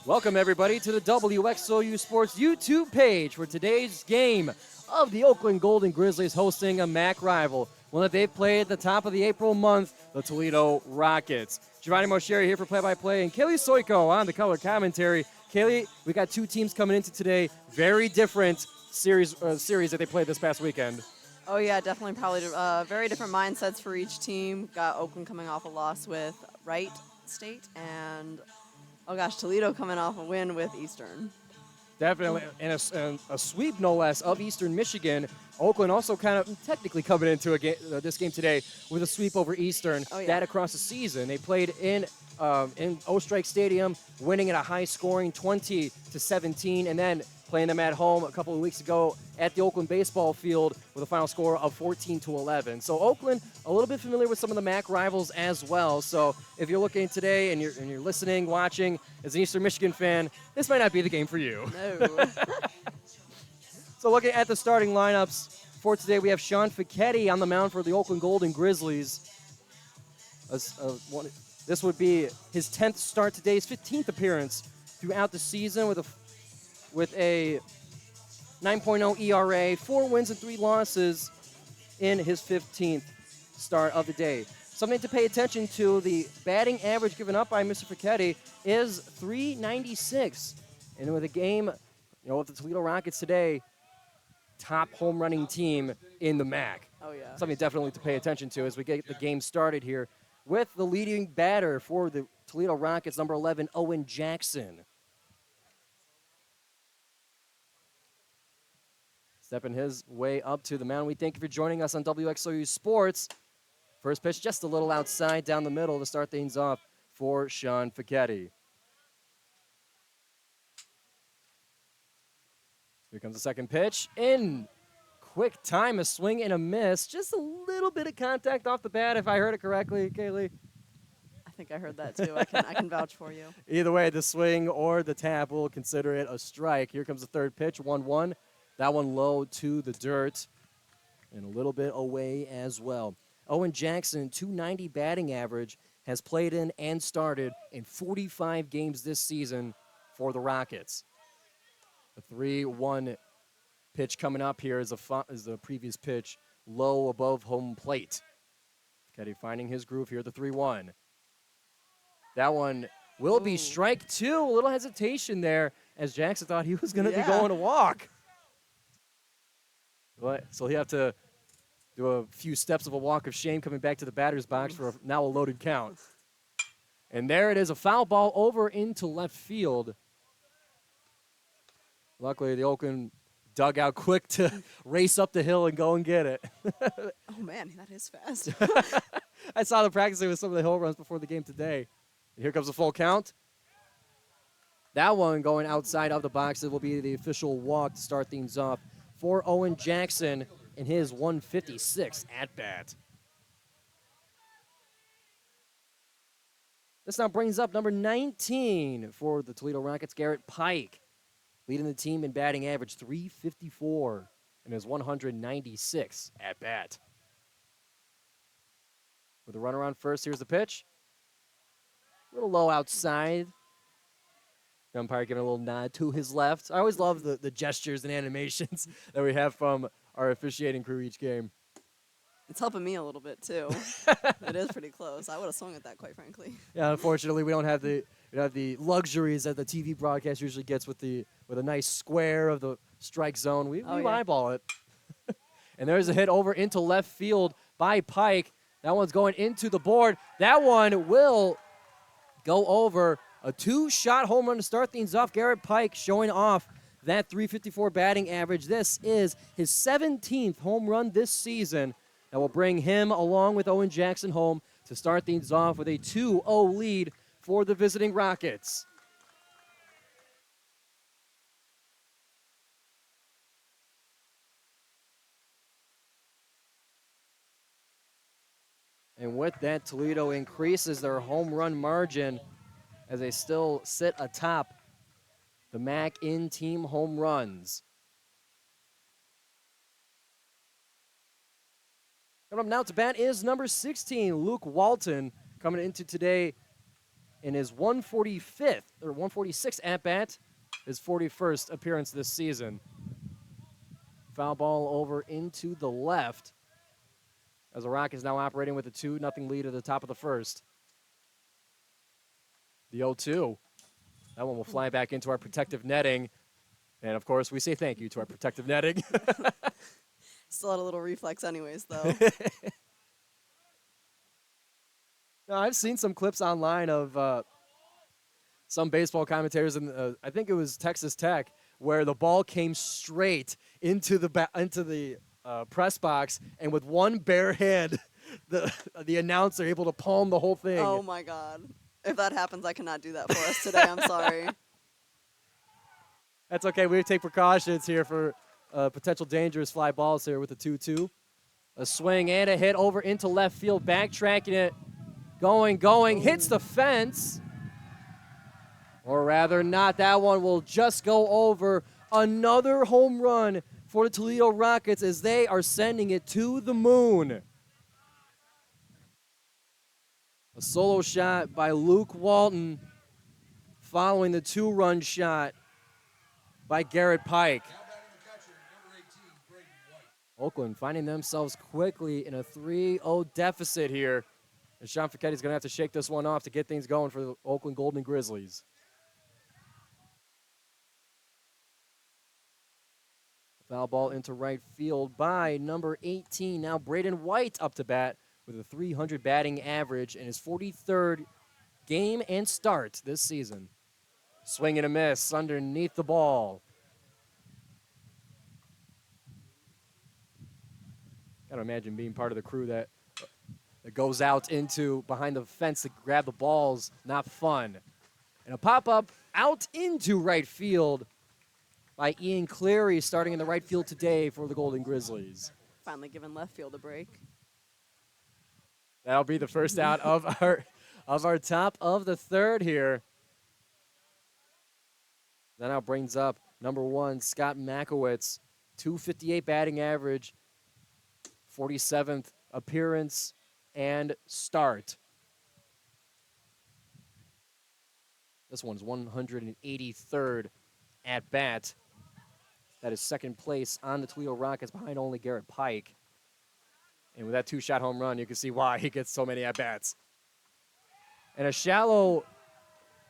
Welcome, everybody, to the WXOU Sports YouTube page for today's game of the Oakland Golden Grizzlies hosting a MAC rival, one that they've played at the top of the April month, the Toledo Rockets. Giovanni Moceri here for play-by-play, and Kailey Soyko on the color commentary. Kailey, we got two teams coming into today, very different series that they played this past weekend. Oh, yeah, definitely probably very different mindsets for each team. Got Oakland coming off a loss with Wright State and, oh gosh, Toledo coming off a win with Eastern. Definitely, and a sweep, no less, of Eastern Michigan. Oakland also kind of technically coming into this game today with a sweep over Eastern. Oh, yeah. That across the season. They played in O-Strike Stadium, winning at a high-scoring 20-17, and then playing them at home a couple of weeks ago at the Oakland Baseball Field with a final score of 14-11. So Oakland, a little bit familiar with some of the MAC rivals as well. So if you're looking today and you're listening, watching as an Eastern Michigan fan, this might not be the game for you. No. So looking at the starting lineups for today, we have Sean Fichetti on the mound for the Oakland Golden Grizzlies. This would be his 10th start today, his 15th appearance throughout the season with a 9.0 ERA, 4 wins and 3 losses in his 15th start of the day. Something to pay attention to, the batting average given up by Mr. Fichetti is .396. And with a game, with the Toledo Rockets today, top home running team in the MAC. Oh, yeah. Something definitely to pay attention to as we get the game started here with the leading batter for the Toledo Rockets, number 11, Owen Jackson. Stepping his way up to the mound. We thank you for joining us on WXOU Sports. First pitch just a little outside down the middle to start things off for Sean Fichetti. Here comes the second pitch. In quick time, a swing and a miss. Just a little bit of contact off the bat, if I heard it correctly, Kailey. I think I heard that, too. I can vouch for you. Either way, the swing or the tap, we'll consider it a strike. Here comes the third pitch, 1-1. That one low to the dirt and a little bit away as well. Owen Jackson, .290 batting average, has played in and started in 45 games this season for the Rockets. The 3-1 pitch coming up here is the previous pitch, low above home plate. Fichetti finding his groove here, the 3-1. That one will be strike 2. A little hesitation there as Jackson thought he was going to be going to walk. So he'll have to do a few steps of a walk of shame coming back to the batter's box for now a loaded count. And there it is, a foul ball over into left field. Luckily, the Oakland dugout quick to race up the hill and go and get it. Oh, man, that is fast. I saw them practicing with some of the hill runs before the game today. And here comes the full count. That one going outside of the box. It will be the official walk to start things off for Owen Jackson in his 156 at-bat. This now brings up number 19 for the Toledo Rockets, Garrett Pike, leading the team in batting average, .354 in his 196 at-bat. With a runner on first, here's the pitch. A little low outside. The umpire giving a little nod to his left. I always love the gestures and animations that we have from our officiating crew each game. It's helping me a little bit, too. It is pretty close. I would have swung at that, quite frankly. Yeah, unfortunately, we don't have the luxuries that the TV broadcast usually gets with a nice square of the strike zone. We eyeball it. And there's a hit over into left field by Pike. That one's going into the board. That one will go over. A 2-shot home run to start things off. Garrett Pike showing off that .354 batting average. This is his 17th home run this season. That will bring him, along with Owen Jackson, home to start things off with a 2-0 lead for the visiting Rockets. And with that, Toledo increases their home run margin as they still sit atop the MAC in-team home runs. Coming up now to bat is number 16, Luke Walton, coming into today in his 145th or 146th at bat, his 41st appearance this season. Foul ball over into the left as the Rockets now operating with a 2-0 lead at the top of the first. The 0-2. That one will fly back into our protective netting. And, of course, we say thank you to our protective netting. Still had a little reflex anyways, though. Now, I've seen some clips online of some baseball commentators, and I think it was Texas Tech, where the ball came straight into the press box, and with one bare hand, the announcer able to palm the whole thing. Oh, my God. If that happens, I cannot do that for us today. I'm sorry. That's okay. We take precautions here for potential dangerous fly balls here with the 2-2. A swing and a hit over into left field, backtracking it. Going, hits the fence. Or rather not, that one will just go over. Another home run for the Toledo Rockets as they are sending it to the moon. A solo shot by Luke Walton following the 2-run shot by Garrett Pike. Oakland finding themselves quickly in a 3-0 deficit here. And Sean Ficchetti's going to have to shake this one off to get things going for the Oakland Golden Grizzlies. Foul ball into right field by number 18. Now Braden White up to bat with a .300 batting average in his 43rd game and start this season. Swing and a miss underneath the ball. Gotta imagine being part of the crew that goes out into behind the fence to grab the balls. Not fun. And a pop-up out into right field by Ian Cleary, starting in the right field today for the Golden Grizzlies. Finally giving left field a break. That'll be the first out of our top of the third here. That now brings up number 1, Scott Makowitz, .258 batting average, 47th appearance and start. This one's 183rd at bat. That is second place on the Toledo Rockets behind only Garrett Pike. And with that 2-shot home run, you can see why he gets so many at-bats. And a shallow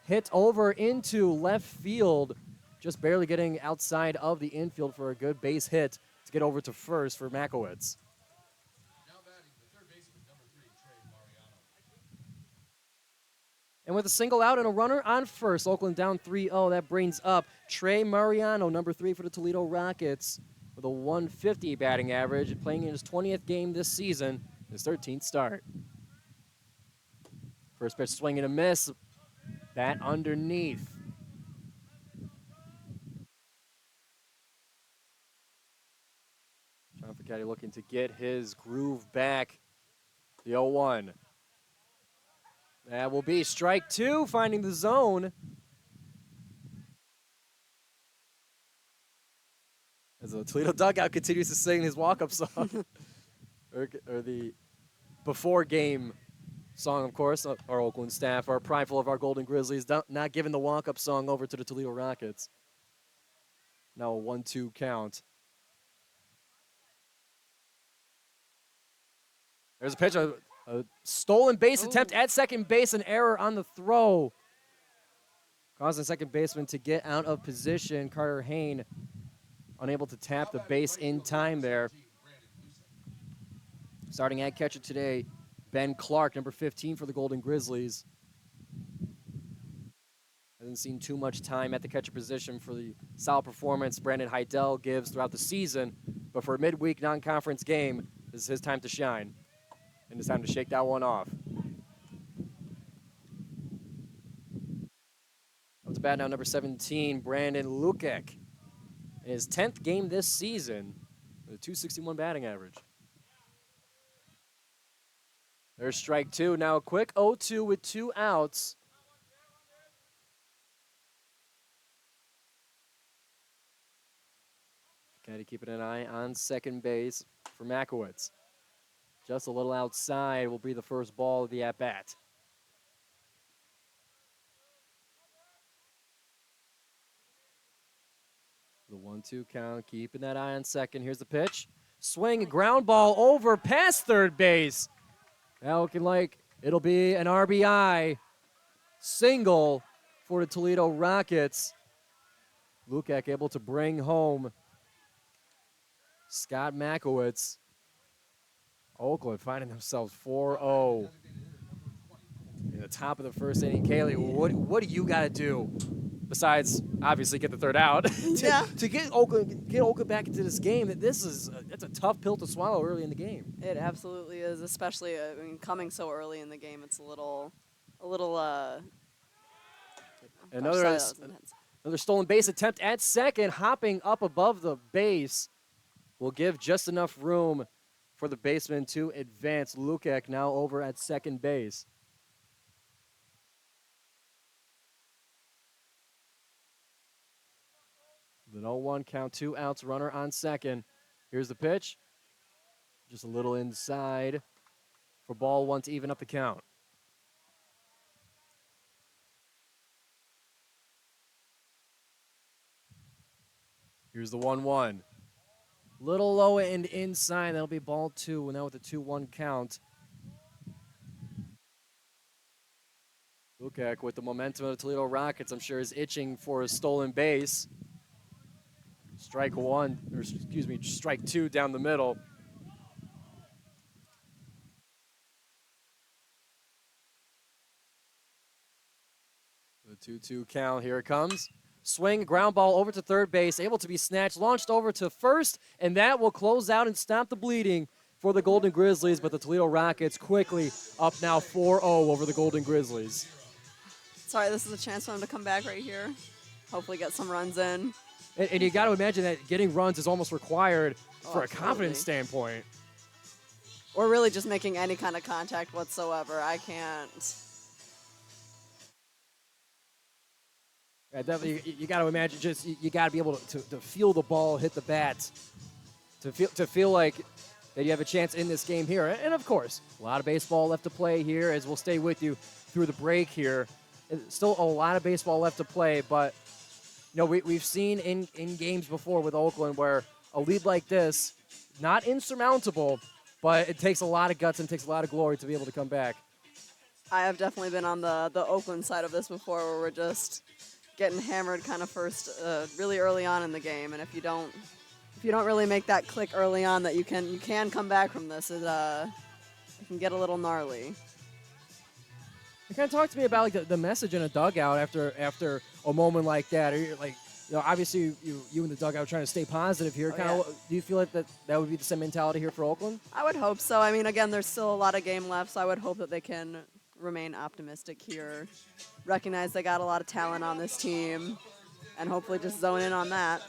hit over into left field, just barely getting outside of the infield for a good base hit to get over to first for Makowitz. And with a single out and a runner on first, Oakland down 3-0. That brings up Trey Mariano, number 3 for the Toledo Rockets, with a .150 batting average, playing in his 20th game this season, his 13th start. First pitch swing and a miss. Bat underneath. John Ficchetti looking to get his groove back. The 0-1. That will be strike 2, finding the zone. As the Toledo dugout continues to sing his walk-up song. or the before-game song, of course. Our Oakland staff are prideful of our Golden Grizzlies, not giving the walk-up song over to the Toledo Rockets. Now a 1-2 count. There's a pitch, a stolen base attempt at second base, an error on the throw. Causing second baseman to get out of position. Carter Hain unable to tap the base in time there. Starting at catcher today, Ben Clark, number 15 for the Golden Grizzlies. Hasn't seen too much time at the catcher position for the solid performance Brandon Heidel gives throughout the season. But for a midweek non-conference game, this is his time to shine. And it's time to shake that one off. Up to bat now, number 17, Brandon Lukek. In his 10th game this season, with a .261 batting average. There's strike 2. Now a quick 0-2 with 2 outs. Kind of keeping an eye on second base for Makowitz. Just a little outside will be the first ball of the at-bat. 1-2 count, keeping that eye on second. Here's the pitch. Swing, ground ball over past third base. Now looking like it'll be an RBI single for the Toledo Rockets. Lukac able to bring home Scott Makowitz. Oakland finding themselves 4-0 in the top of the first inning. Kailey, what do you got to do besides obviously get the third out to get Oakland back into this game? That's a tough pill to swallow early in the game. It absolutely is, especially coming so early in the game. It's a little. Another stolen base attempt at second, hopping up above the base will give just enough room for the baseman to advance. Lukac now over at second base. The 0-1 count, 2 outs, runner on second. Here's the pitch. Just a little inside for ball one to even up the count. Here's the 1-1. Little low and inside. That'll be ball two. Now with the 2-1 count. Lukac with the momentum of the Toledo Rockets, I'm sure, is itching for a stolen base. Strike two down the middle. The 2-2 count, here it comes. Swing, ground ball over to third base, able to be snatched, launched over to first, and that will close out and stop the bleeding for the Golden Grizzlies, but the Toledo Rockets quickly up now 4-0 over the Golden Grizzlies. Sorry, this is a chance for them to come back right here. Hopefully get some runs in. And you got to imagine that getting runs is almost required for a confidence standpoint. Or really just making any kind of contact whatsoever. I can't. Yeah, definitely, you got to imagine you got to be able to feel the ball hit the bat, to feel like that you have a chance in this game here. And of course, a lot of baseball left to play here, as we'll stay with you through the break here. Still a lot of baseball left to play, but we've seen in games before with Oakland where a lead like this, not insurmountable, but it takes a lot of guts and takes a lot of glory to be able to come back. I have definitely been on the Oakland side of this before, where we're just getting hammered kind of first, really early on in the game, and if you don't really make that click early on that you can come back from this, it can get a little gnarly. Kind of talk to me about like the message in a dugout after a moment like that. Or like, obviously you in the dugout are trying to stay positive here. Do you feel like that would be the same mentality here for Oakland? I would hope so. I mean, again, there's still a lot of game left, so I would hope that they can remain optimistic here, recognize they got a lot of talent on this team, and hopefully just zone in on that.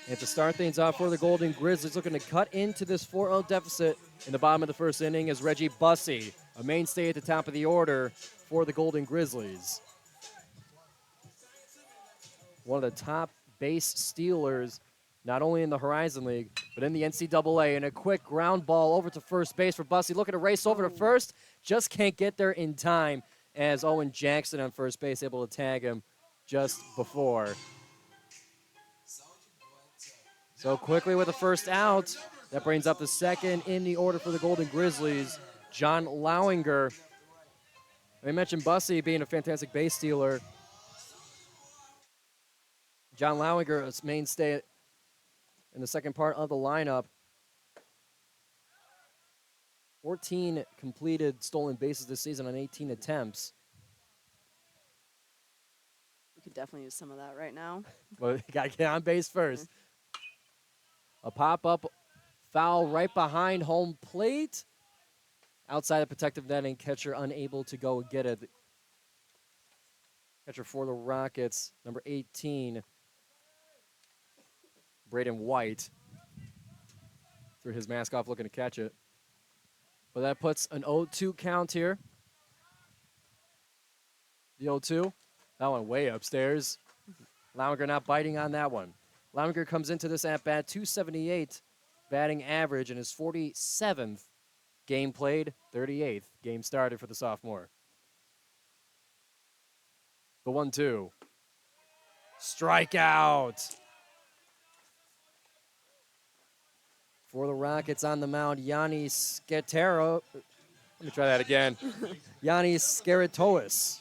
And to start things off for the Golden Grizzlies, looking to cut into this 4-0 deficit in the bottom of the first inning is Reggie Bussey, a mainstay at the top of the order for the Golden Grizzlies. One of the top base stealers, not only in the Horizon League, but in the NCAA. And a quick ground ball over to first base for Bussey, looking to race over to first, just can't get there in time as Owen Jackson on first base able to tag him just before. So quickly with the first out, that brings up the second in the order for the Golden Grizzlies, John Lowinger. I mentioned Bussey being a fantastic base stealer. John Lowinger, a mainstay in the second part of the lineup. 14 completed stolen bases this season on 18 attempts. We could definitely use some of that right now. But you got to get on base first. A pop-up foul right behind home plate. Outside the protective netting, catcher unable to go get it. Catcher for the Rockets, number 18, Braden White. Threw his mask off looking to catch it. But that puts an 0-2 count here. The 0-2, that one way upstairs. Lowinger not biting on that one. Lowinger comes into this at-bat, 278 batting average in his 47th game played, 38th game started for the sophomore. The 1-2. Strikeout. For the Rockets on the mound, Yanni Scatero. Let me try that again. Yanni Scaratois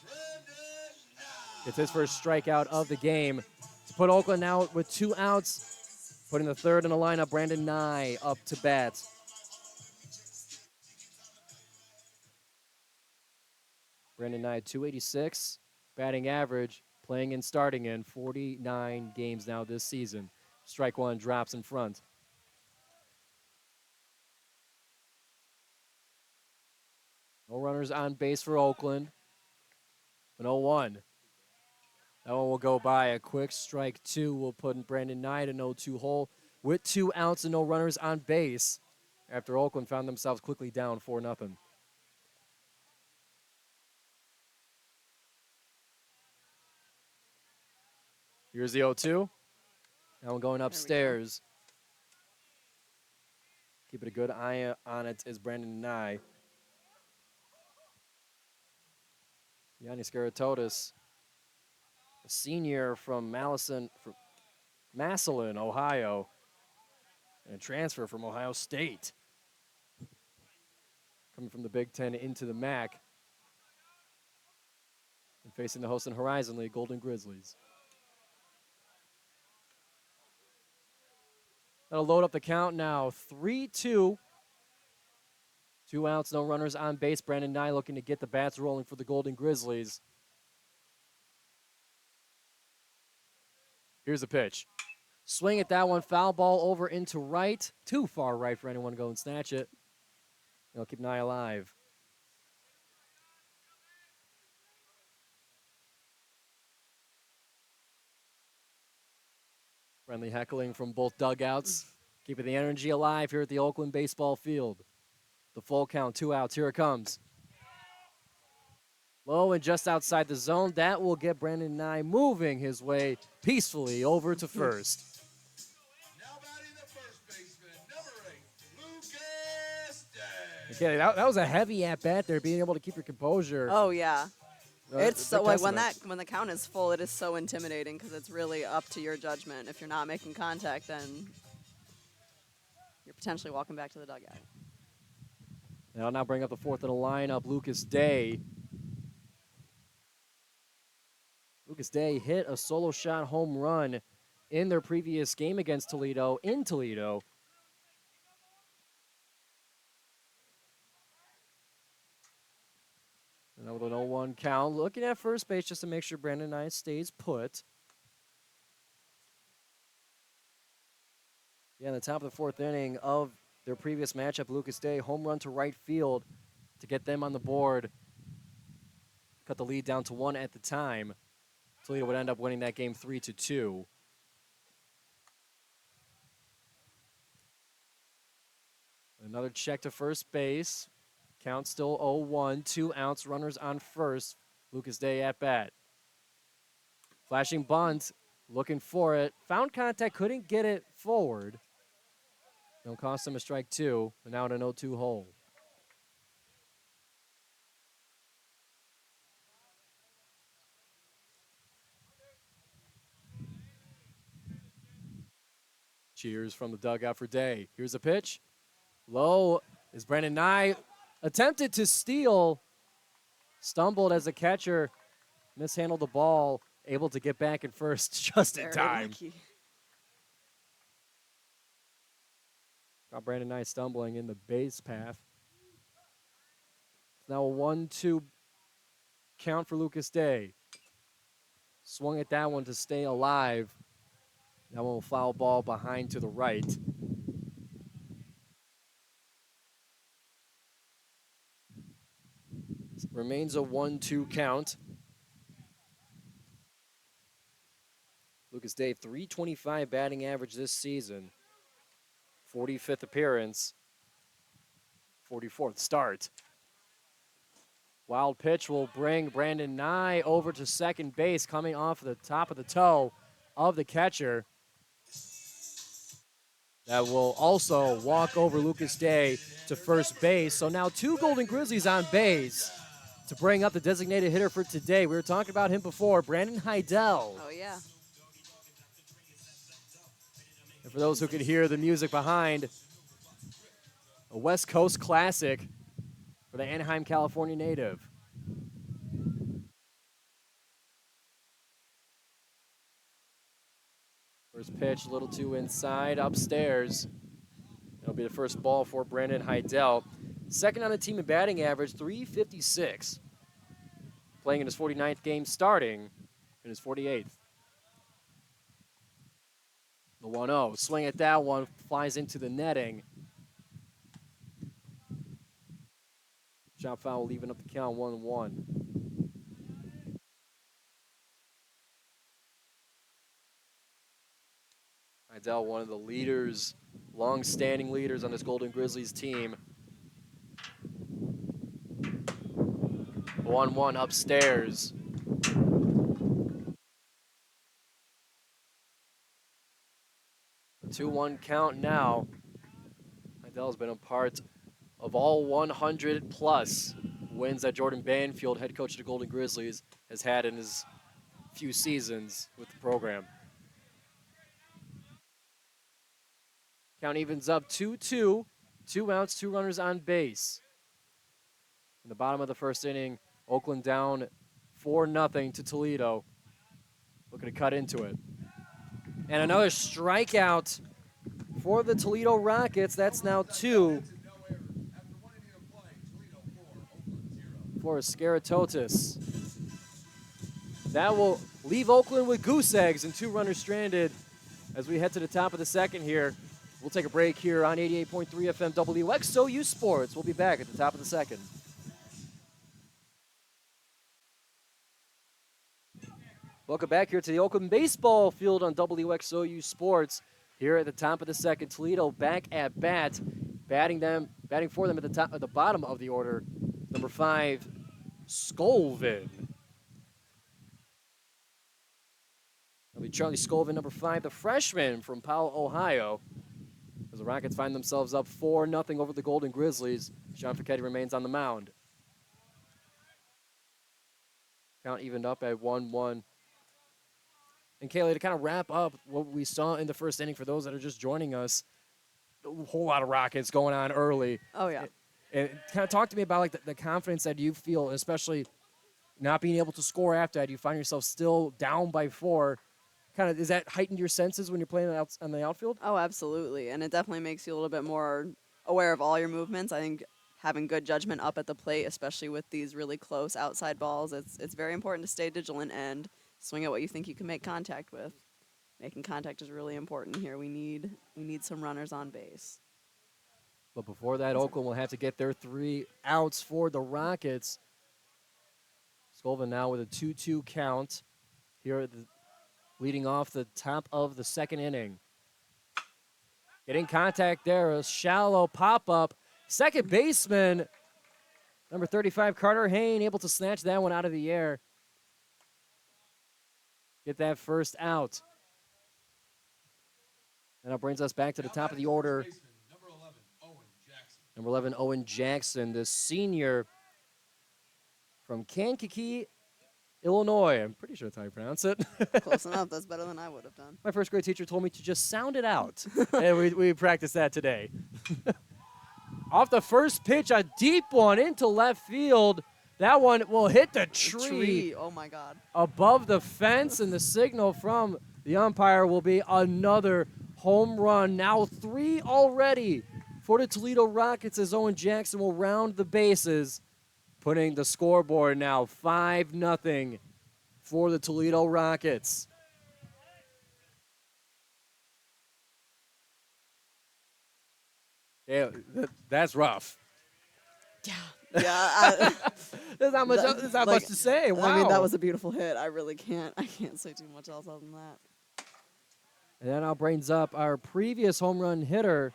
gets his first strikeout of the game to put Oakland out with 2 outs. Putting the third in the lineup, Brandon Nye up to bat. Brandon Nye, 286 batting average, playing and starting in 49 games now this season. Strike one drops in front. No runners on base for Oakland. An 0-1. That one will go by. A quick strike two will put Brandon Nye in an 0-2 hole with 2 outs and no runners on base after Oakland found themselves quickly down 4-0. Here's the 0-2. Now we're going upstairs. Keeping a good eye on it is Brandon Nye. Yanni Scaratotis, a senior from Massillon, Ohio, and a transfer from Ohio State. Coming from the Big Ten into the MAC. And facing the host in Horizon League, Golden Grizzlies. That'll load up the count now. 3-2. 2 outs, no runners on base. Brandon Nye looking to get the bats rolling for the Golden Grizzlies. Here's a pitch. Swing at that one. Foul ball over into right. Too far right for anyone to go and snatch it. They'll keep Nye alive. Friendly heckling from both dugouts. Keeping the energy alive here at the Oakland Baseball Field. The full count, 2 outs. Here it comes. Low and just outside the zone. That will get Brandon Nye moving his way peacefully over to first. Now batting the first baseman, number 8, Lucas Day. Okay, that was a heavy at bat there, being able to keep your composure. Oh yeah. It's so like when testament. the count is full, it is so intimidating because it's really up to your judgment. If you're not making contact, then you're potentially walking back to the dugout. And I'll now bring up the fourth in the lineup, Lucas Day. Lucas Day hit a solo shot home run in their previous game against Toledo in Toledo. And with an 0-1 count, looking at first base just to make sure Brandon Nye stays put. Yeah, in the top of the 4th inning of their previous matchup, Lucas Day, home run to right field to get them on the board. Cut the lead down to 1 at the time. Toledo would end up winning that game 3-2. Another check to first base. Count still 0-1. 2 outs, runners on first. Lucas Day at bat. Flashing bunt, looking for it. Found contact, couldn't get it forward. Don't cost him a strike 2, and now in an 0-2 hole. Cheers from the dugout for Day. Here's a pitch. Low is Brandon Nye. Attempted to steal. Stumbled as a catcher. Mishandled the ball. Able to get back at first just in Very time. lucky. Got Brandon Nye stumbling in the base path. Now a 1-2 count for Lucas Day. Swung at that one to stay alive. That one will foul ball behind to the right. Remains a 1-2 count. Lucas Day, .325 batting average this season. 45th appearance. 44th start. Wild pitch will bring Brandon Nye over to second base, coming off the top of the toe of the catcher. That will also walk over Lucas Day to first base. So now 2 Golden Grizzlies on base to bring up the designated hitter for today. We were talking about him before, Brandon Heidel. Oh yeah. And for those who could hear the music behind, a West Coast classic for the Anaheim, California native. First pitch, a little too inside, upstairs. That'll be the first ball for Brandon Heidel. Second on the team in batting average, 356. Playing in his 49th game, starting in his 48th. The 1-0, swing at that one, flies into the netting. Shot foul, leaving up the count 1-1. Heidel, one of the leaders, long-standing leaders on this Golden Grizzlies team. 1-1 upstairs. The 2-1 count now. Heidel's been a part of all 100-plus wins that Jordan Banfield, head coach of the Golden Grizzlies, has had in his few seasons with the program. Count evens up 2-2. 2 outs, 2 runners on base. In the bottom of the first inning, Oakland down 4-0 to Toledo. Looking to cut into it. And another strikeout for the Toledo Rockets. That's now 2 for Scaratotis. That will leave Oakland with goose eggs and 2 runners stranded as we head to the top of the second here. We'll take a break here on 88.3 FM WXOU Sports. We'll be back at the top of the second. Welcome back here to the Oakland Baseball Field on WXOU Sports. Here at the top of the second, Toledo back at bat, batting for them at the bottom of the order. Number 5, Scolvin. That'll be Charlie Scolvin, number 5, the freshman from Powell, Ohio. As the Rockets find themselves up 4-0 over the Golden Grizzlies, Sean Ficchetti remains on the mound. Count evened up at 1-1. And Kailey, to kind of wrap up what we saw in the first inning for those that are just joining us, a whole lot of Rockets going on early. Oh, yeah. And kind of talk to me about like the confidence that you feel, especially not being able to score after that. You find yourself still down by 4. Kind of, is that heightened your senses when you're playing on the outfield? Oh, absolutely. And it definitely makes you a little bit more aware of all your movements. I think having good judgment up at the plate, especially with these really close outside balls, it's very important to stay vigilant and swing at what you think you can make contact with. Making contact is really important here. We need some runners on base. But before that, Oakland will have to get their 3 outs for the Rockets. Scolvin now with a 2-2 count here at leading off the top of the second inning. Getting contact there, a shallow pop-up. Second baseman, number 35, Carter Hayne, able to snatch that one out of the air. Get that first out. And that brings us back to the top of the order. Number 11, Owen Jackson, the senior from Kankakee, Illinois. I'm pretty sure that's how you pronounce it. Close enough. That's better than I would have done. My first grade teacher told me to just sound it out. And we practiced that today. Off the first pitch, a deep one into left field. That one will hit the tree. Oh, my God. Above the fence, and the signal from the umpire will be another home run. Now 3 already for the Toledo Rockets as Owen Jackson will round the bases, putting the scoreboard now 5-0 for the Toledo Rockets. Yeah, that's rough. Yeah. There's not much to say. Wow. I mean, that was a beautiful hit. I can't say too much else other than that. And that now brings up our previous home run hitter.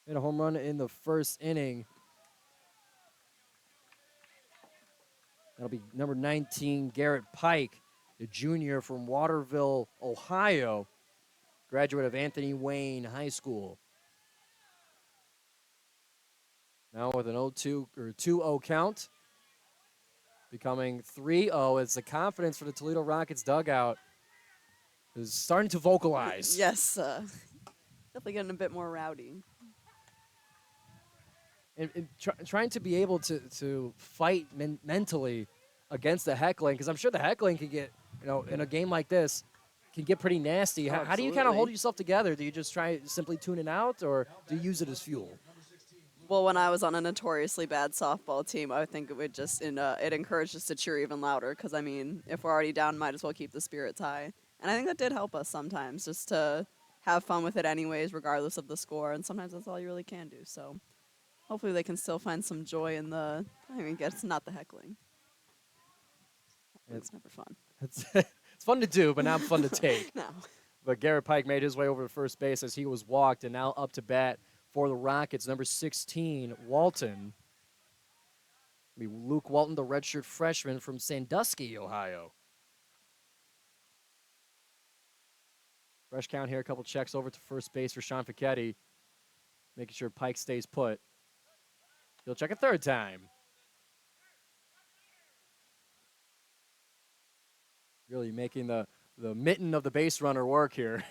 Hit a home run in the first inning. That'll be number 19, Garrett Pike, the junior from Waterville, Ohio, graduate of Anthony Wayne High School. Now with an 0-2 or 2-0 count, becoming 3-0. It's the confidence for the Toledo Rockets dugout. is starting to vocalize. Yes, definitely getting a bit more rowdy. And trying to be able to fight mentally against the heckling, because I'm sure the heckling can get, in a game like this, can get pretty nasty. Oh, How do you kind of hold absolutely. yourself together? Do you just try simply tune it out, or do you use it as fuel? Well, when I was on a notoriously bad softball team, I think it would just it encouraged us to cheer even louder. Because I mean, if we're already down, might as well keep the spirits high. And I think that did help us sometimes, just to have fun with it anyways, regardless of the score. And sometimes that's all you really can do. So hopefully they can still find some joy in the. I mean, it's not the heckling. It's never fun. It's fun to do, but not fun to take. No. But Garrett Pike made his way over to first base as he was walked, and now up to bat for the Rockets, number 16, Walton. Luke Walton, the redshirt freshman from Sandusky, Ohio. Fresh count here, a couple checks over to first base for Sean Fichetti, making sure Pike stays put. He'll check a third time. Really making the mitten of the base runner work here.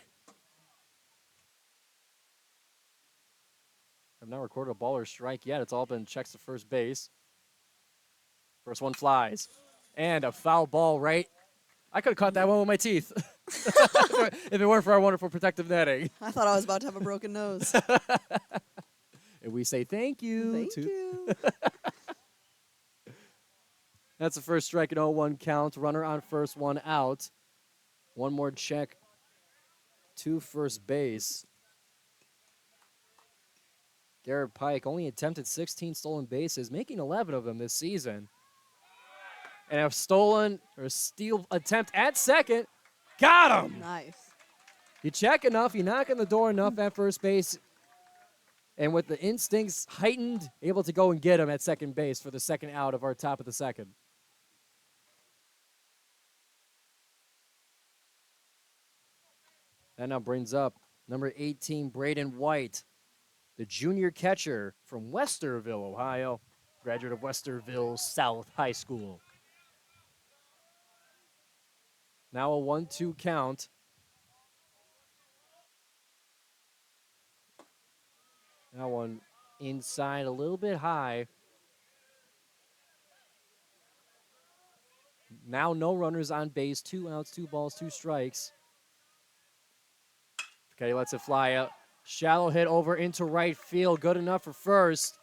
I've not recorded a ball or strike yet. It's all been checks to first base. First one flies. And a foul ball right. I could have caught that one with my teeth if it weren't for our wonderful protective netting. I thought I was about to have a broken nose. And we say thank you. Thank you. That's the first strike and 0-1 count. Runner on first, one out. One more check to first base. Garrett Pike only attempted 16 stolen bases, making 11 of them this season. And a stolen or steal attempt at second. Got him! Nice. You check enough, you knock on the door enough at first base, and with the instincts heightened, able to go and get him at second base for the second out of our top of the second. That now brings up number 18, Braden White, the junior catcher from Westerville, Ohio, graduate of Westerville South High School. Now a 1-2 count. That one inside a little bit high. Now no runners on base, 2 outs, 2 balls, 2 strikes. Okay, lets it fly out. Shallow hit over into right field. Good enough for first.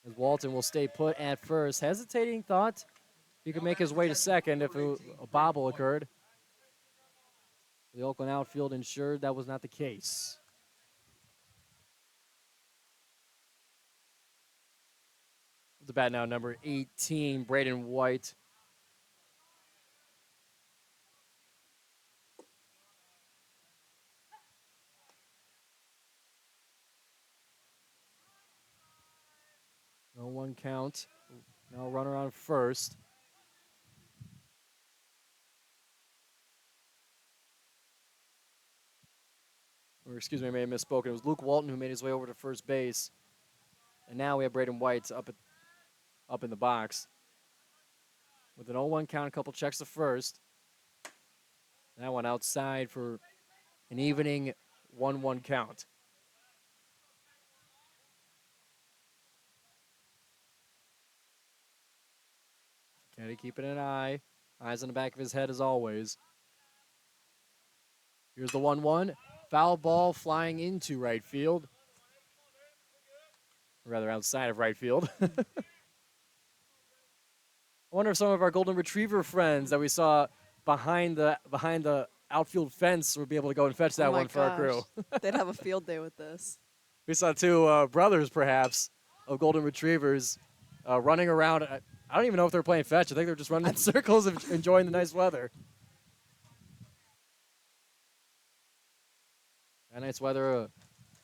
As Walton will stay put at first. Hesitating thought he could make his way to second if a bobble occurred. The Oakland outfield ensured that was not the case. The bat now, number 18, Braden White. No 1 count. Now a runner on first. Or excuse me, I may have misspoken. It was Luke Walton who made his way over to first base. And now we have Braden White up in the box. With an 0-1 count, a couple checks to first. That one outside for an evening 1-1 count. Kennedy keeping an eye. Eyes on the back of his head as always. Here's the 1-1. Foul ball flying into right field. Or rather outside of right field. I wonder if some of our golden retriever friends that we saw behind the outfield fence would be able to go and fetch that one for our crew. They'd have a field day with this. We saw 2 brothers, perhaps, of golden retrievers running around. I don't even know if they're playing fetch. I think they're just running in circles and enjoying the nice weather. Got nice weather, a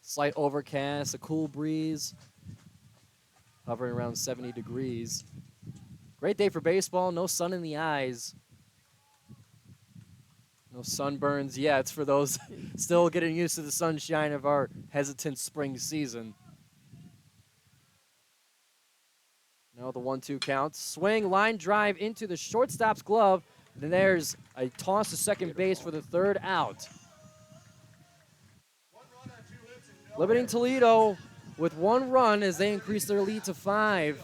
slight overcast, a cool breeze, hovering around 70 degrees. Great day for baseball. No sun in the eyes. No sunburns yet for those still getting used to the sunshine of our hesitant spring season. Now the 1-2 count. Swing, line drive into the shortstop's glove. Then there's a toss to second base for the third out. Limiting Toledo with 1 run as they increase their lead to 5.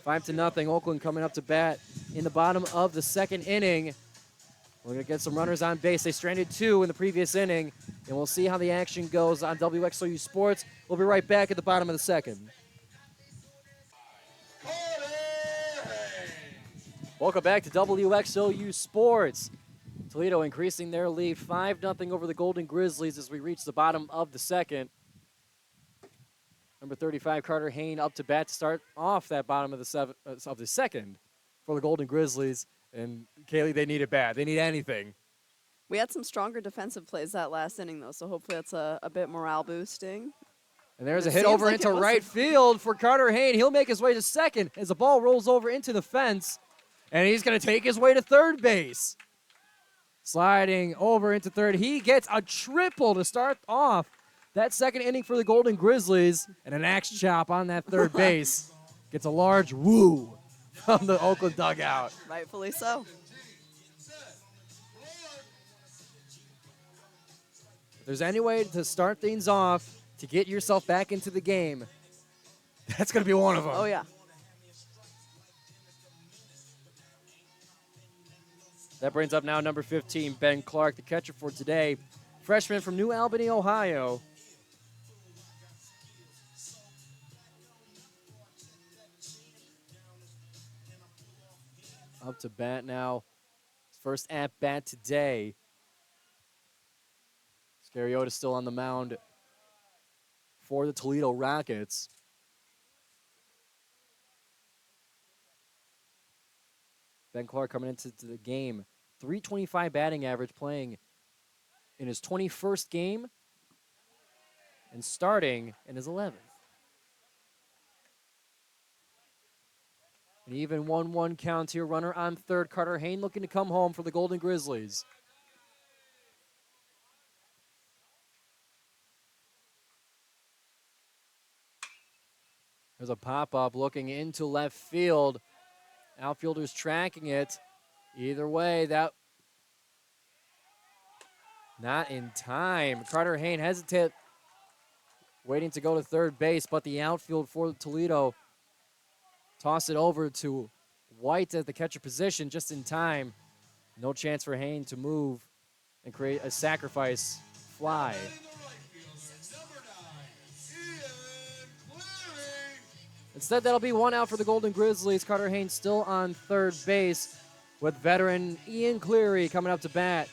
5-0. Oakland coming up to bat in the bottom of the second inning. We're going to get some runners on base. They stranded 2 in the previous inning, and we'll see how the action goes on WXOU Sports. We'll be right back at the bottom of the second. Welcome back to WXOU Sports. Toledo increasing their lead 5-0 over the Golden Grizzlies as we reach the bottom of the second. Number 35, Carter Hayne, up to bat to start off that bottom of the second for the Golden Grizzlies. And Kailey, they need it bad. They need anything. We had some stronger defensive plays that last inning, though, so hopefully that's a bit morale boosting. And there's a It hit seems over like into it was right field for Carter Hayne. He'll make his way to second as the ball rolls over into the fence. And he's going to take his way to third base. Sliding over into third. He gets a triple to start off that second inning for the Golden Grizzlies. And an axe chop on that third base. Gets a large woo from the Oakland dugout. Rightfully so. If there's any way to start things off to get yourself back into the game, that's going to be one of them. Oh, yeah. That brings up now number 15, Ben Clark, the catcher for today. Freshman from New Albany, Ohio. Up to bat now. First at bat today. Scariotta still on the mound for the Toledo Rockets. Ben Clark coming into the game. 325 batting average, playing in his 21st game and starting in his 11th. An even 1-1 count here. Runner on third. Carter Hayne looking to come home for the Golden Grizzlies. There's a pop-up looking into left field. Outfielders tracking it. Either way, that not in time. Carter Hayne hesitant, waiting to go to third base, but the outfield for Toledo toss it over to White at the catcher position just in time. No chance for Hayne to move and create a sacrifice fly. Instead, that'll be 1 out for the Golden Grizzlies. Carter Hayne still on third base with veteran Ian Cleary coming up to bat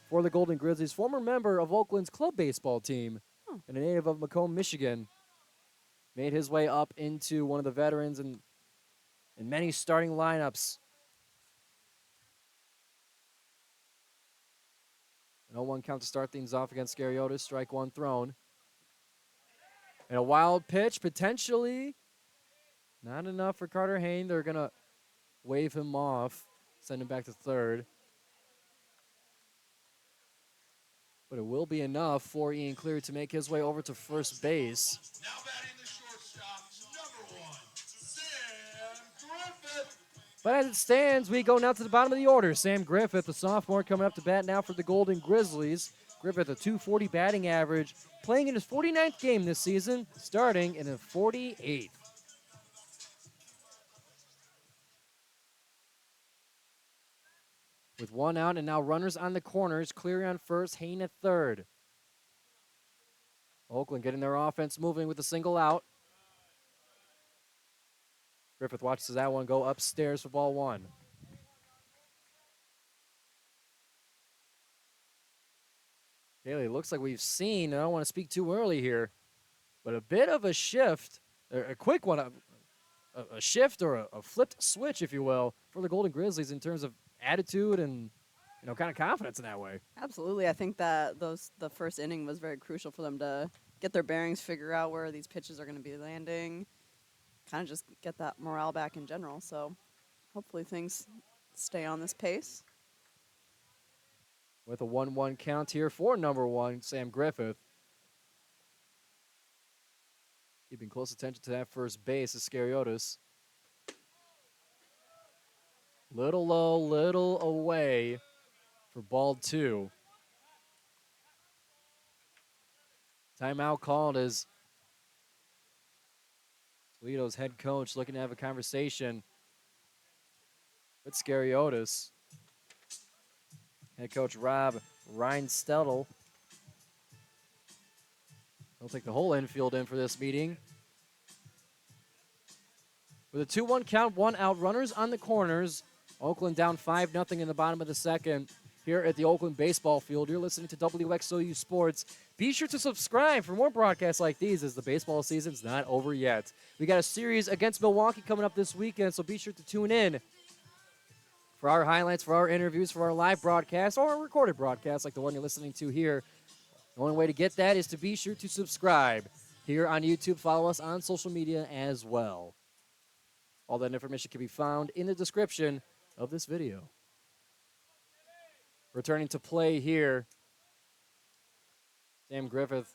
for the Golden Grizzlies. Former member of Oakland's club baseball team and a native of Macomb, Michigan. Made his way up into one of the veterans in many starting lineups. An 0-1 count to start things off against Scariotta. Strike 1 thrown. And a wild pitch, potentially not enough for Carter Hayne. They're going to wave him off, send him back to third. But it will be enough for Ian Cleary to make his way over to first base. Now batting the shortstop, number 1, Sam Griffith. But as it stands, we go now to the bottom of the order. Sam Griffith, the sophomore, coming up to bat now for the Golden Grizzlies. Griffith, a .240 batting average, playing in his 49th game this season, starting in the 48th. With 1 out and now runners on the corners, Cleary on first, Hayne at third. Oakland getting their offense moving with a single out. Griffith watches that one go upstairs for ball 1. Kailey, looks like we've seen, and I don't want to speak too early here, but a bit of a shift, a quick one, a shift or a flipped switch, if you will, for the Golden Grizzlies in terms of attitude and, kind of confidence in that way. Absolutely. I think that the first inning was very crucial for them to get their bearings, figure out where these pitches are going to be landing, kind of just get that morale back in general. So hopefully things stay on this pace. With a 1-1 count here for number 1, Sam Griffith. Keeping close attention to that first base is Scariotis. Little low, little away for ball 2. Timeout called as Toledo's head coach looking to have a conversation with Scariotis. Head coach Rob Reinstettel. He'll take the whole infield in for this meeting. With a 2-1 count, 1 out, runners on the corners. Oakland down 5-0 in the bottom of the second here at the Oakland Baseball Field. You're listening to WXOU Sports. Be sure to subscribe for more broadcasts like these as the baseball season's not over yet. We got a series against Milwaukee coming up this weekend, so be sure to tune in for our highlights, for our interviews, for our live broadcasts, or a recorded broadcast like the one you're listening to here. The only way to get that is to be sure to subscribe here on YouTube. Follow us on social media as well. All that information can be found in the description of this video. Returning to play here, Sam Griffith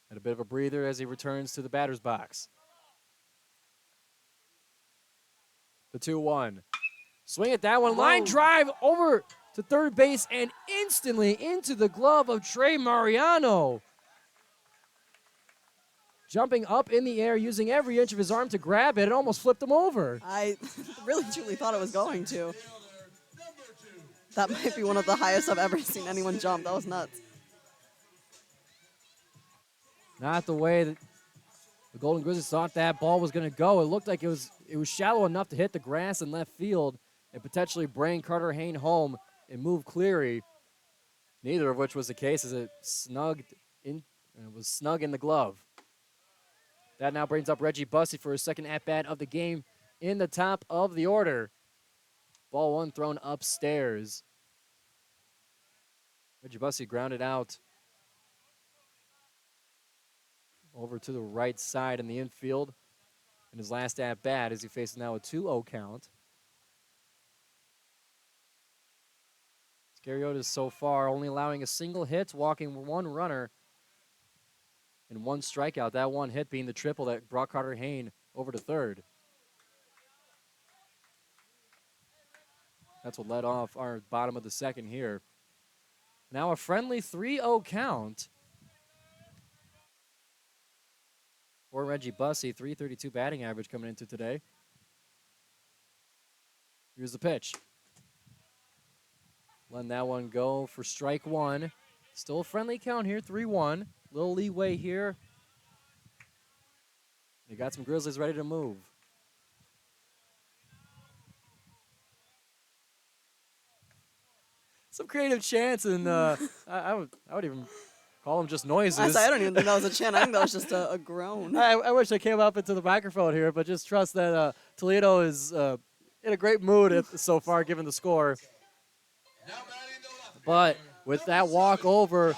had a bit of a breather as he returns to the batter's box. The 2-1. Swing at that one. Line drive over to third base and instantly into the glove of Trey Mariano. Jumping up in the air, using every inch of his arm to grab it. It almost flipped him over. I really truly thought it was going to. That might be one of the highest I've ever seen anyone jump. That was nuts. Not the way that the Golden Grizzlies thought that ball was going to go. It looked like it was shallow enough to hit the grass in left field and potentially bring Carter Hayne home and move Cleary. Neither of which was the case as it was snug in the glove. That now brings up Reggie Bussey for his second at-bat of the game in the top of the order. Ball 1 thrown upstairs. Reggie Bussey grounded out over to the right side in the infield in his last at-bat as he faces now a 2-0 count. Scariotis so far only allowing a single hit, walking 1 runner, and 1 strikeout. That 1 hit being the triple that brought Carter Hayne over to third. That's what led off our bottom of the second here. Now a friendly 3-0 count for Reggie Bussey. .332 batting average coming into today. Here's the pitch. Letting that one go for strike 1. Still a friendly count here, 3-1. Little leeway here. They got some Grizzlies ready to move. Some creative chants, and I would even call them just noises. I don't even think that was a chant. I think that was just a groan. I wish I came up into the microphone here, but just trust that Toledo is in a great mood so far, given the score. But with that walk over,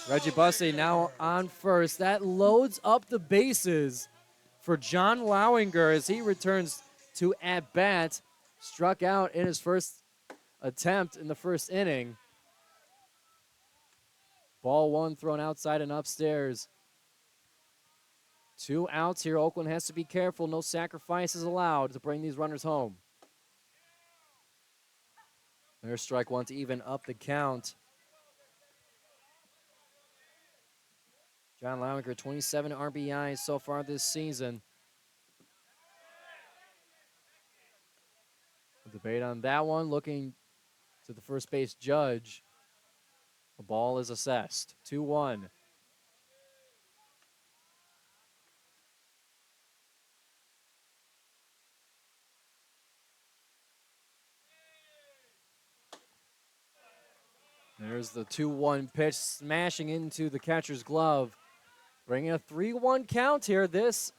Reggie Bussey now on first. That loads up the bases for John Lowinger as he returns to at-bat. Struck out in his first attempt in the first inning. Ball 1 thrown outside and upstairs. 2 outs here. Oakland has to be careful. No sacrifices allowed to bring these runners home. There's strike 1 to even up the count. John Lowinger, 27 RBIs so far this season. A debate on that one, looking to the first base judge. The ball is assessed. 2-1. There's the 2-1 pitch smashing into the catcher's glove. Bringing a 3-1 count here. This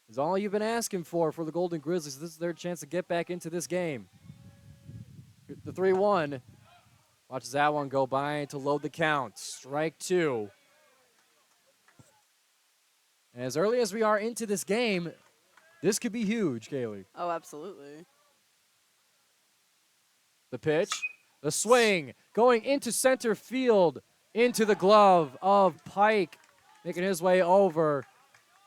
is all you've been asking for the Golden Grizzlies. This is their chance to get back into this game. The 3-1. Watches that one go by to load the count. Strike 2. And as early as we are into this game, this could be huge, Kailey. Oh, absolutely. The pitch, the swing, going into center field, into the glove of Pike, making his way over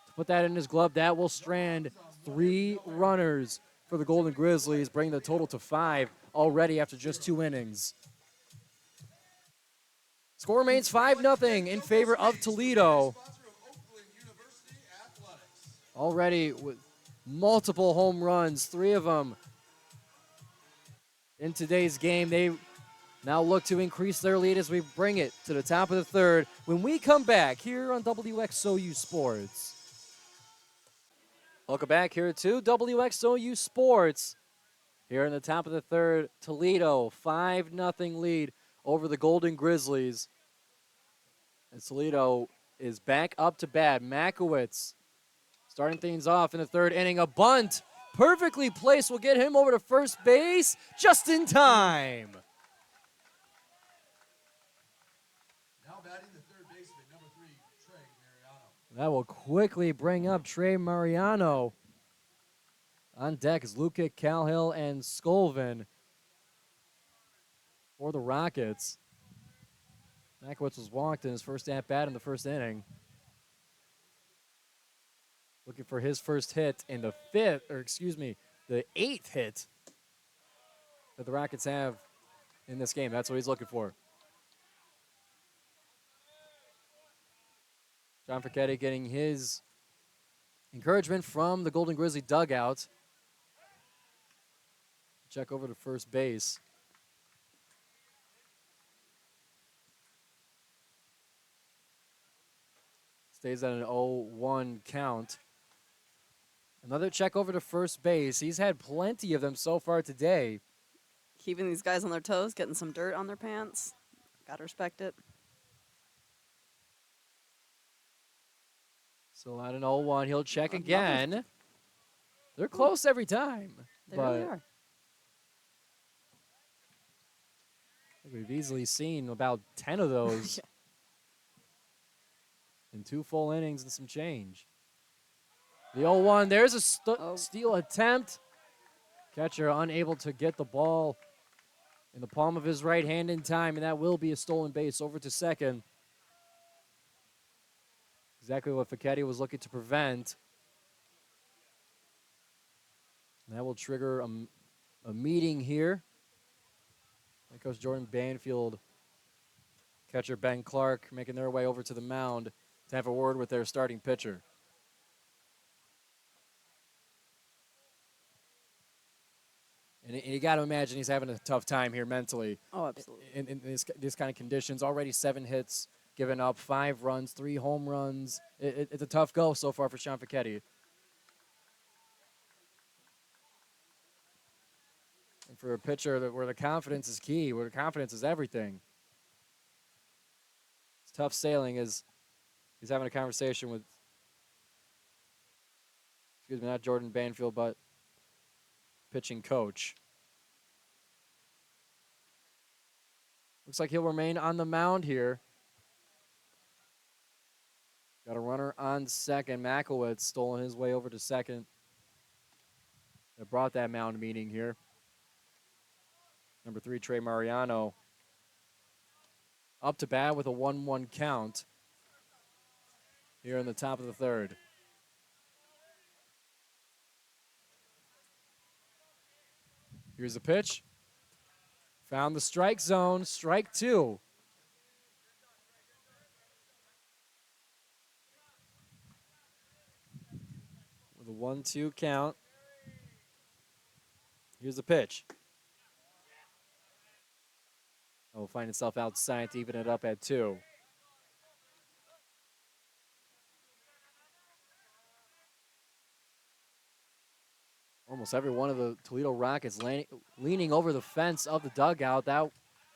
to put that in his glove. That will strand 3 runners for the Golden Grizzlies, bringing the total to 5 already after just 2 innings. Score remains 5-0 in favor of Toledo. Sponsor of Oakland University Athletics. Already with multiple home runs, 3 of them in today's game. They now look to increase their lead as we bring it to the top of the third when we come back here on WXOU Sports. Welcome back here to WXOU Sports. Here in the top of the third, Toledo, 5-0 lead over the Golden Grizzlies. And Toledo is back up to bat. Makowitz starting things off in the third inning. A bunt, perfectly placed, will get him over to first base just in time. Now batting the third baseman, number 3, Trey Mariano. That will quickly bring up Trey Mariano. On deck is Lukic, Calhill, and Scolvin for the Rockets. Makowitz was walked in his first at-bat in the first inning. Looking for his first hit in the the 8th hit that the Rockets have in this game. That's what he's looking for. John Facchetti getting his encouragement from the Golden Grizzly dugout. Check over to first base. Stays at an 0-1 count. Another check over to first base. He's had plenty of them so far today. Keeping these guys on their toes, getting some dirt on their pants. Gotta respect it. Still at an 0-1. He'll check again. They're close every time. They really are. We've easily seen about 10 of those in 2 full innings and some change. The 0-1, there's a steal attempt. Catcher unable to get the ball in the palm of his right hand in time, and that will be a stolen base over to second. Exactly what Facchetti was looking to prevent. And that will trigger a meeting here. Coach Jordan Banfield, catcher Ben Clark making their way over to the mound to have a word with their starting pitcher. And you got to imagine he's having a tough time here mentally. Oh, absolutely. In this kind of conditions, already 7 hits given up, 5 runs, 3 home runs. It's a tough go so far for Sean Facchetti. And for a pitcher where the confidence is key, where the confidence is everything. It's tough sailing as he's having a conversation with, not Jordan Banfield, but pitching coach. Looks like he'll remain on the mound here. Got a runner on second. Makowitz stolen his way over to second. That brought that mound meeting here. Number 3, Trey Mariano, up to bat with a 1-1 count here in the top of the third. Here's the pitch. Found the strike zone, strike 2. With a 1-2 count. Here's the pitch. Will find itself outside to even it up at 2. Almost every one of the Toledo Rockets leaning over the fence of the dugout. That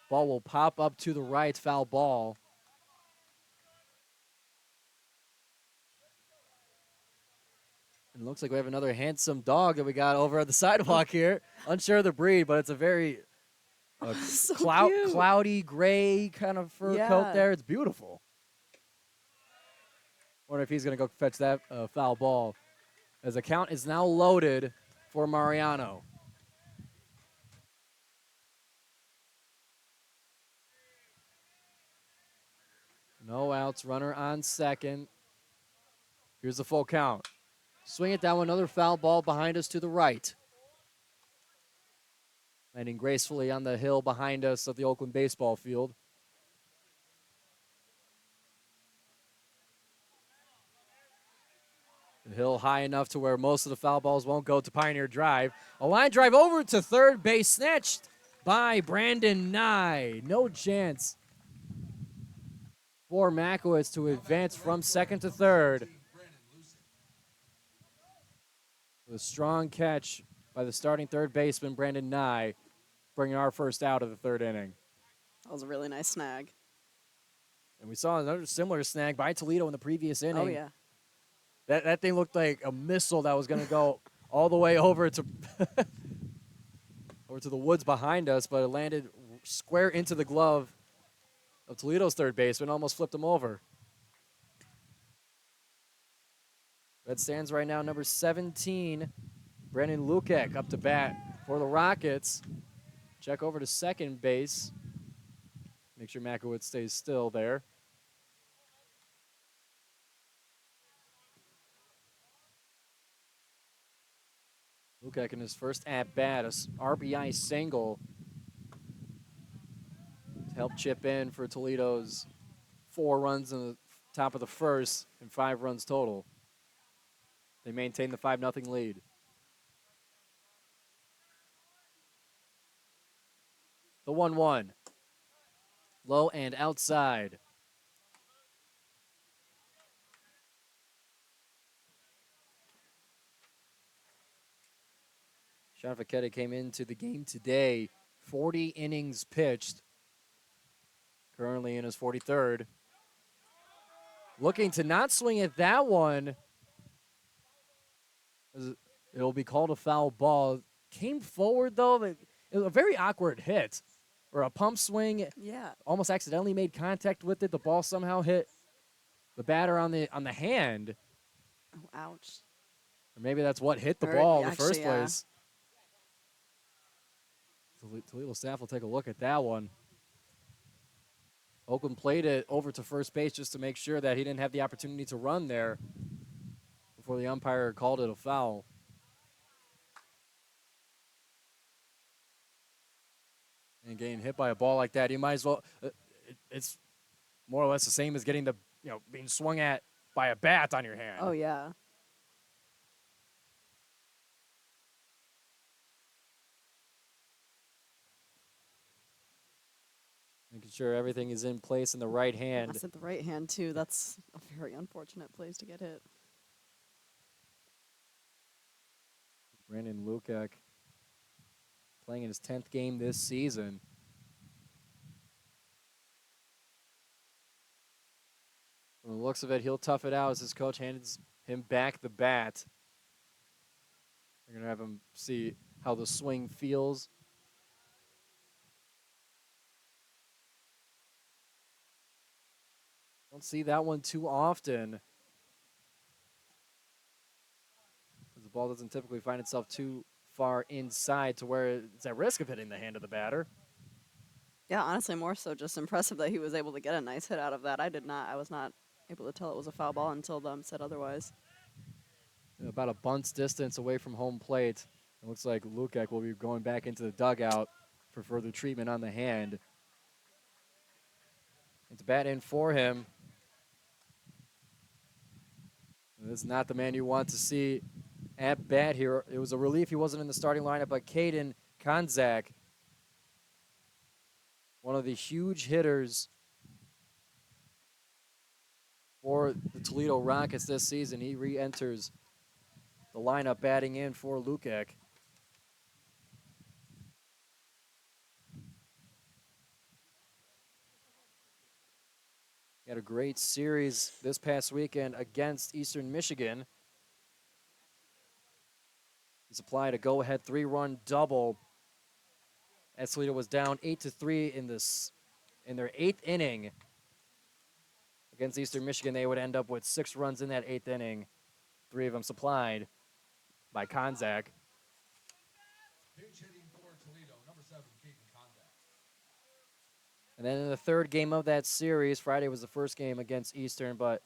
ball will pop up to the right, foul ball. And it looks like we have another handsome dog that we got over at the sidewalk here. Unsure of the breed, but it's a very So cloudy gray kind of fur coat there. It's beautiful. Wonder if he's going to go fetch that foul ball. As the count is now loaded for Mariano. No outs, runner on second. Here's the full count. Swing it down, another foul ball behind us to the right. landing gracefully on the hill behind us of the Oakland Baseball Field. The hill high enough to where most of the foul balls won't go to Pioneer Drive. A line drive over to third base, snatched by Brandon Nye. No chance for Makowitz to advance from second to third. With a strong catch by the starting third baseman, Brandon Nye, bringing our first out of the third inning. That was a really nice snag. And we saw another similar snag by Toledo in the previous inning. Oh, yeah. That thing looked like a missile that was going to go all the way over to over to the woods behind us, but it landed square into the glove of Toledo's third baseman, almost flipped him over. Red stands right now, number 17, Brennan Lukek up to bat for the Rockets. Check over to second base. Make sure Makowitz stays still there. Lukek in his first at-bat, a RBI single to help chip in for Toledo's 4 runs in the top of the first and 5 runs total. They maintain the 5-0 lead. The 1-1. Low and outside. Sean Facchetti came into the game today, 40 innings pitched. Currently in his 43rd. Looking to not swing at that one. It'll be called a foul ball. Came forward, though. It was a very awkward hit. Or a pump swing. Yeah. Almost accidentally made contact with it. The ball somehow hit the batter on the hand. Oh, ouch. Or maybe that's what hit the Or ball in the actually, first yeah. place. Toledo staff will take a look at that one. Oakland played it over to first base just to make sure that he didn't have the opportunity to run there before the umpire called it a foul. And getting hit by a ball like that, you might as well. It's more or less the same as getting being swung at by a bat on your hand. Oh, yeah. Making sure everything is in place in the right hand. That's at the right hand, too. That's a very unfortunate place to get hit. Brandon Lukek playing in his 10th game this season. From the looks of it, he'll tough it out as his coach hands him back the bat. We're going to have him see how the swing feels. Don't see that one too often. The ball doesn't typically find itself too far inside to where it's at risk of hitting the hand of the batter. Yeah, honestly, more so just impressive that he was able to get a nice hit out of that. I was not able to tell it was a foul ball until them said otherwise. About a bunt's distance away from home plate. It looks like Lukek will be going back into the dugout for further treatment on the hand. And to bat in for him. This is not the man you want to see at bat here. It was a relief he wasn't in the starting lineup, but Caden Konzak, one of the huge hitters for the Toledo Rockets this season. He re-enters the lineup batting in for Lukek. He had a great series this past weekend against Eastern Michigan. He supplied a go-ahead 3-run double as Toledo was down 8-3 in their 8th inning. Against Eastern Michigan, they would end up with 6 runs in that 8th inning. 3 of them supplied by Konzak. Pinch hitting for Toledo, number 7, Keaton Contact. And then in the third game of that series, Friday was the first game against Eastern, but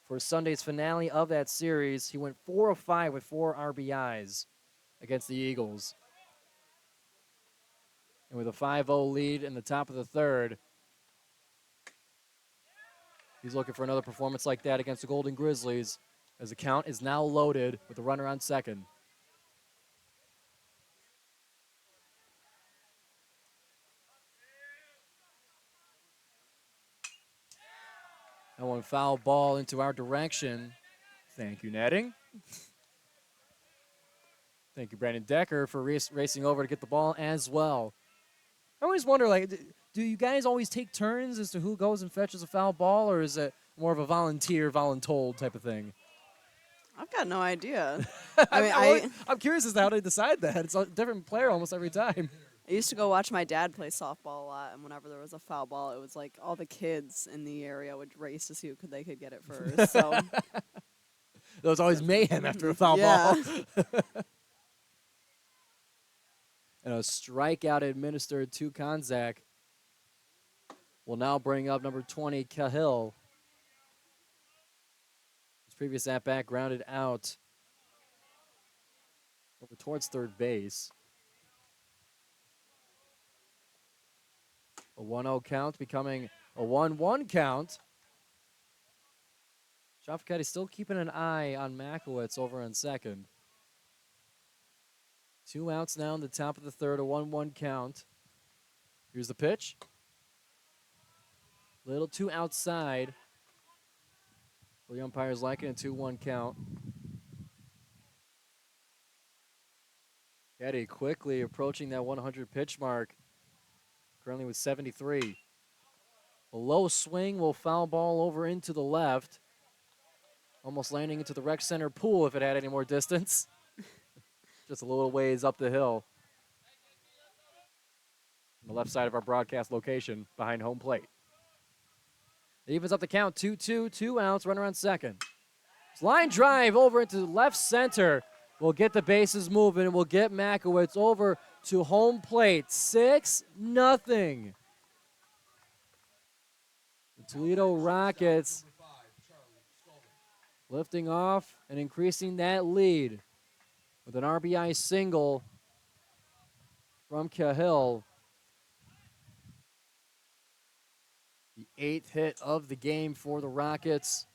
for Sunday's finale of that series, he went 4 of 5 with 4 RBIs against the Eagles. And with a 5-0 lead in the top of the third, he's looking for another performance like that against the Golden Grizzlies, as the count is now loaded with a runner on second. That one foul ball into our direction. Thank you, netting. Thank you, Brandon Decker, for racing over to get the ball as well. I always wonder, like, do you guys always take turns as to who goes and fetches a foul ball, or is it more of a voluntold type of thing? I've got no idea. I'm curious as to how they decide that. It's a different player almost every time. I used to go watch my dad play softball a lot, and whenever there was a foul ball, it was like all the kids in the area would race to see who they could get it first. So There was always mayhem after a foul yeah. ball. And a strikeout administered to Konzak will now bring up number 20, Cahill. His previous at-bat grounded out over towards third base. A 1-0 count becoming a 1-1 count. John Ficetti still keeping an eye on Makowitz over on second. 2 outs now in the top of the third, a 1-1 count. Here's the pitch. Little too outside. Well, the umpire's liking a 2-1 count. Ficetti quickly approaching that 100 pitch mark. Currently with 73. A low swing will foul ball over into the left. Almost landing into the rec center pool if it had any more distance. Just a little ways up the hill. On the left side of our broadcast location behind home plate. It evens up the count, 2-2, 2 outs, runner on second. Line drive over into left center. We'll get the bases moving and we'll get Makowitz over to home plate. 6-0. The Toledo Rockets lifting off and increasing that lead with an RBI single from Cahill. The 8th hit of the game for the Rockets,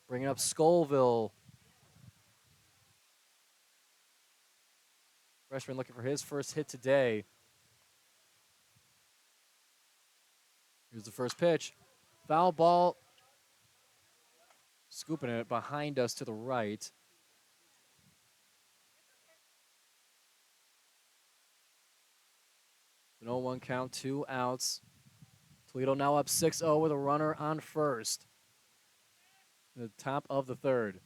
bringing up Scoville. Freshman looking for his first hit today. Here's the first pitch. Foul ball. Scooping it behind us to the right. An 0-1 count, 2 outs. Toledo now up 6-0 with a runner on first. The top of the third.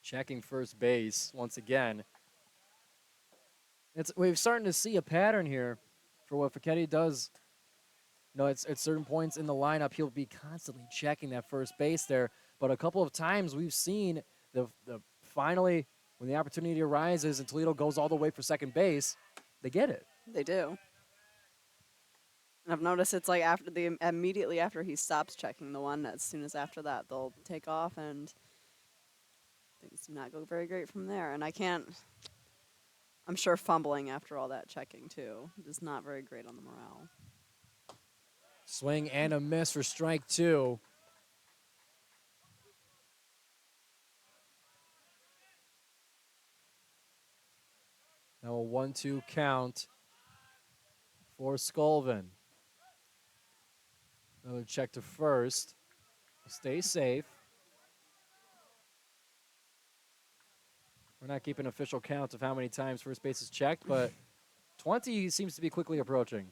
Checking first base once again. We're starting to see a pattern here for what Ficetti does. You know, at certain points in the lineup, he'll be constantly checking that first base there. But a couple of times we've seen the finally, when the opportunity arises and Toledo goes all the way for second base, they get it. They do. And I've noticed it's like immediately after he stops checking the one, as soon as after that they'll take off, and things do not go very great from there. And I'm sure fumbling after all that checking too is not very great on the morale. Swing and a miss for strike 2. Now a 1-2 count for Scolvin. Another check to first. Stay safe. We're not keeping official counts of how many times first base is checked, but 20 seems to be quickly approaching.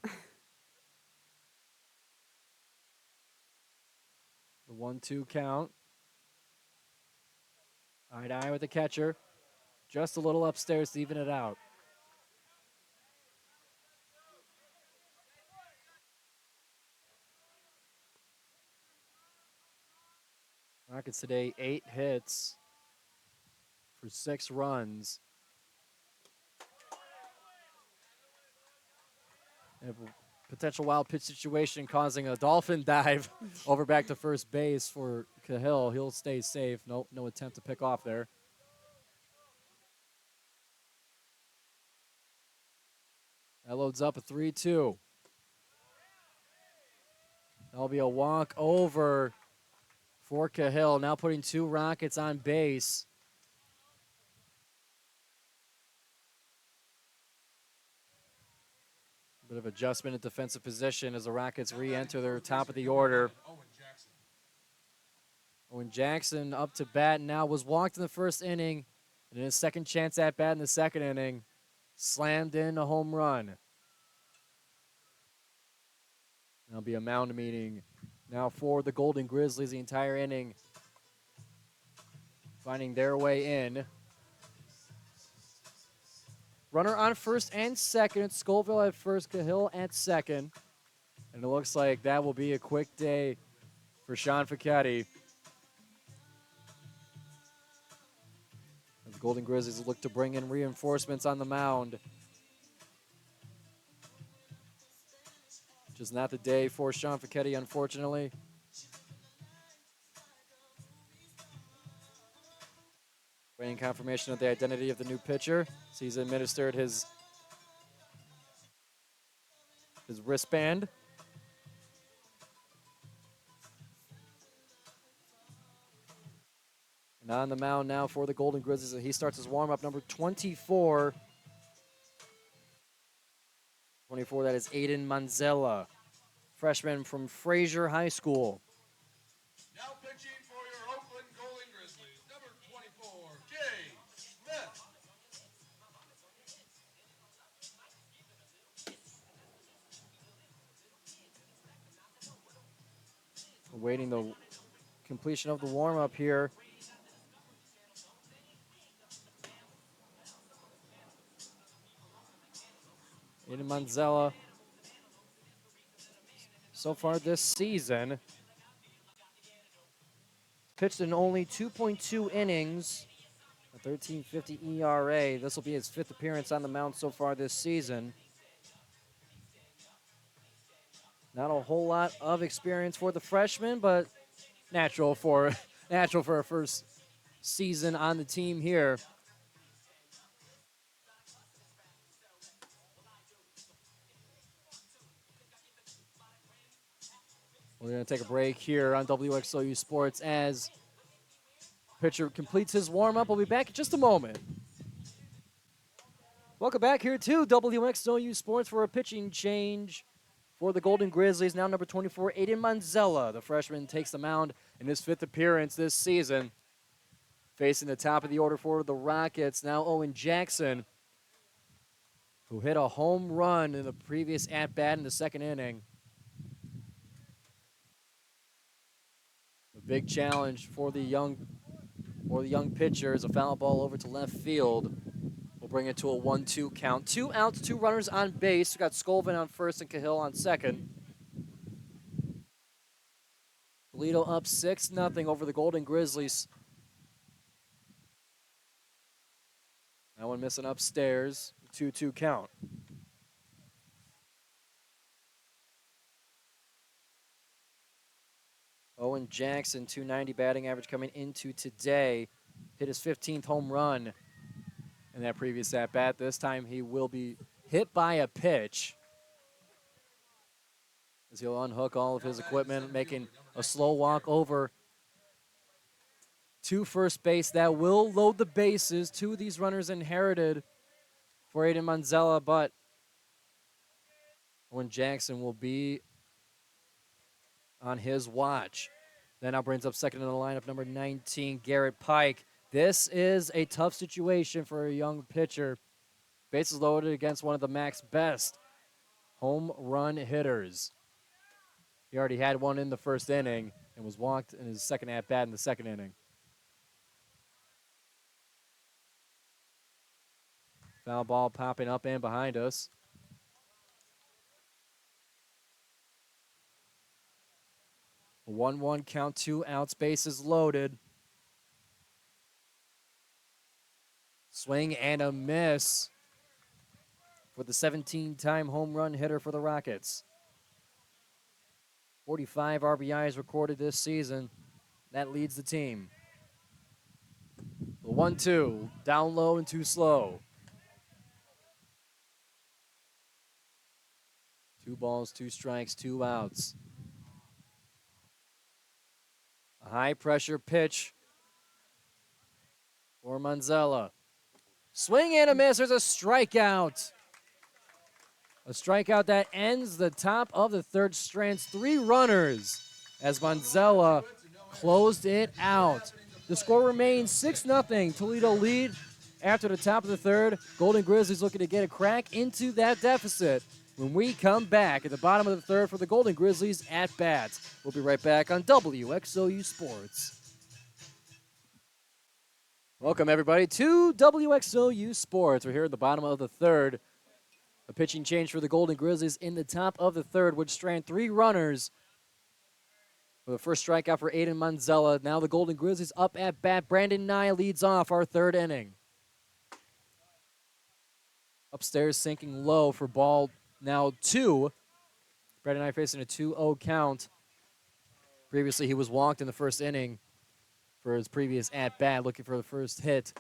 The 1-2 count. Eye to eye with the catcher. Just a little upstairs to even it out. Rockets today, 8 hits for 6 runs. And a potential wild pitch situation causing a dolphin dive over back to first base for Cahill. He'll stay safe. No attempt to pick off there. That loads up a 3-2. That'll be a walk over for Cahill, now putting 2 Rockets on base. Bit of adjustment in defensive position as the Rockets re-enter their top of the order. Owen Jackson up to bat now, was walked in the first inning, and in his second chance at bat in the second inning, slammed in a home run. There'll be a mound meeting now for the Golden Grizzlies the entire inning, finding their way in. Runner on first and second. Scoville at first, Cahill at second. And it looks like that will be a quick day for Sean Ficchetti. As the Golden Grizzlies look to bring in reinforcements on the mound. Just not the day for Sean Ficchetti, unfortunately. Waiting confirmation of the identity of the new pitcher. So he's administered his wristband. And on the mound now for the Golden Grizzlies. He starts his warm-up, number 24. 24, that is Aiden Manzella, freshman from Fraser High School. Now pitching for your Oakland Golden Grizzlies, number 24, Jay Smith. Awaiting the completion of the warm-up here. Aiden Manzella, so far this season, pitched in only 2.2 innings, a 13.50 ERA. This will be his 5th appearance on the mound so far this season. Not a whole lot of experience for the freshman, but natural for a first season on the team here. We're going to take a break here on WXOU Sports as pitcher completes his warm-up. We'll be back in just a moment. Welcome back here to WXOU Sports for a pitching change for the Golden Grizzlies. Now number 24, Aiden Manzella. The freshman takes the mound in his 5th appearance this season. Facing the top of the order for the Rockets, now Owen Jackson, who hit a home run in the previous at-bat in the second inning. A big challenge for the young pitcher is a foul ball over to left field. We'll bring it to a 1-2 count. 2 outs, 2 runners on base. We got Scolvin on first and Cahill on second. Toledo up 6-0 over the Golden Grizzlies. That one missing upstairs. 2-2 count. Owen Jackson, 290 batting average coming into today. Hit his 15th home run in that previous at-bat. This time he will be hit by a pitch as he'll unhook all of his equipment, making a slow walk over to first base. That will load the bases. 2 of these runners inherited for Aiden Manzella, but Owen Jackson will be on his watch. That now brings up second in the lineup, number 19, Garrett Pike. This is a tough situation for a young pitcher. Bases loaded against one of the MAC's best home run hitters. He already had one in the first inning and was walked in his second at-bat in the second inning. Foul ball popping up and behind us. A 1-1 count, 2 outs, bases loaded. Swing and a miss for the 17-time home run hitter for the Rockets. 45 RBIs recorded this season. That leads the team. The 1-2, down low and too slow. 2 balls, 2 strikes, 2 outs. A high-pressure pitch for Manzella. Swing and a miss. There's a strikeout. A strikeout that ends the top of the third, strands 3 runners as Manzella closed it out. The score remains 6-0. Toledo lead after the top of the third. Golden Grizzlies looking to get a crack into that deficit when we come back at the bottom of the third for the Golden Grizzlies at bat. We'll be right back on WXOU Sports. Welcome, everybody, to WXOU Sports. We're here at the bottom of the third. A pitching change for the Golden Grizzlies in the top of the third would strand 3 runners. For the first strikeout for Aiden Manzella. Now the Golden Grizzlies up at bat. Brandon Nye leads off our third inning. Upstairs sinking low for ball now 2. Brandon Nye facing a 2-0 count. Previously he was walked in the first inning for his previous at-bat, looking for the first hit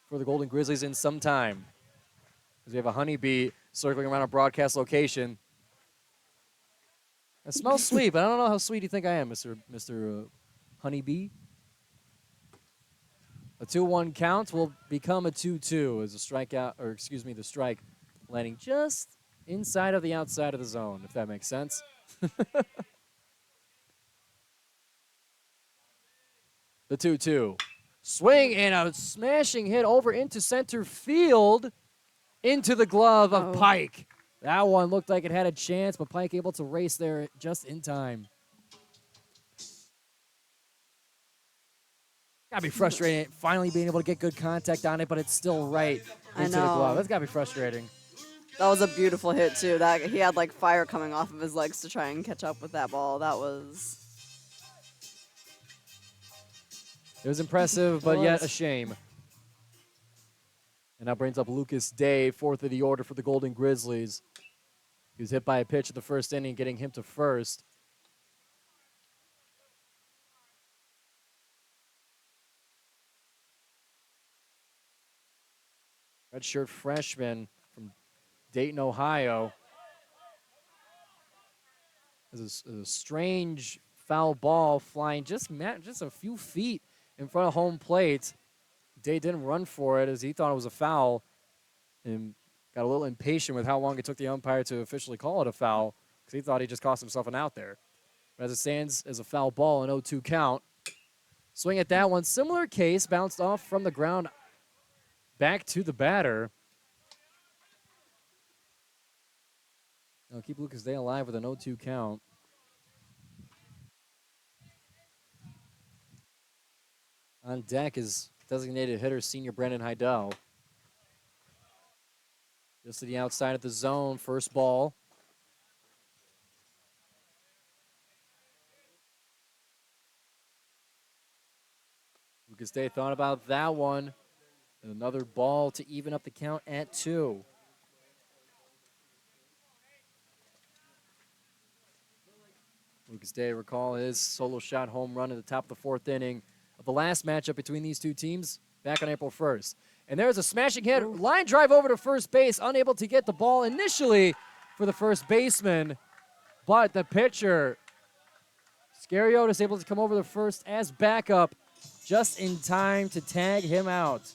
for the Golden Grizzlies in some time. As we have a honeybee circling around our broadcast location. It smells sweet, but I don't know how sweet you think I am, Mr. Honeybee. A 2-1 count will become a 2-2 as a strikeout, or excuse me, the strike landing just inside of the outside of the zone, if that makes sense. The 2-2. Swing and a smashing hit over into center field into the glove of Pike. That one looked like it had a chance, but Pike able to race there just in time. Gotta be frustrating finally being able to get good contact on it, but it's still right into the glove. That's gotta be frustrating. That was a beautiful hit, too. That he had, like, fire coming off of his legs to try and catch up with that ball. That was... It was impressive, but yet a shame. And that brings up Lucas Day, 4th of the order for the Golden Grizzlies. He was hit by a pitch at the first inning, getting him to first. Redshirt freshman from Dayton, Ohio. There's a strange foul ball flying just a few feet in front of home plate. Day didn't run for it as he thought it was a foul and got a little impatient with how long it took the umpire to officially call it a foul because he thought he just cost himself an out there. But as it stands as a foul ball, an 0-2 count. Swing at that one. Similar case, bounced off from the ground back to the batter. I'll keep Lucas Day alive with an 0-2 count. On deck is designated hitter senior Brandon Heidel. Just to the outside of the zone, first ball. Lucas Day thought about that one. And another ball to even up the count at 2. Lucas Day, recall his solo shot home run at the top of the 4th inning of the last matchup between these two teams back on April 1st. And there's a smashing hit, line drive over to first base, unable to get the ball initially for the first baseman. But the pitcher, Scariotis, able to come over the first as backup just in time to tag him out.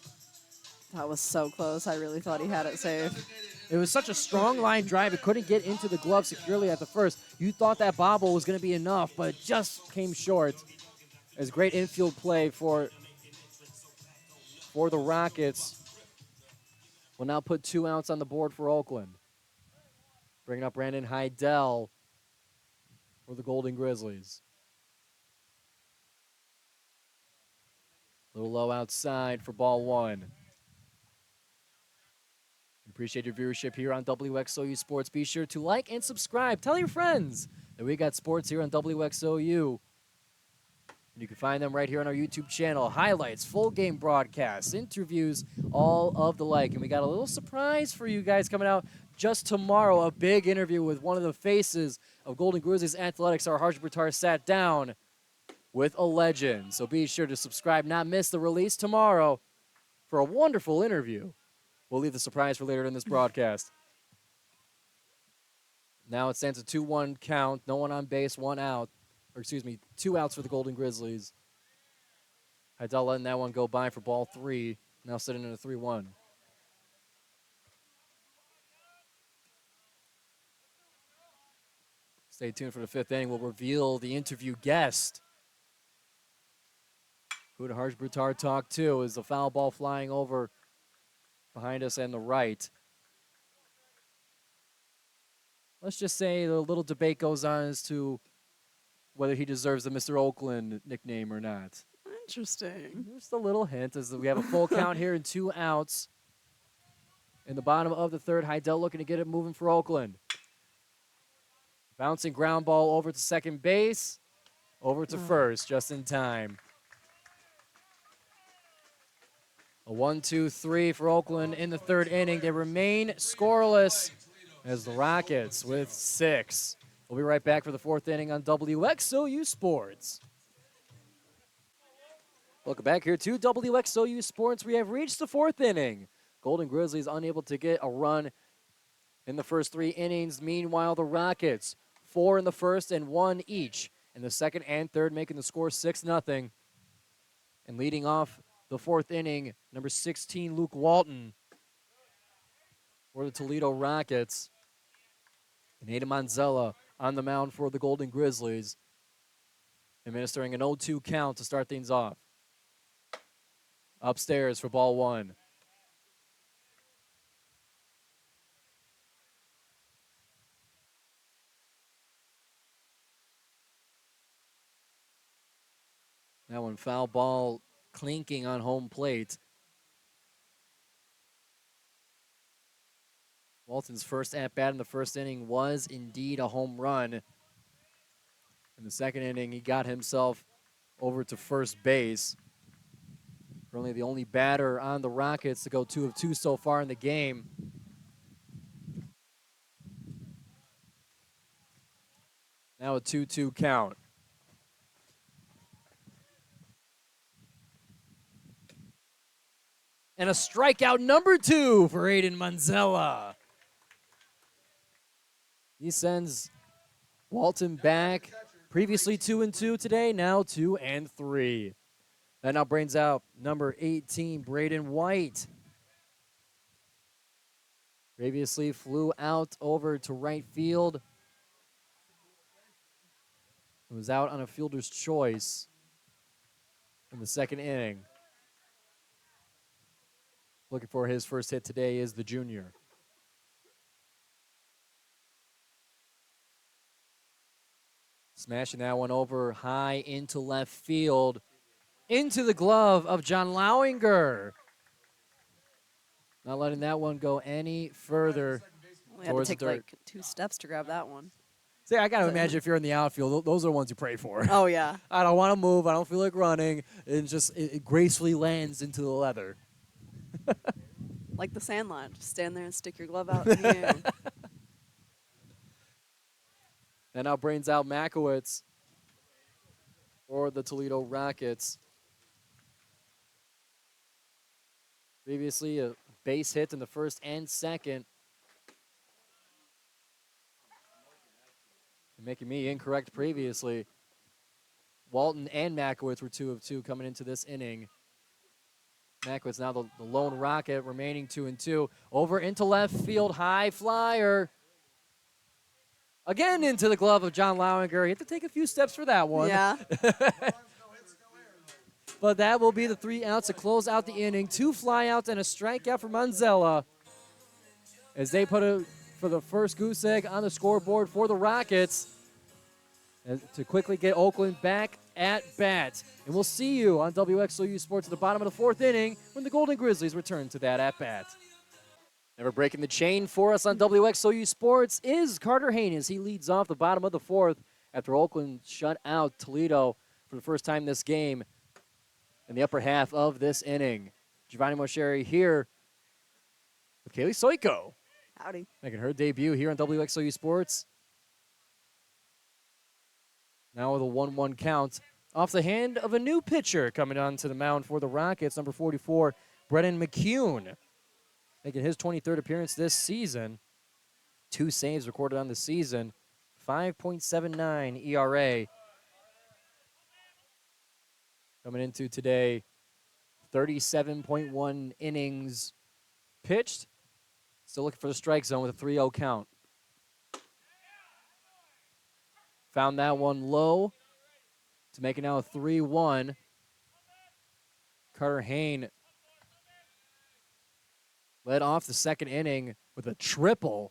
That was so close. I really thought he had it saved. It was such a strong line drive, it couldn't get into the glove securely at the first. You thought that bobble was going to be enough, but it just came short. It was great infield play for the Rockets. Will now put 2 outs on the board for Oakland. Bringing up Brandon Heidel for the Golden Grizzlies. A little low outside for ball 1. Appreciate your viewership here on WXOU Sports. Be sure to like and subscribe. Tell your friends that we got sports here on WXOU. And you can find them right here on our YouTube channel. Highlights, full game broadcasts, interviews, all of the like. And we got a little surprise for you guys coming out just tomorrow. A big interview with one of the faces of Golden Grizzlies Athletics. Our Harsh Buttar sat down with a legend. So be sure to subscribe, not miss the release tomorrow for a wonderful interview. We'll leave the surprise for later in this broadcast. Now it stands a 2-1 count. No one on base, 1 out. Or excuse me, 2 outs for the Golden Grizzlies. Heidel letting that one go by for ball 3. Now sitting in a 3-1. Stay tuned for the 5th inning. We'll reveal the interview guest. Who the Harsh Brutard talk to is the foul ball flying over behind us and the right. Let's just say the little debate goes on as to whether he deserves the Mr. Oakland nickname or not. Interesting. Just a little hint as we have a full count here and 2 outs. In the bottom of the 3rd, Heidel looking to get it moving for Oakland. Bouncing ground ball over to second base, over to first, just in time. A 1-2-3 for Oakland in the 3rd inning. They remain scoreless as the Rockets with 6. We'll be right back for the 4th inning on WXOU Sports. Welcome back here to WXOU Sports. We have reached the 4th inning. Golden Grizzlies unable to get a run in the first 3 innings. Meanwhile, the Rockets, 4 in the first and 1 each in the 2nd and 3rd, making the score 6-0. And leading off the 4th inning, number 16, Luke Walton for the Toledo Rockets. And Ada Manzella on the mound for the Golden Grizzlies, administering an 0-2 count to start things off. Upstairs for ball 1. That one foul ball clinking on home plate. Walton's first at-bat in the first inning was indeed a home run. In the 2nd inning, he got himself over to first base. Currently the only batter on the Rockets to go 2 of 2 so far in the game. Now a 2-2 count. And a strikeout number 2 for Aiden Manzella. He sends Walton back. Previously 2-2 today, now 2-3. That now brings out number 18, Braden White. Previously flew out over to right field. He was out on a fielder's choice in the 2nd inning. Looking for his first hit today is the junior. Smashing that one over high into left field. Into the glove of John Lowinger. Not letting that one go any further We had to towards the take dirt. like 2 steps to grab that one. See, I got to imagine if you're in the outfield, those are the ones you pray for. Oh, yeah. I don't want to move. I don't feel like running. It gracefully lands into the leather. Like the Sandlot. Just stand there and stick your glove out in the air. And now brings out Makowitz for the Toledo Rockets. Previously a base hit in the 1st and 2nd. Making me incorrect previously. Walton and Makowitz were 2 of 2 coming into this inning. Makowitz now the lone Rocket, remaining 2-2. Over into left field, high flyer. Again into the glove of John Lowinger. He had to take a few steps for that one. Yeah. But that will be the 3 outs to close out the inning. 2 flyouts and a strikeout for Manzella as they put it for the first goose egg on the scoreboard for the Rockets to quickly get Oakland back at bat. And we'll see you on WXOU Sports at the bottom of the 4th inning when the Golden Grizzlies return to that at bat. Never breaking the chain for us on WXOU Sports is Carter Haynes. He leads off the bottom of the 4th after Oakland shut out Toledo for the first time this game in the upper half of this inning. Giovanni Moceri here with Kailey Soyko, Howdy. making her debut here on WXOU Sports. Now with a 1-1 count off the hand of a new pitcher coming onto the mound for the Rockets, number 44, Brennan McCune, making his 23rd appearance this season. 2 saves recorded on the season. 5.79 ERA. Coming into today, 37.1 innings pitched. Still looking for the strike zone with a 3-0 count. Found that one low to make it now a 3-1. Carter Hayne led off the second inning with a triple,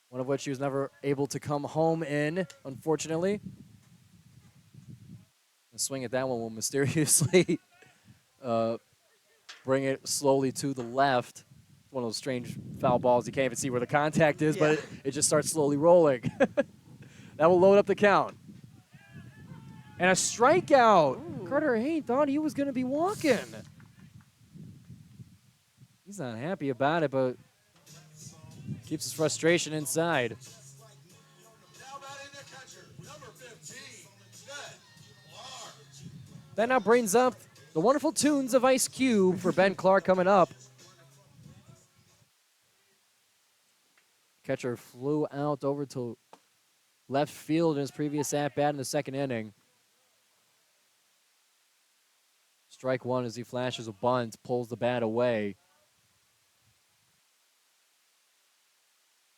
one of which he was never able to come home in, unfortunately. The swing at that one will mysteriously bring it slowly to the left. One of those strange foul balls. You can't even see where the contact is, but it just starts slowly rolling. That will load up the count. And a strikeout. Ooh. Carter Hayne thought he was going to be walking. He's not happy about it, but keeps his frustration inside. Now batting the catcher, number 15, Ben Clark. That now brings up the wonderful tunes of Ice Cube for Ben Clark coming up. Catcher flew out over to left field in his previous at-bat in the second inning. Strike one as he flashes a bunt, pulls the bat away.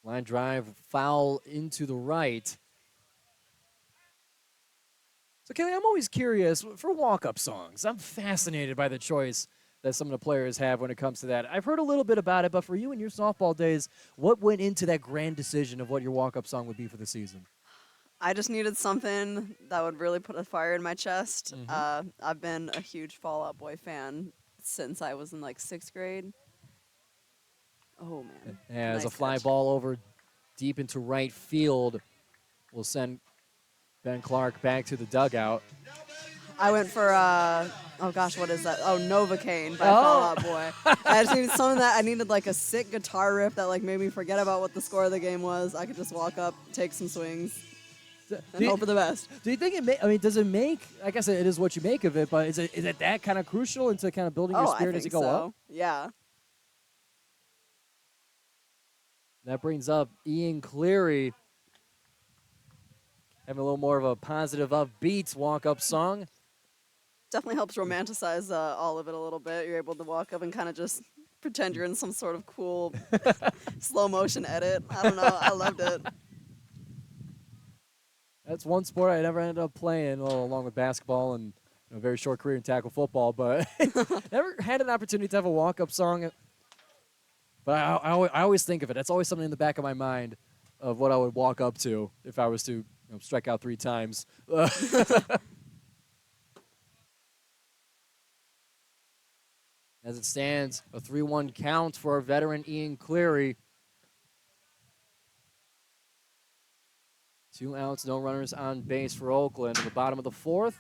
Line drive, foul into the right. So, Kailey, I'm always curious for walk-up songs. I'm fascinated by the choice that some of the players have when it comes to that. I've heard a little bit about it, but for you in your softball days, what went into that grand decision of what your walk-up song would be for the season? I just needed something that would really put a fire in my chest. I've been a huge Fall Out Boy fan since I was in like 6th grade. Oh, man. As nice a fly catch. ball over deep into right field will send Ben Clark back to the dugout. I went for, oh gosh, what is that? Oh, Novocaine by Fall Out Boy. I just needed something that I needed like a sick guitar riff that like made me forget about what the score of the game was. I could just walk up, take some swings, and hope for the best. Do you think does it make, I guess it is what you make of it, but is it that kind of crucial into kind of building your spirit I as you think go so. up? Yeah. That brings up Ian Cleary. Having a little more of a positive, upbeat walk-up song. Definitely helps romanticize all of it a little bit. You're able to walk up and kind of just pretend you're in some sort of cool slow motion edit. I don't know. I loved it. That's one sport I never ended up playing, along with basketball and a very short career in tackle football, but never had an opportunity to have a walk-up song. But I always think of it. That's always something in the back of my mind of what I would walk up to if I was to strike out 3 times. As it stands, a 3-1 count for our veteran Ian Cleary. 2 outs, no runners on base for Oakland in the bottom of the 4th.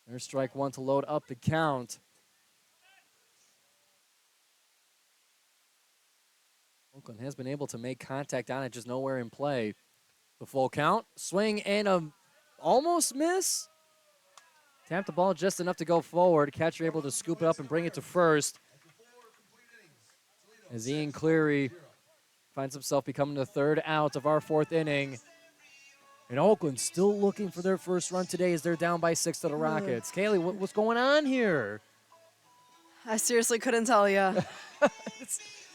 There's strike one to load up the count. Oakland has been able to make contact on it, just nowhere in play. The full count, swing and a almost miss. Tapped the ball just enough to go forward. Catcher able to scoop it up and bring it to first. As Ian Cleary finds himself becoming the 3rd out of our 4th inning. And Oakland still looking for their first run today as they're down by 6 to the Rockets. Kailey, what's going on here? I seriously couldn't tell you.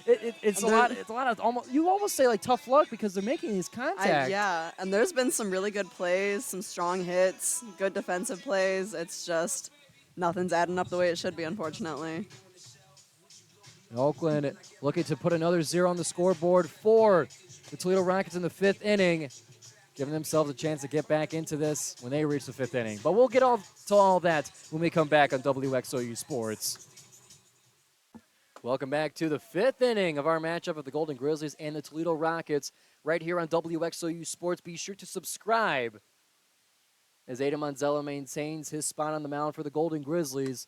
It's a lot of almost, you almost say like tough luck because they're making these contacts. Yeah, and there's been some really good plays, some strong hits, good defensive plays. It's just nothing's adding up the way it should be, unfortunately. And Oakland looking to put another 0 on the scoreboard for the Toledo Rockets in the 5th inning, giving themselves a chance to get back into this when they reach the 5th inning. But we'll get to all that when we come back on WXOU Sports. Welcome back to the 5th inning of our matchup of the Golden Grizzlies and the Toledo Rockets right here on WXOU Sports. Be sure to subscribe as Adam Manzello maintains his spot on the mound for the Golden Grizzlies,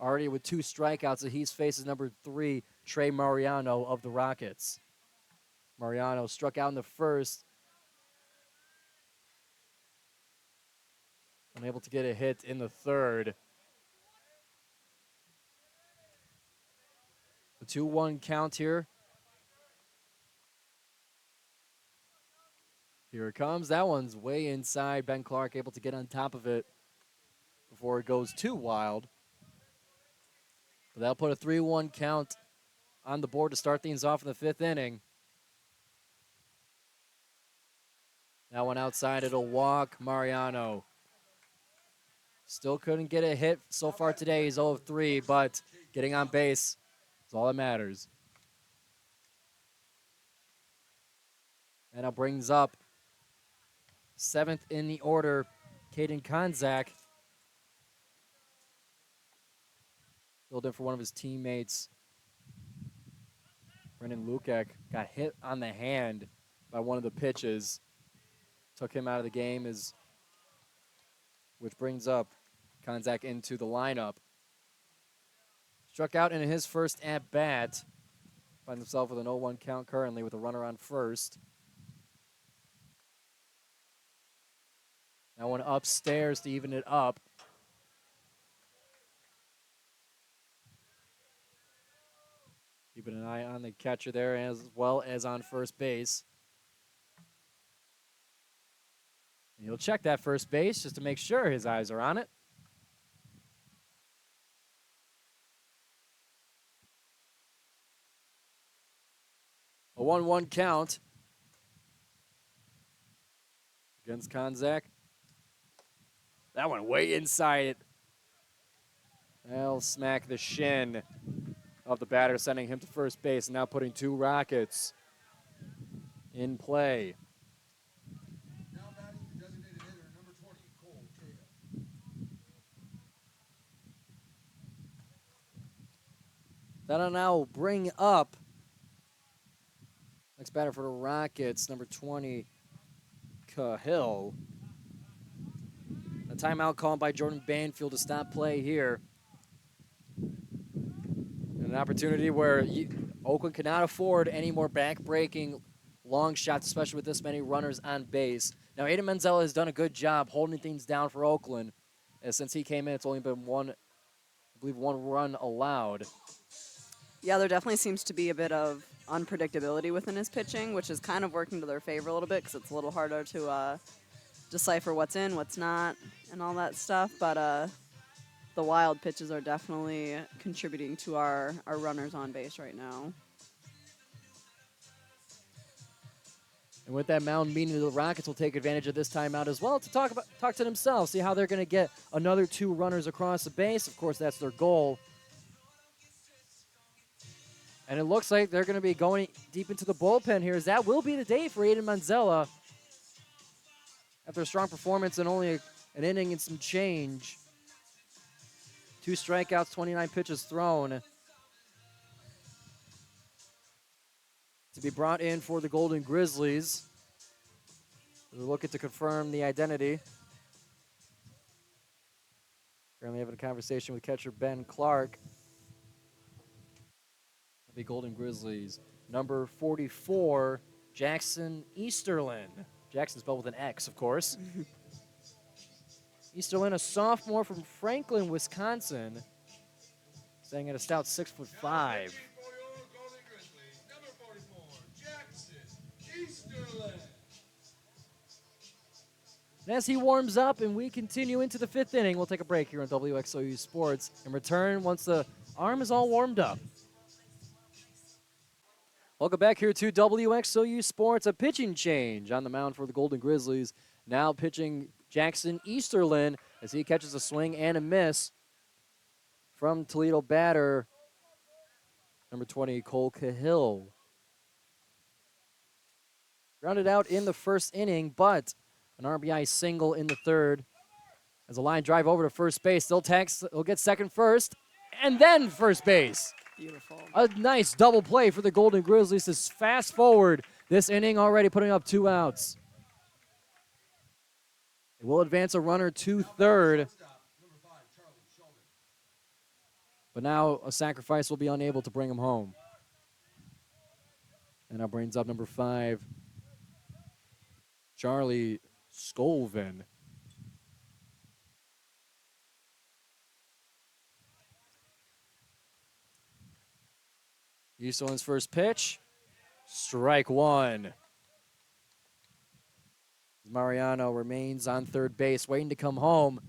already with 2 strikeouts that he's faces number 3, Trey Mariano of the Rockets. Mariano struck out in the 1st. Unable to get a hit in the 3rd. The 2-1 count here Here it comes. That one's way inside. Ben Clark able to get on top of it before it goes too wild. But that'll put a 3-1 count on the board to start things off in the 5th inning. That one outside, it'll walk Mariano. Still couldn't get a hit so far today. He's 0 of 3, but getting on base is all that matters. And that brings up 7th in the order, Caden Konzak. Filled in for one of his teammates. Brendan Lukek got hit on the hand by one of the pitches. Took him out of the game, which brings up Konzak into the lineup. Struck out in his first at-bat. Finds himself with an 0-1 count currently with a runner on first. That one upstairs to even it up. Keeping an eye on the catcher there as well as on first base. And he'll check that first base just to make sure his eyes are on it. A 1-1 count against Konzak. That one way inside it. That'll smack the shin of the batter, sending him to first base, and now putting 2 Rockets in play. Now batting the designated hitter, number 20, Cole Cahill. That'll now bring up next batter for the Rockets, number 20, Cahill. A timeout called by Jordan Banfield to stop play here. And an opportunity where Oakland cannot afford any more back-breaking long shots, especially with this many runners on base. Now, Aiden Manzella has done a good job holding things down for Oakland. Since he came in, it's only been one run allowed. Yeah, there definitely seems to be a bit of unpredictability within his pitching, which is kind of working to their favor a little bit because it's a little harder to decipher what's in, what's not, and all that stuff. But the wild pitches are definitely contributing to our runners on base right now. And with that mound meeting, the Rockets will take advantage of this timeout as well to talk to themselves, see how they're going to get another 2 runners across the base. Of course, that's their goal. And it looks like they're going to be going deep into the bullpen here, as that will be the day for Aiden Manzella. After a strong performance and only an inning and some change. 2 strikeouts, 29 pitches thrown. To be brought in for the Golden Grizzlies. We're looking to confirm the identity. Currently having a conversation with catcher Ben Clark. The Golden Grizzlies. Number 44, Jackson Easterlin. Jackson spelled with an X, of course. Easterlin, a sophomore from Franklin, Wisconsin. Staying at a stout 6'5". Pitching for your Golden Grizzlies, number 44, Jackson Easterlin. And as he warms up and we continue into the 5th inning, we'll take a break here on WXOU Sports and return once the arm is all warmed up. Welcome back here to WXOU Sports. A pitching change on the mound for the Golden Grizzlies. Now pitching Jackson Easterlin as he catches a swing and a miss from Toledo batter number 20, Cole Cahill. Grounded out in the first inning, but an RBI single in the 3rd. As a line drive over to first base, they'll get second first, and then first base. Beautiful. A nice double play for the Golden Grizzlies to fast forward this inning, already putting up 2 outs. They will advance a runner to third. But now a sacrifice will be unable to bring him home. And that brings up number 5, Charlie Scolvin. Easterlin's first pitch, strike 1. Mariano remains on third base, waiting to come home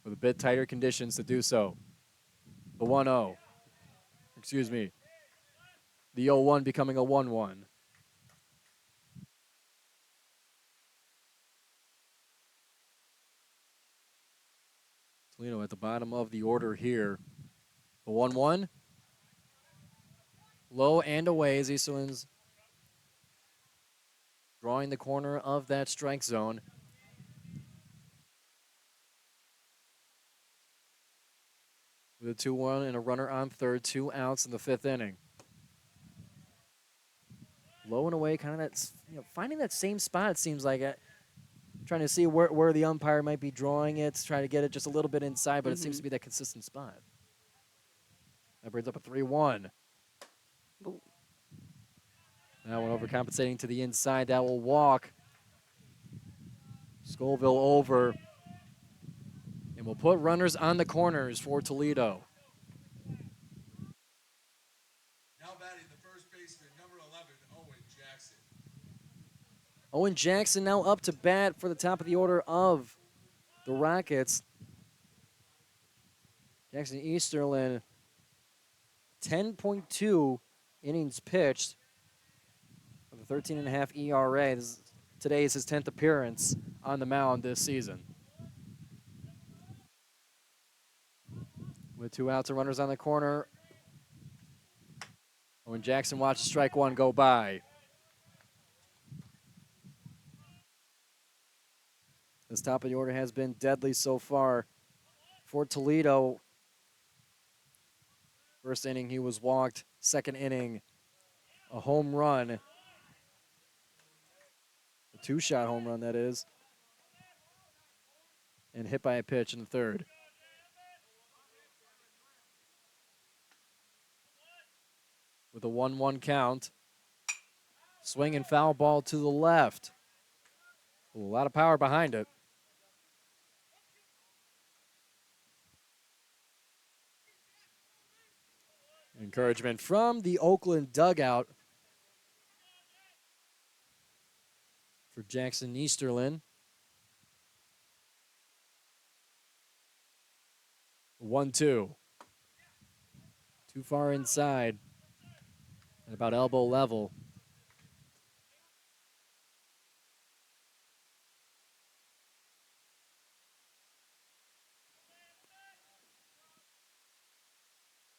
with a bit tighter conditions to do so. The 1-0. Excuse me. The 0-1 becoming a 1-1. Toledo at the bottom of the order here. The 1-1. Low and away as Easterlin's drawing the corner of that strike zone. With a 2-1 and a runner on third, 2 outs in the 5th inning. Low and away, kind of that, finding that same spot, it seems like. Trying to see where the umpire might be drawing it, try to get it just a little bit inside, but it seems to be that consistent spot. That brings up a 3-1. That one overcompensating to the inside. That will walk Scoville over. And we'll put runners on the corners for Toledo. Now batting the first baseman, number 11, Owen Jackson. Owen Jackson now up to bat for the top of the order of the Rockets. Jackson Easterlin, 10.2 innings pitched with a 13.5 ERA. Today is his 10th appearance on the mound this season. With 2 outs and runners on the corner, Owen Jackson watches strike 1 go by. This top of the order has been deadly so far for Toledo. First inning, he was walked. Second inning, a home run. A 2-shot home run, that is. And hit by a pitch in the third. With a 1-1 count. Swing and foul ball to the left. A lot of power behind it. Encouragement from the Oakland dugout for Jackson Easterlin. 1-2. Too far inside at about elbow level.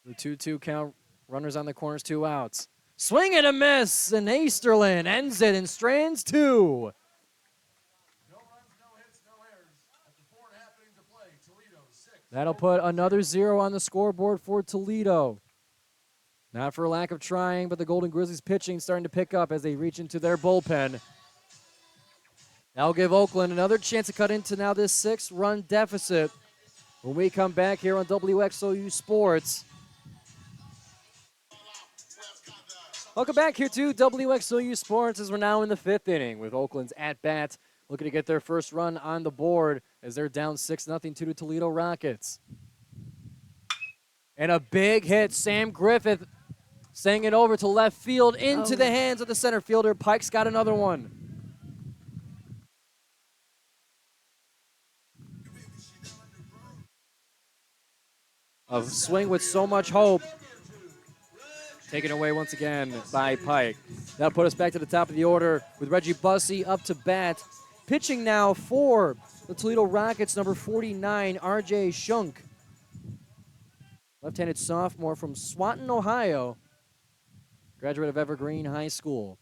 The 2-2 count, runners on the corners, 2 outs. Swing and a miss, and Easterlin ends it in strands 2. No runs, no hits, no errors. After 4.5 innings of play, Toledo 6. That'll put another 0 on the scoreboard for Toledo. Not for lack of trying, but the Golden Grizzlies pitching starting to pick up as they reach into their bullpen. That'll give Oakland another chance to cut into now this 6-run deficit when we come back here on WXOU Sports. Welcome back here to WXOU Sports as we're now in the 5th inning with Oakland's at-bat looking to get their first run on the board as they're down 6-0 to the Toledo Rockets. And a big hit, Sam Griffith sending it over to left field into the hands of the center fielder. Pike's got another one. A swing with so much hope. Taken away once again by Pike. That'll put us back to the top of the order with Reggie Bussey up to bat. Pitching now for the Toledo Rockets, number 49, R.J. Shunk. Left-handed sophomore from Swanton, Ohio. Graduate of Evergreen High School.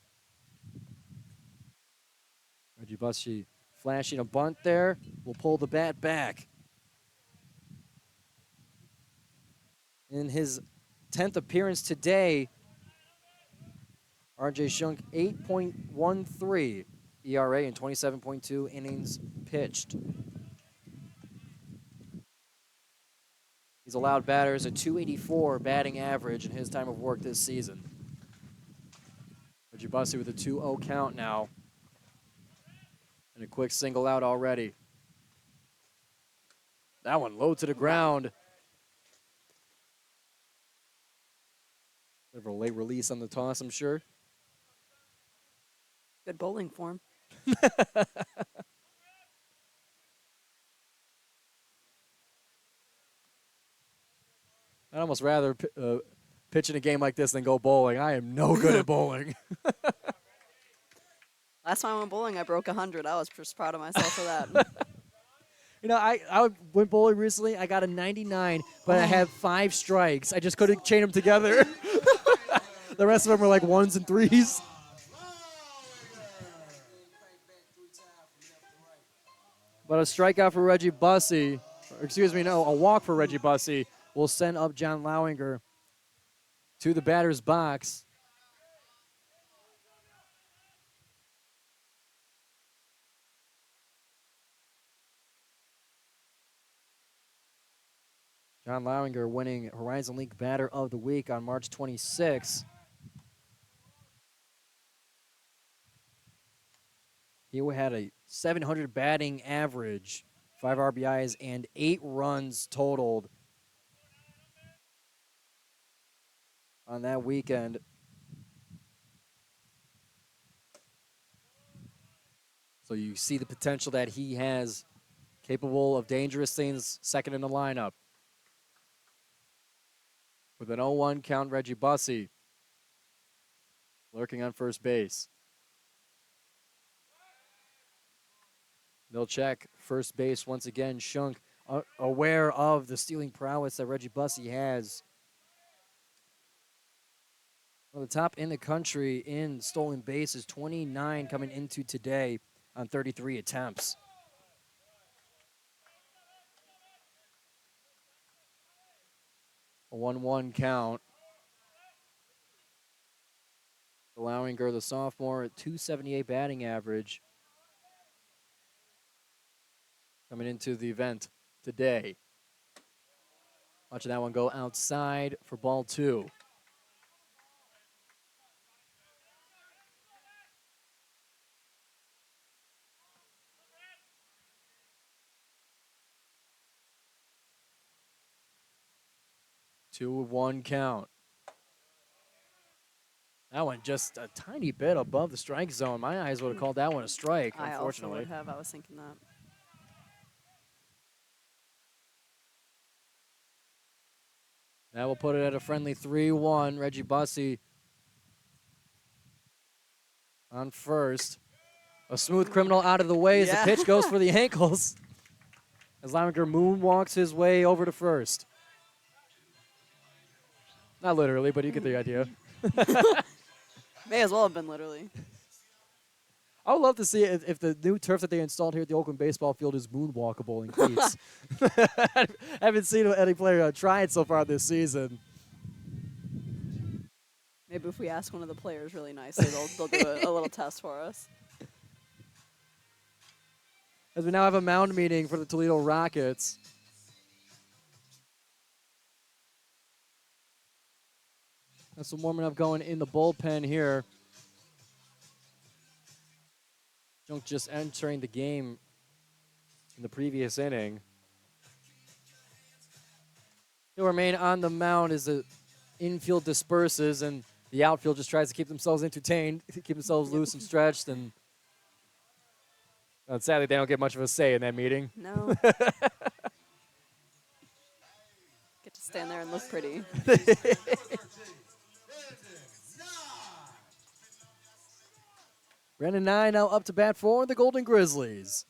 Reggie Bussey flashing a bunt there. Will pull the bat back. In his 10th appearance today, R.J. Shunk, 8.13 ERA and 27.2 innings pitched. He's allowed batters a .284 batting average in his time of work this season. Reggie Bussey with a 2-0 count now. And a quick single out already. That one low to the ground. Bit of a late release on the toss, I'm sure. Good bowling form. I'd almost rather pitch in a game like this than go bowling. I am no good at bowling. Last time I went bowling, I broke 100. I was just proud of myself for that. You know, I went bowling recently. I got a 99, but I had 5 strikes. I just couldn't chain them together. The rest of them were like 1s and 3s. But a strikeout for Reggie Bussey, a walk for Reggie Bussey will send up John Lowinger to the batter's box. John Lowinger winning Horizon League Batter of the Week on March 26. He had a 700 batting average, 5 RBIs, and 8 runs totaled on that weekend. So you see the potential that he has, capable of dangerous things, second in the lineup. With an 0-1 count, Reggie Bussey lurking on first base. They'll check first base once again. Shunk, aware of the stealing prowess that Reggie Bussey has. Well, the top in the country in stolen bases, 29 coming into today on 33 attempts. A 1-1 count. Allowing the sophomore at 278 batting average. Coming into the event today. Watching that one go outside for ball 2. Two 1 count. That one just a tiny bit above the strike zone. My eyes would have called that one a strike, I also unfortunately. would have. I was thinking that. That will put it at a friendly 3-1. Reggie Bussey on first. A smooth criminal out of the way as the pitch goes for the ankles. As Lowinger moonwalks his way over to first. Not literally, but you get the idea. May as well have been literally. I would love to see if the new turf that they installed here at the Oakland Baseball Field is moonwalkable in cleats. I haven't seen any player try it so far this season. Maybe if we ask one of the players really nicely, they'll do a little test for us. As we now have a mound meeting for the Toledo Rockets. That's some warming up going in the bullpen here. Junk just entering the game in the previous inning. He'll remain on the mound as the infield disperses and the outfield just tries to keep themselves entertained, keep themselves loose and stretched. And sadly, they don't get much of a say in that meeting. No. Get to stand there and look pretty. Brandon Nye now up to bat for the Golden Grizzlies.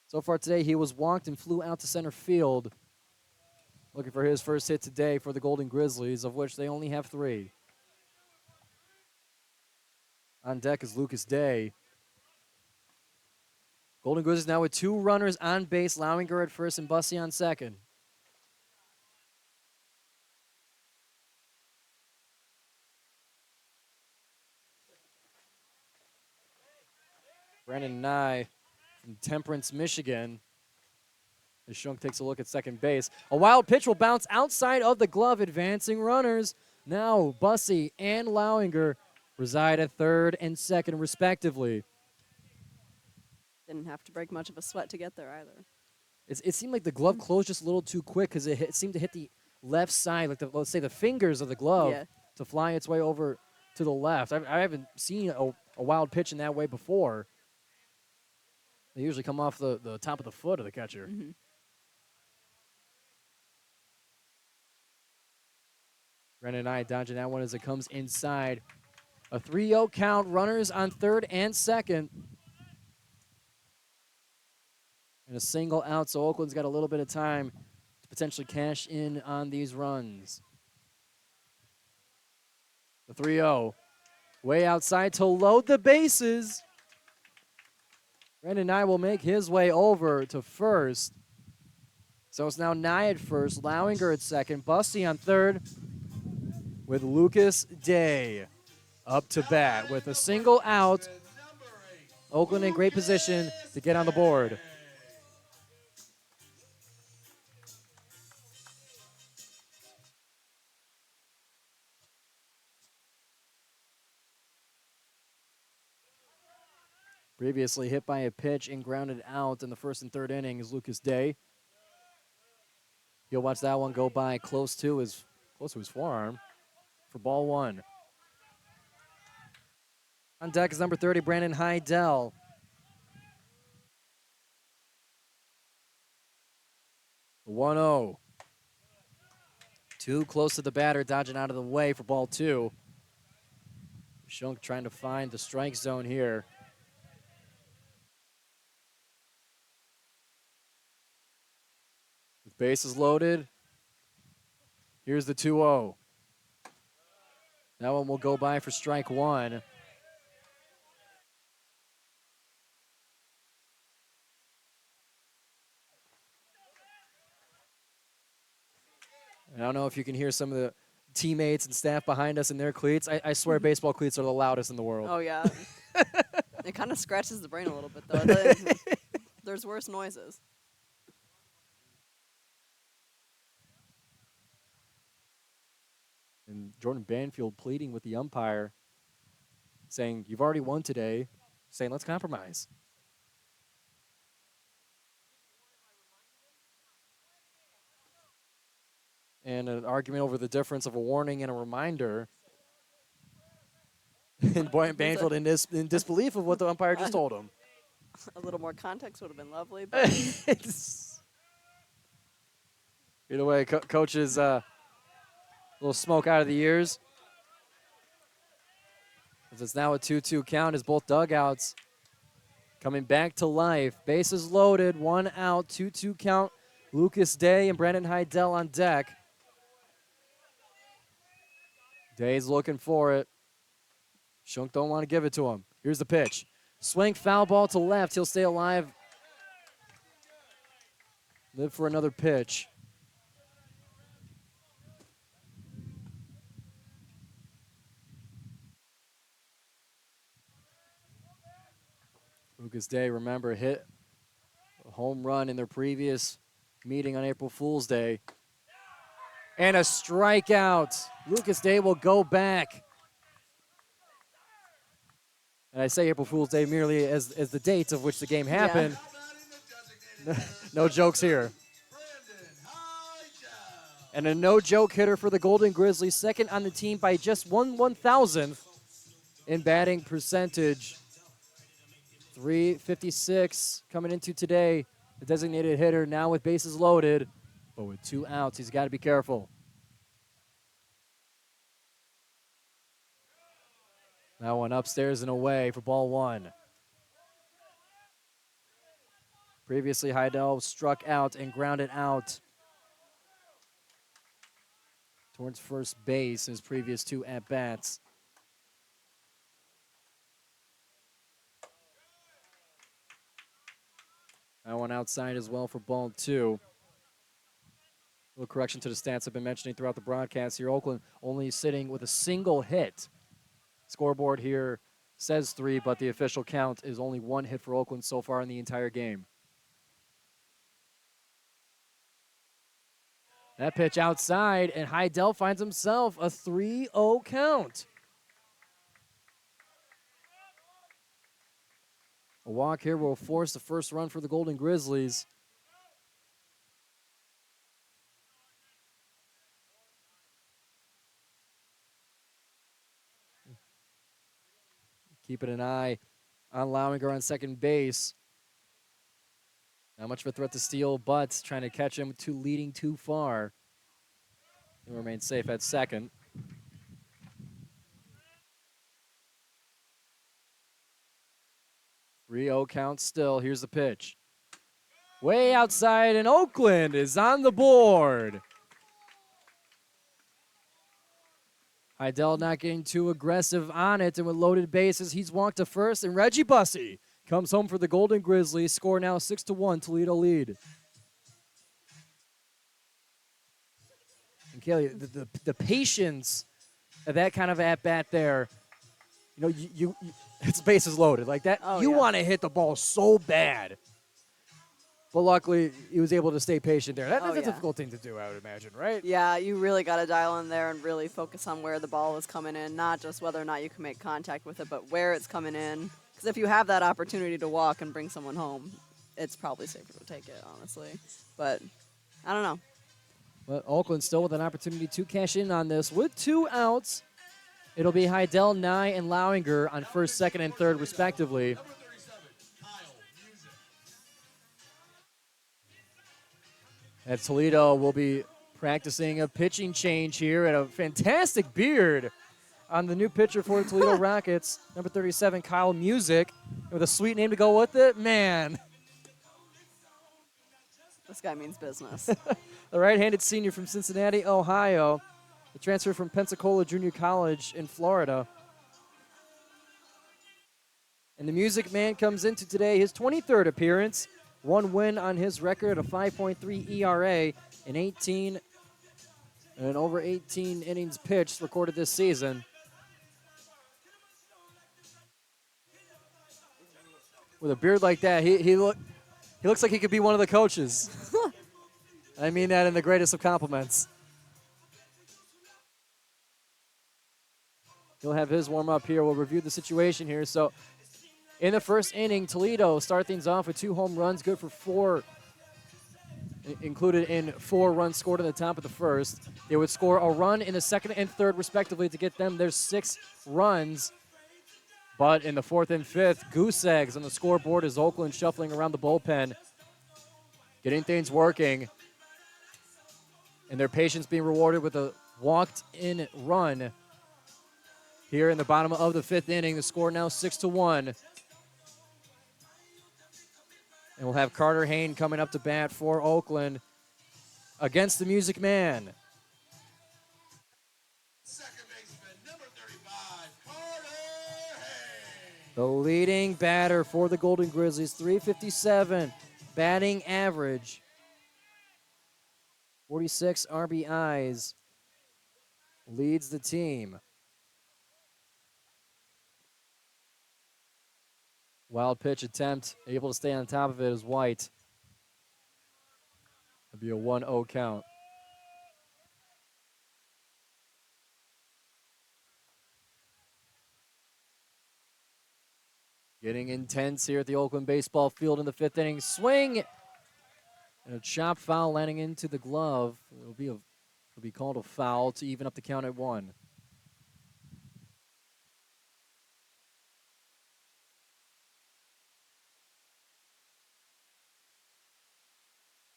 So far today, he was walked and flew out to center field. Looking for his first hit today for the Golden Grizzlies, of which they only have 3. On deck is Lucas Day. Golden Grizzlies now with 2 runners on base, Lowinger at first and Bussey on second. Brandon Nye from Temperance, Michigan. As Shunk takes a look at second base. A wild pitch will bounce outside of the glove, advancing runners. Now Bussey and Lowinger reside at third and second, respectively. Didn't have to break much of a sweat to get there either. It seemed like the glove closed just a little too quick because it seemed to hit the left side, like let's say the fingers of the glove, to fly its way over to the left. I haven't seen a wild pitch in that way before. They usually come off the top of the foot of the catcher. Mm-hmm. Brennan Knight dodging that one as it comes inside. A 3-0 count, runners on third and second. And a single out, so Oakland's got a little bit of time to potentially cash in on these runs. The 3-0, way outside to load the bases. Brendan Nye will make his way over to first. So it's now Nye at first, Lowinger at second, Busty on third, with Lucas Day up to bat with a single out. Oakland in great position to get on the board. Previously hit by a pitch and grounded out in the first and third innings, Lucas Day. You'll watch that one go by close to his forearm for ball one. On deck is number 30, Brandon Heidel. The 1-0. Too close to the batter, dodging out of the way for ball two. Shunk trying to find the strike zone here. With bases loaded, here's the 2-0. That one will go by for strike one. I don't know if you can hear some of the teammates and staff behind us in their cleats. I swear baseball cleats are the loudest in the world. Oh, yeah. It kind of scratches the brain a little bit, though. There's worse noises. And Jordan Banfield pleading with the umpire, saying, you've already won today, saying, let's compromise. And an argument over the difference of a warning and a reminder. And Banfield in disbelief of what the umpire just told him. A little more context would have been lovely. But either way, coach is a little smoke out of the ears. As it's now a 2-2 count as both dugouts coming back to life. Bases loaded, 1 out, 2-2 count. Lucas Day and Brandon Heidel on deck. Day's looking for it. Shunk don't want to give it to him. Here's the pitch. Swing, foul ball to left. He'll stay alive. Live for another pitch. Lucas Day, remember, hit a home run in their previous meeting on April Fool's Day. And a strikeout. Lucas Day will go back. And I say April Fool's Day merely as the date of which the game happened. Yeah. No jokes here. And a no-joke hitter for the Golden Grizzlies, second on the team by just 1/1000th in batting percentage. 356 coming into today. The designated hitter now with bases loaded, but with 2 outs, he's got to be careful. That one upstairs and away for ball one. Previously, Heidel struck out and grounded out towards first base in his previous 2 at-bats. That one outside as well for ball two. A little correction to the stats I've been mentioning throughout the broadcast here. Oakland only sitting with a single hit. Scoreboard here says 3, but the official count is only 1 hit for Oakland so far in the entire game. That pitch outside, and Heidel finds himself a 3-0 count. A walk here will force the first run for the Golden Grizzlies. keeping an eye on Lowinger on second base. Not much of a threat to steal, but trying to catch him leading too far. He'll remain safe at second. 3-0 count still. Here's the pitch. Way outside, and Oakland is on the board. Heidel not getting too aggressive on it, and with loaded bases, he's walked to first, and Reggie Bussey comes home for the Golden Grizzlies. Score now 6-1, Toledo lead. And Kailey, the patience of that kind of at-bat there, you know, you it's bases loaded like that. Oh, you yeah. want to hit the ball so bad. But luckily, he was able to stay patient there. That's Oh, a yeah. difficult thing to do, I would imagine, right? Yeah, you really got to dial in there and really focus on where the ball is coming in, not just whether or not you can make contact with it, but where it's coming in. Because if you have that opportunity to walk and bring someone home, it's probably safer to take it, honestly. But I don't know. But Oakland still with an opportunity to cash in on this. With 2 outs, it'll be Heidel, Nye, and Lowinger on first, second, and third, respectively. Number 37, Kyle Music. At Toledo, will be practicing a pitching change here, and a fantastic beard on the new pitcher for the Toledo Rockets, number 37, Kyle Music, with a sweet name to go with it. Man, This guy means business. the right-handed senior from Cincinnati, Ohio, the transfer from Pensacola Junior College in Florida. And the Music Man comes into today his 23rd appearance, 1 win on his record, a 5.3 ERA, and over 18 innings pitched recorded this season. With a beard like that, he looks like he could be one of the coaches. I mean that in the greatest of compliments. He'll have his warm-up here. We'll review the situation here. So in the first inning, Toledo start things off with 2 home runs, good for 4, included in 4 runs scored in the top of the first. They would score a run in the second and third, respectively, to get them their 6 runs. But in the 4th and 5th, goose eggs on the scoreboard as Oakland shuffling around the bullpen, getting things working, and their patience being rewarded with a walked-in run. Here in the bottom of the 5th inning, the score now 6-1. And we'll have Carter Hayne coming up to bat for Oakland against the Music Man. Second baseman, number 35, Carter Hayes. The leading batter for the Golden Grizzlies, 357 batting average, 46 RBIs, leads the team. Wild pitch attempt, able to stay on top of it is White. It'll be a 1-0 count. Getting intense here at the Oakland Baseball Field in the 5th inning. Swing! And a chop foul landing into the glove. It'll be called a foul to even up the count at 1.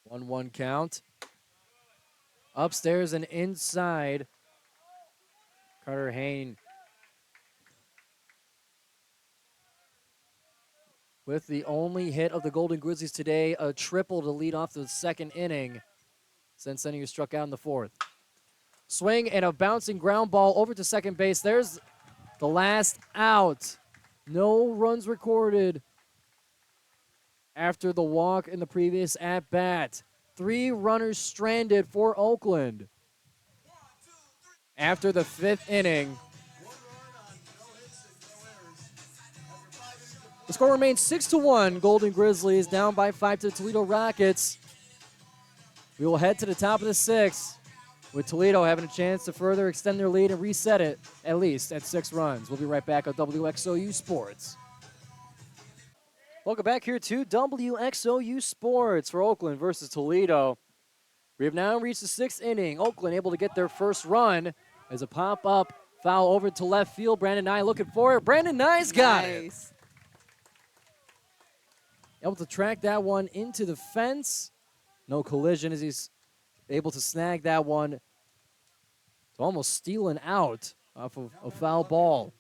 One count. Upstairs and inside. Carter Hayne with the only hit of the Golden Grizzlies today, a triple to lead off the second inning. Since then, he was struck out in the 4th. Swing and a bouncing ground ball over to second base. There's the last out. No runs recorded after the walk in the previous at-bat. 3 runners stranded for Oakland. After the 5th inning, the score remains 6-1. Golden Grizzlies down by 5 to the Toledo Rockets. We will head to the top of the 6th, with Toledo having a chance to further extend their lead and reset it at least at 6 runs. We'll be right back on WXOU Sports. Welcome back here to WXOU Sports for Oakland versus Toledo. We have now reached the 6th inning. Oakland able to get their first run as a pop-up foul over to left field. Brandon Nye looking for it. Brandon Nye's got it. Nice. Able to track that one into the fence. No collision as he's able to snag that one. It's almost stealing out off of a foul ball.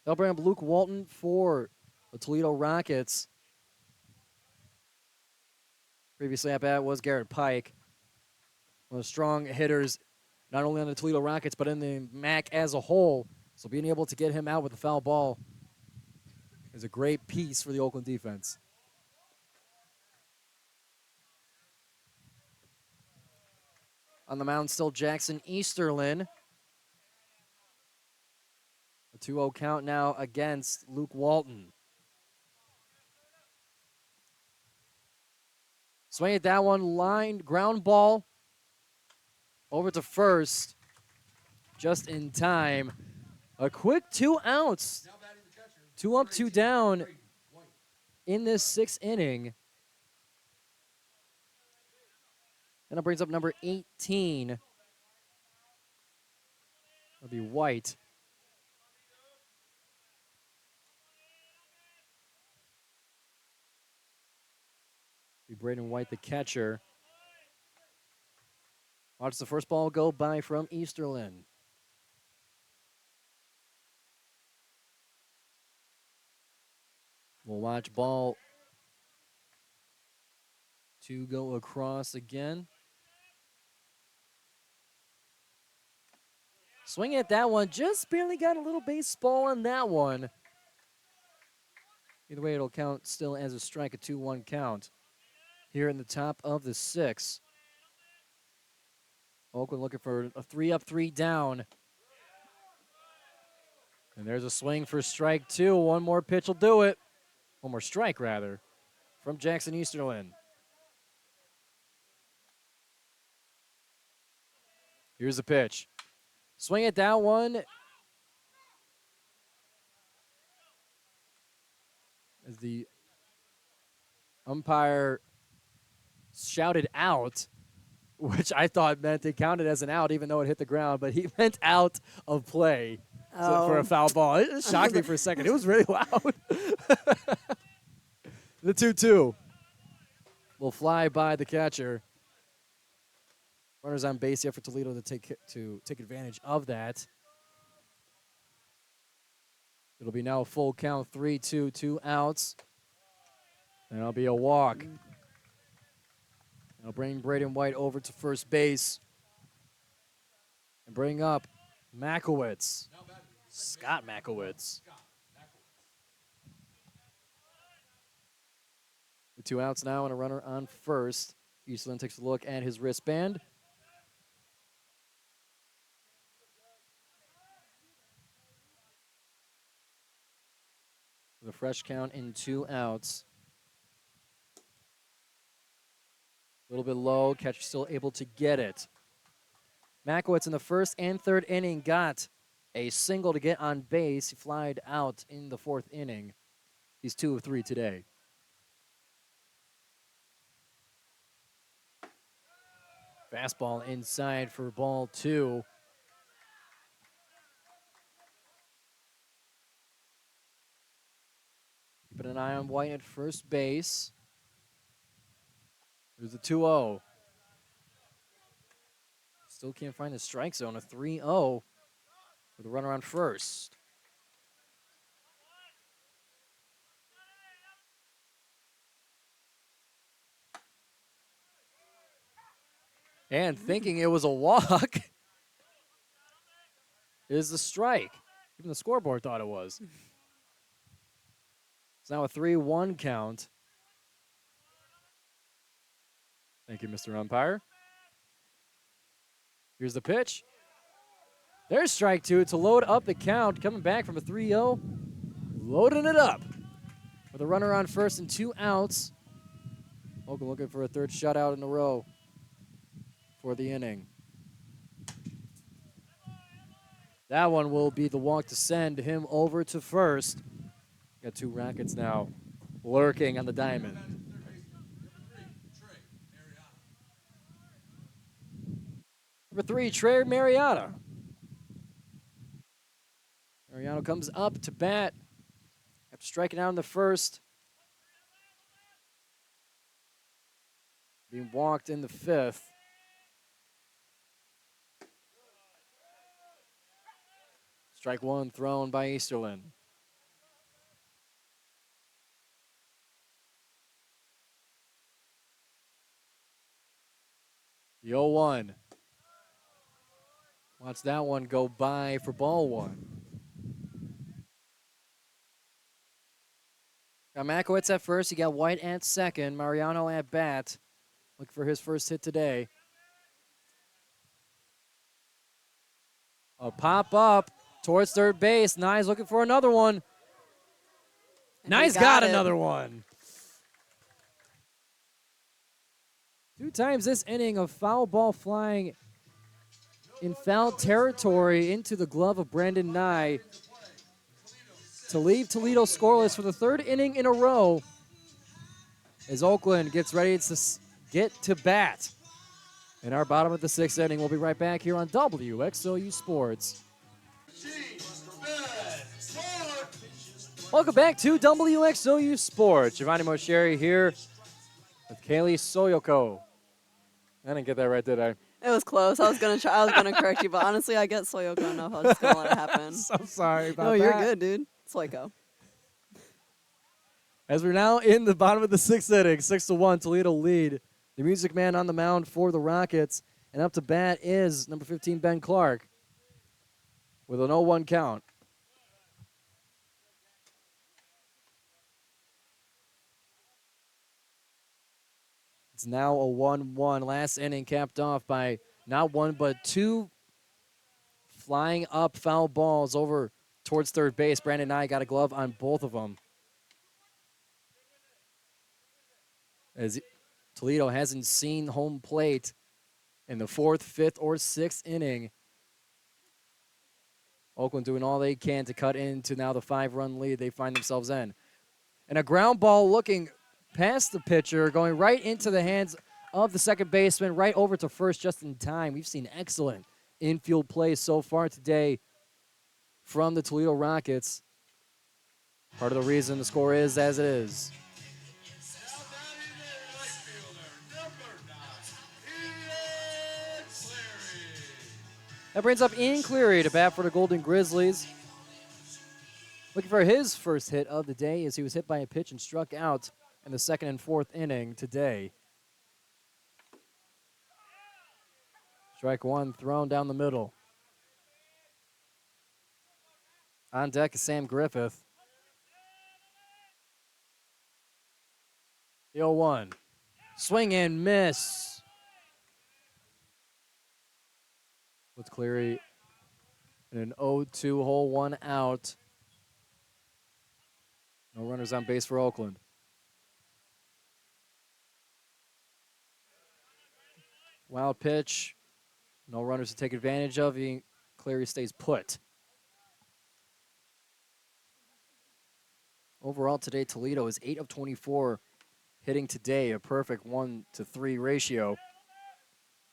They'll bring up Luke Walton for the Toledo Rockets. Previously at bat was Garrett Pike. One of the strong hitters, not only on the Toledo Rockets, but in the MAC as a whole. So being able to get him out with a foul ball is a great piece for the Oakland defense. On the mound still Jackson Easterlin. A 2-0 count now against Luke Walton. Swing at that one, line, ground ball over to first, just in time. A quick 2 outs. 2 up, 2 down in this 6th inning. And it brings up number 18. That'll be White. Be Braden White, the catcher. Watch the first ball go by from Easterlin. We'll watch ball 2 go across again. Swing at that one, just barely got a little baseball on that one. Either way, it'll count still as a strike, a 2-1 count. Here in the top of the 6th. Oakland looking for a 3 up, 3 down. And there's a swing for strike 2. One more pitch will do it. One more strike, rather, from Jackson Easterlin. Here's the pitch. Swing at that one. As the umpire shouted out, which I thought meant it counted as an out, even though it hit the ground, but he meant out of play for a foul ball. It shocked me for a second. It was really loud. The 2-2 will fly by the catcher. Runners on base here for Toledo to take advantage of that. It'll be now a full count, 3-2, 2 outs. And it'll be a walk. It'll bring Braden White over to first base. And bring up Makowitz. Scott Makowitz. The 2 outs now and a runner on first. Eastland takes a look at his wristband. With a fresh count in 2 outs. A little bit low, catcher still able to get it. Makowitz in the 1st and 3rd inning got a single to get on base. He flied out in the 4th inning. He's 2 of 3 today. Fastball inside for ball 2. Keeping an eye on White at first base. There's a 2-0. Still can't find the strike zone. A 3-0 with a runner on first. And thinking it was a walk is the strike. Even the scoreboard thought it was. It's now a 3-1 count. Thank you, Mr. Umpire. Here's the pitch. There's strike 2 to load up the count. Coming back from a 3-0. Loading it up. With a runner on first and 2 outs. Oakland looking for a 3rd shutout in a row for the inning. That one will be the walk to send him over to first. Got 2 Rockets now lurking on the diamond. Number 3, Trey Mariota. comes up to bat after striking out in the first. Being walked in the fifth. Strike one thrown by Easterlin. The 0-1. Watch that one go by for ball one. Got Makowitz at first. You got White at second. Mariano at bat. Looking for his first hit today. A pop up towards third base. Nye's looking for another one. Nye's got another one. 2 times this inning of foul ball flying in foul territory into the glove of Brandon Nye to leave Toledo scoreless for the 3rd inning in a row as Oakland gets ready to get to bat. In our bottom of the 6th inning, we'll be right back here on WXOU Sports. Welcome back to WXOU Sports. Giovanni Moceri here with Kailey Soyko. I didn't get that right, did I? It was close. I was gonna correct you, but honestly, I get Soyoko enough. I was just gonna let it happen. So sorry about that. No, you're good, dude. Soyko. As we're now in the bottom of the 6th inning, 6-1, Toledo lead. The music man on the mound for the Rockets, and up to bat is number 15, Ben Clark, with an 0-1 count. It's now a 1-1. Last inning capped off by not one but 2 flying up foul balls over towards third base. Brandon Nye got a glove on both of them. As Toledo hasn't seen home plate in the 4th, 5th, or 6th inning. Oakland doing all they can to cut into now the 5-run lead they find themselves in. And a ground ball looking past the pitcher, going right into the hands of the second baseman, right over to first just in time. We've seen excellent infield play so far today from the Toledo Rockets. Part of the reason the score is as it is. That brings up Ian Cleary to bat for the Golden Grizzlies. Looking for his first hit of the day as he was hit by a pitch and struck out in the 2nd and 4th inning today. Strike one thrown down the middle. On deck is Sam Griffith. The 0-1. Swing and miss. With Cleary in an 0-2 hole, 1 out. No runners on base for Oakland. Wild pitch. No runners to take advantage of. Cleary stays put. Overall today, Toledo is 8 of 24 hitting today, a perfect 1-to-3 ratio.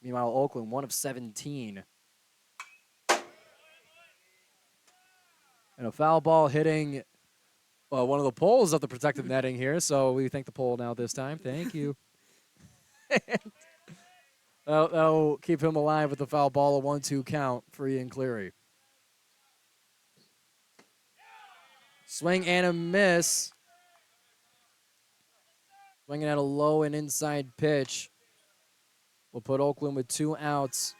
Meanwhile, Oakland 1 of 17. And a foul ball hitting one of the poles of the protective netting here, so we thank the pole now this time. Thank you. That'll keep him alive with the foul ball, a 1-2 count for Ian Cleary. Swing and a miss. Swinging at a low and inside pitch. We'll put Oakland with 2 outs.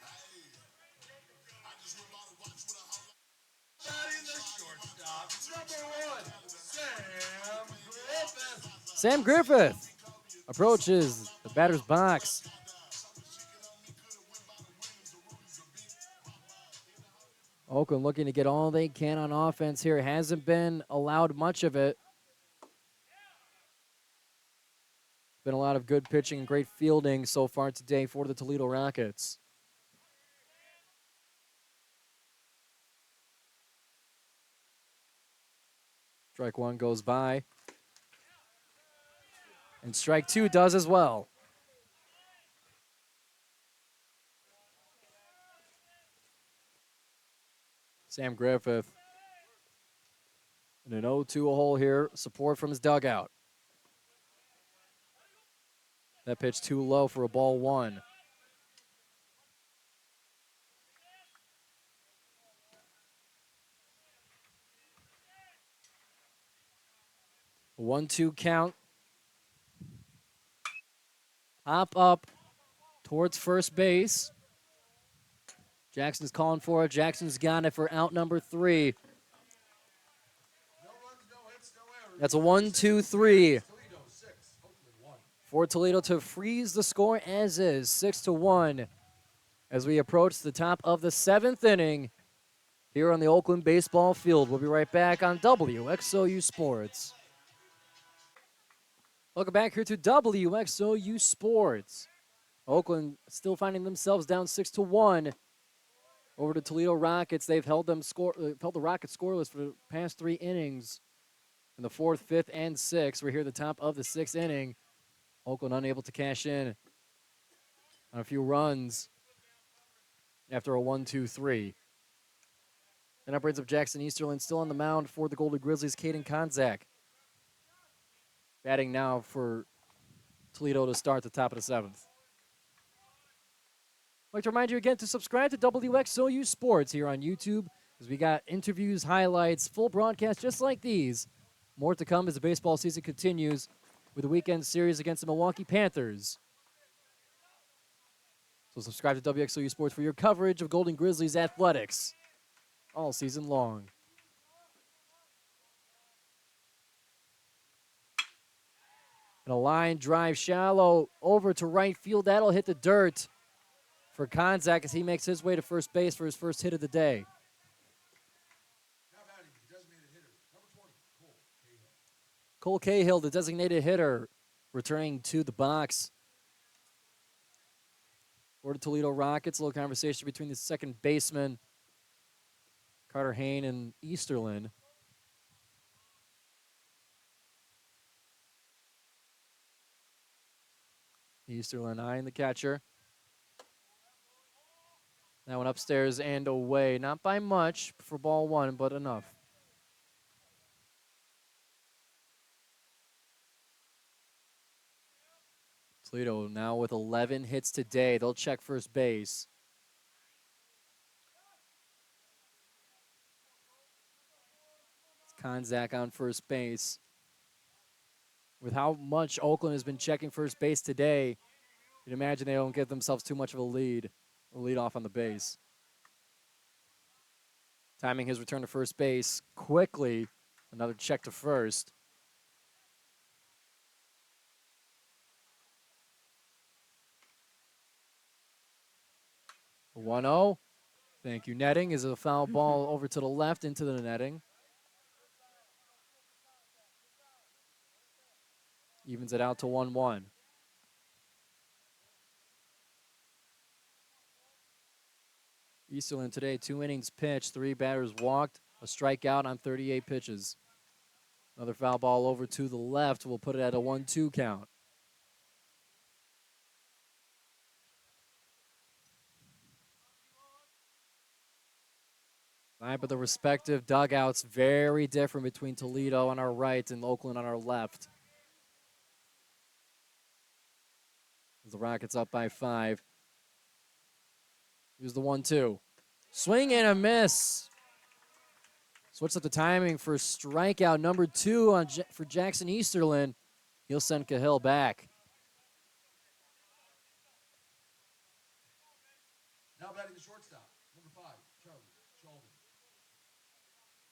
Sam Griffith approaches the batter's box. Oakland looking to get all they can on offense here. Hasn't been allowed much of it. Been a lot of good pitching and great fielding so far today for the Toledo Rockets. Strike one goes by. And strike two does as well. Sam Griffith And an 0-2 hole here. Support from his dugout. That pitch too low for a ball one. A 1-2 count. Hop up towards first base. Jackson's calling for it. Jackson's got it for out number 3. No runs, no hits, no errors. That's a 1-2-3 Toledo 6, Oakland 1. for Toledo to freeze the score as is, 6-1, as we approach the top of the 7th inning here on the Oakland Baseball Field. We'll be right back on WXOU Sports. Welcome back here to WXOU Sports. Oakland still finding themselves down 6-1 over the Toledo Rockets. They've held the Rockets scoreless for the past 3 innings. In the 4th, 5th, and 6th, we're here at the top of the 6th inning. Oakland unable to cash in on a few runs after a 1-2-3. And that brings up Jackson Easterlin still on the mound for the Golden Grizzlies. Caden Konzak batting now for Toledo to start the top of the 7th. I'd like to remind you again to subscribe to WXOU Sports here on YouTube, as we got interviews, highlights, full broadcasts just like these. More to come as the baseball season continues with the weekend series against the Milwaukee Panthers. So subscribe to WXOU Sports for your coverage of Golden Grizzlies athletics all season long. And a line drive shallow over to right field. That'll hit the dirt for Konzak as he makes his way to first base for his first hit of the day. Now batting, the designated hitter, number 20, Cole Cahill. Cole Cahill, the designated hitter, returning to the box. For the Toledo Rockets, a little conversation between the second baseman, Carter Hain, and Easterlin. Easterlin eyeing the catcher. That one upstairs and away. Not by much for ball one, but enough. Toledo now with 11 hits today. They'll check first base. It's Konzak on first base. With how much Oakland has been checking first base today, you'd imagine they don't give themselves too much of a lead off on the base. Timing his return to first base quickly. Another check to first. A 1-0. Thank you. Netting is a foul ball over to the left into the netting. Evens it out to 1-1. Easterlin today, 2 innings pitched, 3 batters walked, a strikeout on 38 pitches. Another foul ball over to the left. We'll put it at a 1-2 count. Right, but the respective dugouts very different between Toledo on our right and Oakland on our left. The Rockets up by 5. Here's the 1-2. Swing and a miss. Switch up the timing for strikeout number 2 for Jackson Easterlin. He'll send Cahill back. Now batting the shortstop, number 5, Charlie Shulman.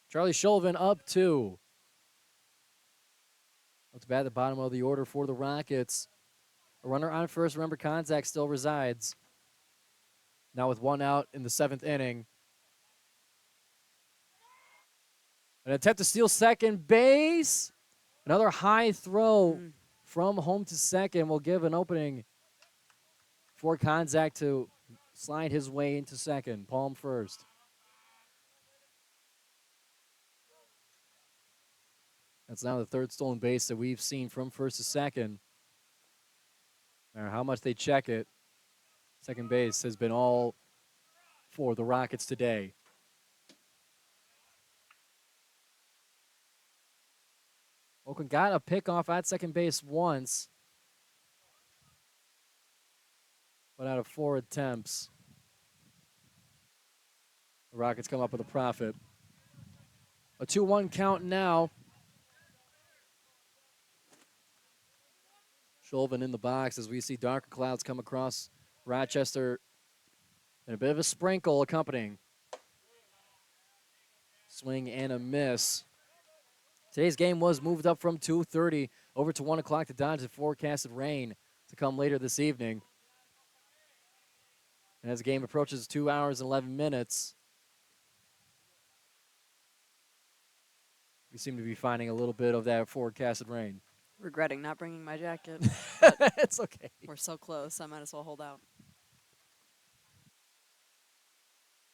Charlie Shulman up 2. Up to bat at the bottom of the order for the Rockets. A runner on first. Remember, Konzak still resides. Now with 1 out in the 7th inning. An attempt to steal second base. Another high throw from home to second will give an opening for Konzak to slide his way into second. Palm first. That's now the 3rd stolen base that we've seen from first to second. No matter how much they check it, second base has been all for the Rockets today. Oakland got a pickoff at second base once, but out of 4 attempts, the Rockets come up with a profit. A 2-1 count now. Chauvin in the box as we see darker clouds come across Rochester and a bit of a sprinkle accompanying. Swing and a miss. Today's game was moved up from 2:30 over to 1 o'clock to dodge the forecasted rain to come later this evening. And as the game approaches 2 hours and 11 minutes, we seem to be finding a little bit of that forecasted rain. Regretting not bringing my jacket. It's okay. We're so close, I might as well hold out.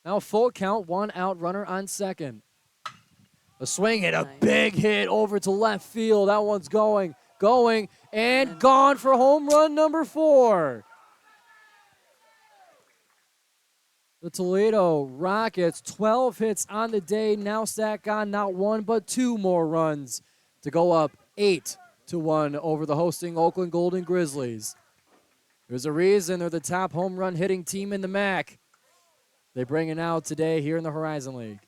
Now full count, 1 out, runner on second. A swing and a Nice. big hit over to left field. That one's going, and gone for home run number 4. The Toledo Rockets, 12 hits on the day, now stack on not 1 but 2 more runs to go up 8-1 over the hosting Oakland Golden Grizzlies. There's a reason they're the top home run hitting team in the MAC. They bring it out today here in the Horizon League.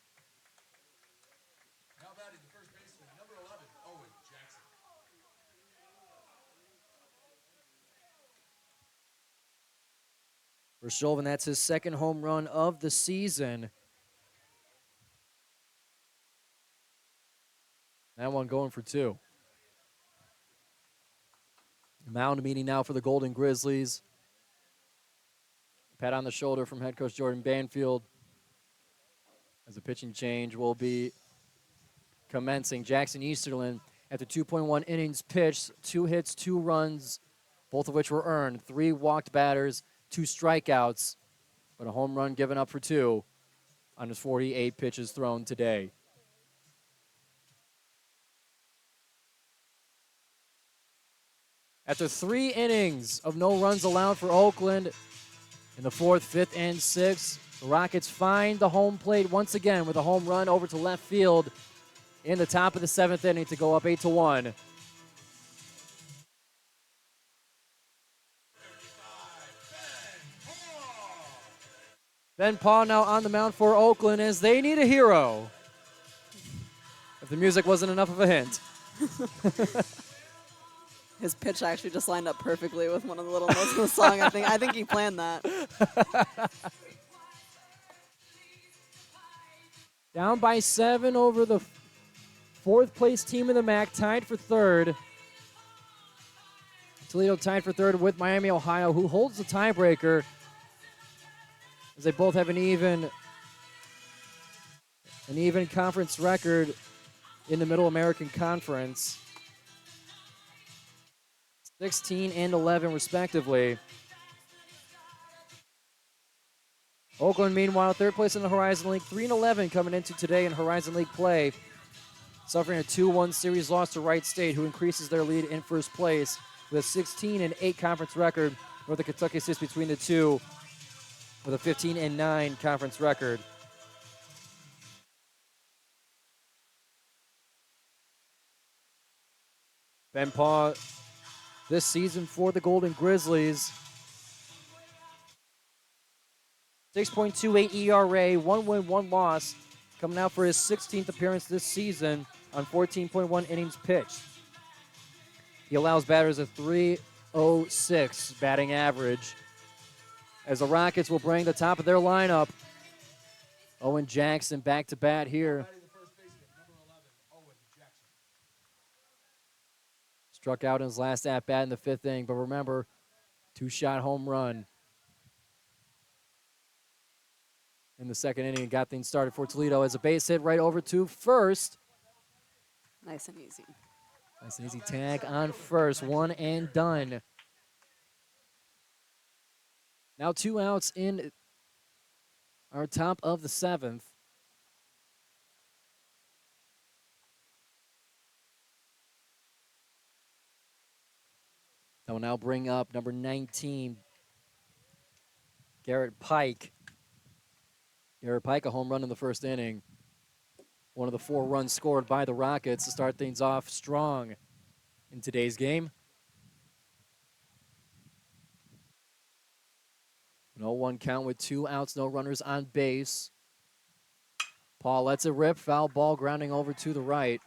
Now batting the first baseman, number 11, Owen Jackson. For Chauvin, that's his second home run of the season. That one going for 2. Mound meeting now for the Golden Grizzlies. Pat on the shoulder from head coach Jordan Banfield as the pitching change will be commencing. Jackson Easterlin, after 2.1 innings pitched, 2 hits, 2 runs, both of which were earned. 3 walked batters, 2 strikeouts, but a home run given up for 2 on his 48 pitches thrown today. After 3 innings of no runs allowed for Oakland, in the 4th, 5th, and 6th, the Rockets find the home plate once again with a home run over to left field in the top of the 7th inning to go up 8-1. Ben Paul now on the mound for Oakland as they need a hero. If the music wasn't enough of a hint. His pitch actually just lined up perfectly with one of the little notes in the song. I think he planned that. Down by 7 over the 4th place team in the MAC, tied for 3rd. Toledo tied for 3rd with Miami, Ohio, who holds the tiebreaker as they both have an even conference record in the Middle American Conference. 16 and 11, respectively. Oakland, meanwhile, 3rd place in the Horizon League, 3-11 coming into today in Horizon League play. Suffering a 2-1 series loss to Wright State, who increases their lead in 1st place with a 16 and 8 conference record. Northern Kentucky sits between the two with a 15 and 9 conference record. Ben Paul this season for the Golden Grizzlies. 6.28 ERA, 1 win, 1 loss, coming out for his 16th appearance this season on 14.1 innings pitched. He allows batters a .306 batting average. As the Rockets will bring the top of their lineup, Owen Jackson back to bat here. Batting the first baseman, number 11, Owen Jackson. Struck out in his last at-bat in the 5th inning, but remember, 2-shot home run in the 2nd inning and got things started for Toledo as a base hit right over to first. Nice and easy. Nice and easy tag on first, 1 and done. Now 2 outs in our top of the 7th. That will now bring up number 19, Garrett Pike. Garrett Pike, a home run in the 1st inning. one of the 4 runs scored by the Rockets to start things off strong in today's game. 0-1 count with 2 outs, no runners on base. Paul lets it rip, foul ball grounding over to the right.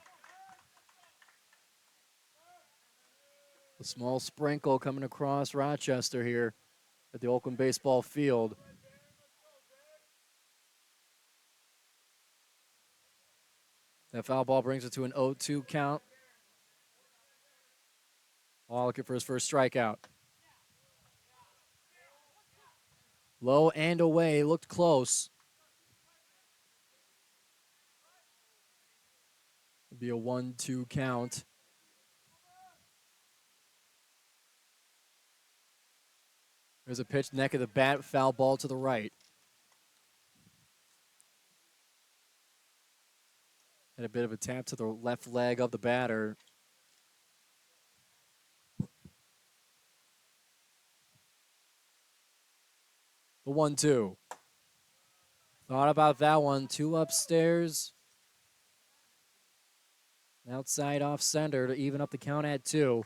A small sprinkle coming across Rochester here at the Oakland Baseball Field. That foul ball brings it to an 0-2 count. Paul looking for his first strikeout. Low and away, looked close. It'd be a 1-2 count. There's a pitch, neck of the bat, foul ball to the right. Had a bit of a tap to the left leg of the batter. The 1-2. Thought about that one. 2 upstairs. Outside off center to even up the count at 2.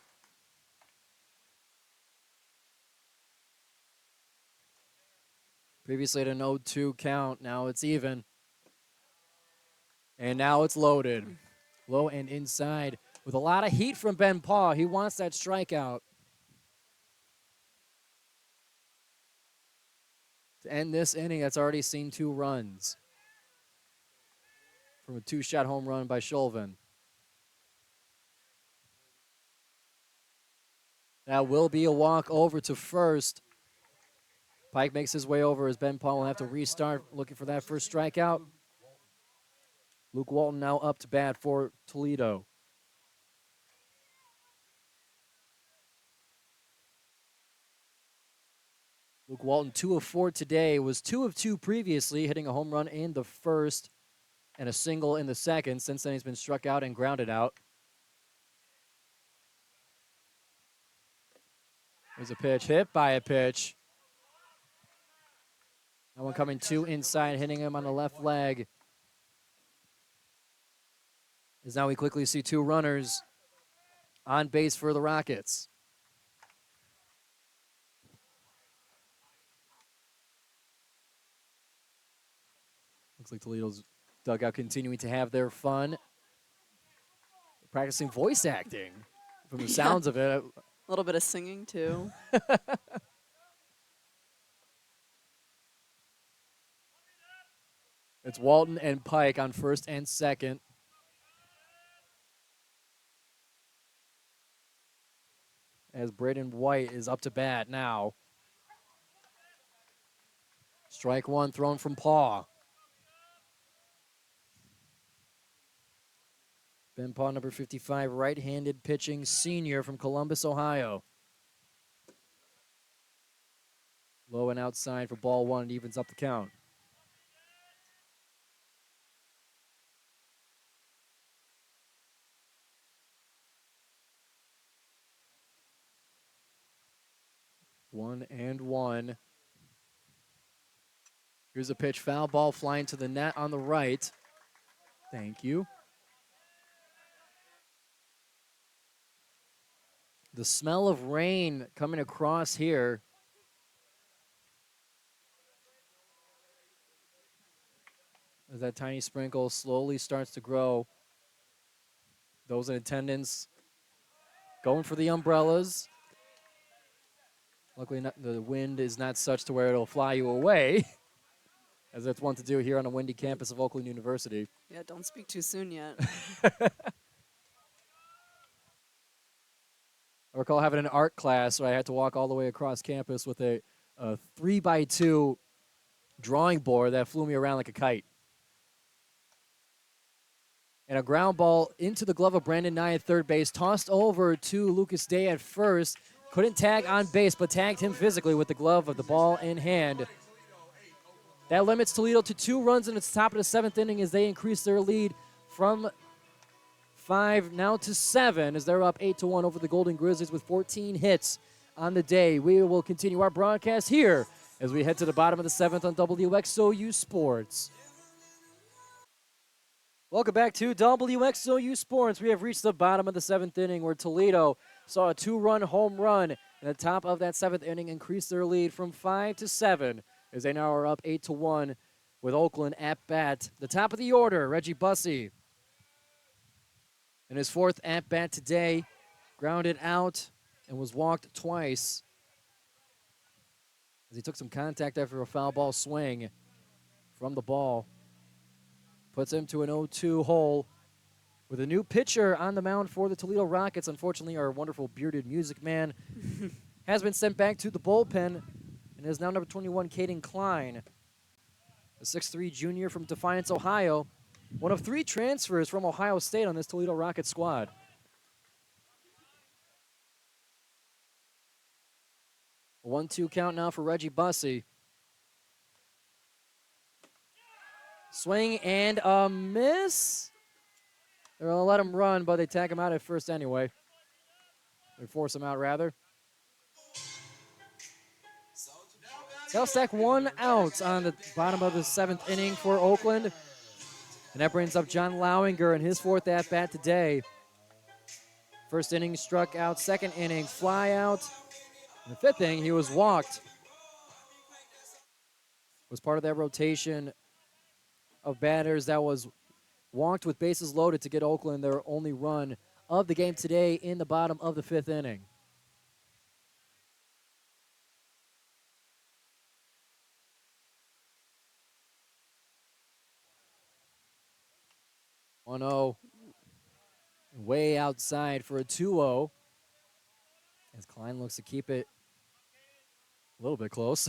Previously at an 0-2 count. Now it's even. And now it's loaded. Low and inside with a lot of heat from Ben Paw. He wants that strikeout. To end this inning that's already seen 2 runs from a 2-shot home run by Shulvin. That will be a walk over to first. Pike makes his way over as Ben Paul will have to restart looking for that first strikeout. Luke Walton now up to bat for Toledo. Luke Walton 2 of 4 today, was 2 of 2 previously, hitting a home run in the first and a single in the second. Since then he's been struck out and grounded out. There's a pitch, hit by a pitch. That one coming 2 inside, hitting him on the left leg. As now we quickly see 2 runners on base for the Rockets. Looks like Toledo's dugout continuing to have their fun. Practicing voice acting from the sounds of it. A little bit of singing, too. It's Walton and Pike on first and second. As Braden White is up to bat now. Strike 1 thrown from Paw. Ben Paw, number 55, right-handed pitching senior from Columbus, Ohio. Low and outside for ball 1. It evens up the count. One and one. Here's a pitch, foul ball flying to the net on the right. Thank you. The smell of rain coming across here. As that tiny sprinkle slowly starts to grow. Those in attendance going for the umbrellas. Luckily, the wind is not such to where it'll fly you away, as that's one to do here on a windy campus of Oakland University. Yeah, don't speak too soon yet. I recall having an art class where I had to walk all the way across campus with a 3x2 drawing board that flew me around like a kite. And a ground ball into the glove of Brandon Nye at third base, tossed over to Lucas Day at first. Couldn't tag on base, but tagged him physically with the glove of the ball in hand. That limits Toledo to 2 runs in its top of the 7th inning as they increase their lead from 5 now to 7 as they're up 8-1 over the Golden Grizzlies with 14 hits on the day. We will continue our broadcast here as we head to the bottom of the 7th on WXOU Sports. Welcome back to WXOU Sports. We have reached the bottom of the 7th inning where Toledo saw a 2-run home run. And the top of that 7th inning increased their lead from 5 to 7 as they now are up 8-1 with Oakland at bat. The top of the order, Reggie Bussey. In his 4th at bat today, grounded out and was walked twice as he took some contact after a foul ball swing from the ball. Puts him to an 0-2 hole with a new pitcher on the mound for the Toledo Rockets. Unfortunately, our wonderful bearded music man has been sent back to the bullpen and is now number 21, Caden Klein, a 6'3 junior from Defiance, Ohio, one of 3 transfers from Ohio State on this Toledo Rockets squad. A 1-2 count now for Reggie Bussey. Swing and a miss. They're going to let him run, but they tag him out at first anyway. They force him out, rather. They'll stack 1 out on the bottom of the 7th inning for Oakland. And that brings up John Lowinger in his 4th at-bat today. First inning, struck out. 2nd inning, fly out. In the 5th inning, he was walked. Was part of that rotation of batters that was walked with bases loaded to get Oakland their only run of the game today in the bottom of the 5th inning. One 0 way outside for a 2-0 as Klein looks to keep it a little bit close.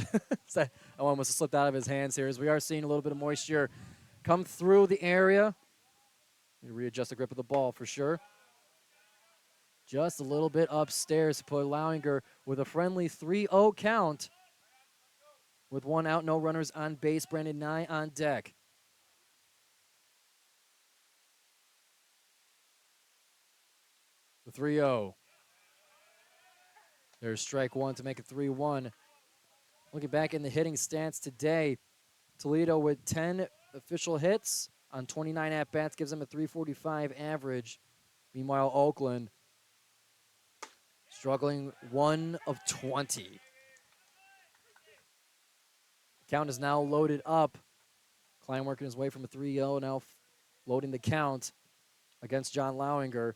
That one must have slipped out of his hands here as we are seeing a little bit of moisture come through the area. Readjust the grip of the ball for sure. Just a little bit upstairs to put Lowinger with a friendly 3-0 count. With 1 out, no runners on base. Brandon Nye on deck. The 3-0. There's strike 1 to make it 3-1. Looking back in the hitting stats today, Toledo with 10 official hits on 29 at-bats gives them a .345 average. Meanwhile, Oakland struggling 1 of 20. Count is now loaded up. Klein working his way from a 3-0, now loading the count against John Lowinger.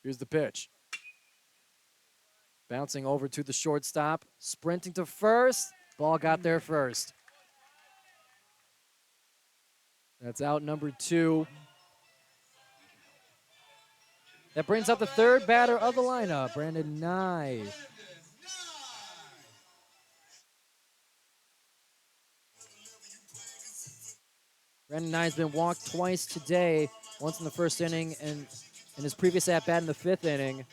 Here's the pitch. Bouncing over to the shortstop, sprinting to first. Ball got there first. That's out number 2. That brings up the 3rd batter of the lineup, Brandon Nye. Brandon Nye's been walked twice today, once in the 1st inning and in his previous at-bat in the 5th inning.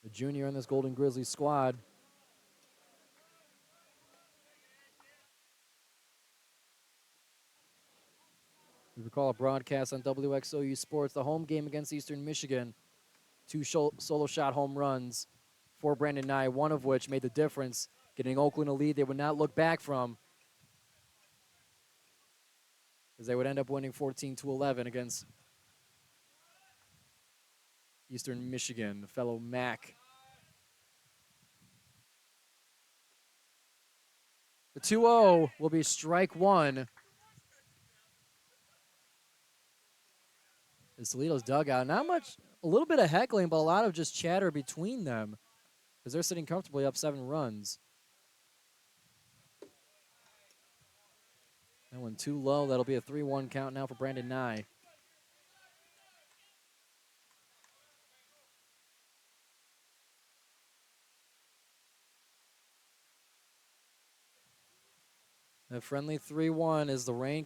The junior on this Golden Grizzlies squad. We recall a broadcast on WXOU Sports, the home game against Eastern Michigan. 2 solo shot home runs for Brandon Nye, one of which made the difference, getting Oakland a lead they would not look back from, as they would end up winning 14-11 against Eastern Michigan, the fellow MAC. The 2-0 will be strike 1. It's Toledo's dugout. Not much, a little bit of heckling, but a lot of just chatter between them as they're sitting comfortably up 7 runs. That one too low. That'll be a 3-1 count now for Brandon Nye. A friendly 3-1 as the rain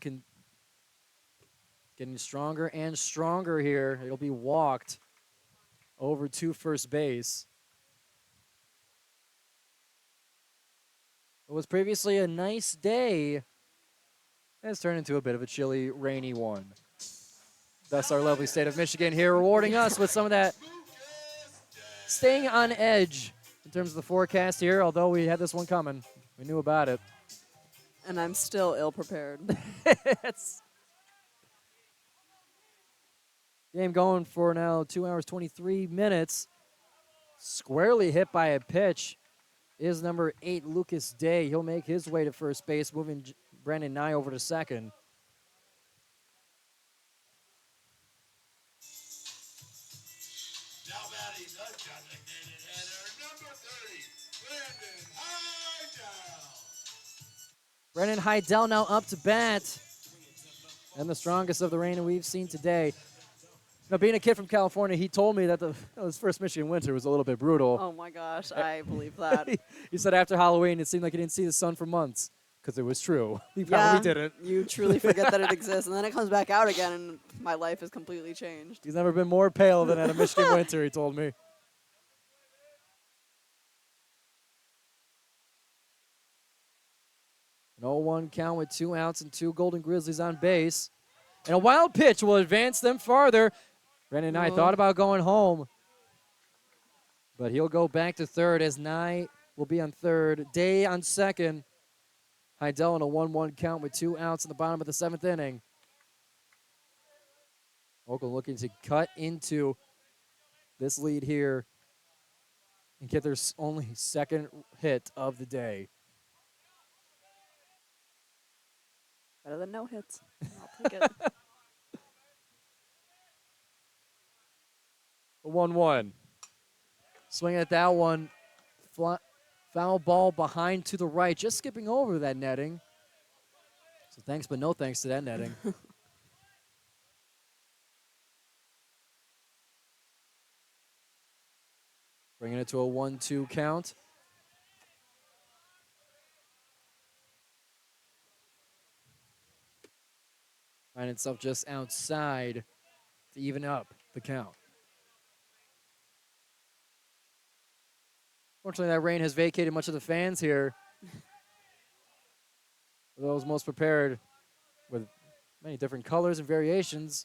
getting stronger and stronger here. It'll be walked over to first base. It was previously a nice day. It's turned into a bit of a chilly, rainy one. Thus our lovely state of Michigan here rewarding us with some of that staying on edge in terms of the forecast here, although we had this one coming. We knew about it. And I'm still ill-prepared. It's game going for now 2 hours, 23 minutes. Squarely hit by a pitch is number 8, Lucas Day. He'll make his way to first base, moving Brandon Nye over to second. Now batting the designated hitter, number 30, Brandon Heidel. Brennan Heidel now up to bat. And the strongest of the rain we've seen today. Now, being a kid from California, he told me that his first Michigan winter was a little bit brutal. Oh my gosh, I believe that. He said after Halloween, it seemed like he didn't see the sun for months. Because it was true. He probably didn't. You truly forget that it exists, and then it comes back out again, and my life has completely changed. He's never been more pale than at a Michigan winter, he told me. An 0-1 count with 2 outs and 2 Golden Grizzlies on base. And a wild pitch will advance them farther. Brandon Nye thought about going home. But he'll go back to third as Nye will be on third. Day on second. Heidel in a 1-1 count with 2 outs in the bottom of the 7th inning. Oakland looking to cut into this lead here and get their only second hit of the day. Better than no hits. I'll take it. A 1-1. Swing at that one. Foul ball behind to the right, just skipping over that netting. So thanks, but no thanks to that netting. Bringing it to a 1-2 count. Find itself just outside to even up the count. Fortunately, that rain has vacated much of the fans here. For those most prepared with many different colors and variations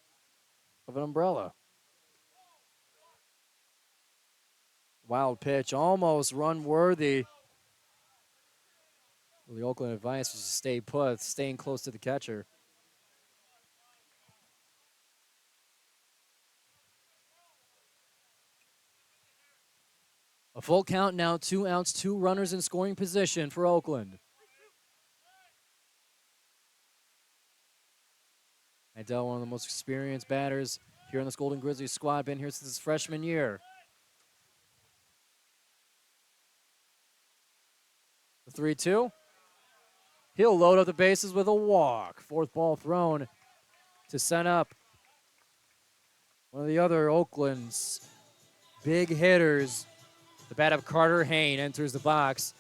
of an umbrella. Wild pitch, almost run worthy. Well, the Oakland advice was to stay put, staying close to the catcher. A full count now, 2 outs, 2 runners in scoring position for Oakland. Heidel, one of the most experienced batters here in this Golden Grizzlies squad, been here since his freshman year. The 3-2. He'll load up the bases with a walk. 4th ball thrown to set up one of the other Oakland's big hitters. The bat of Carter Hayne enters the box.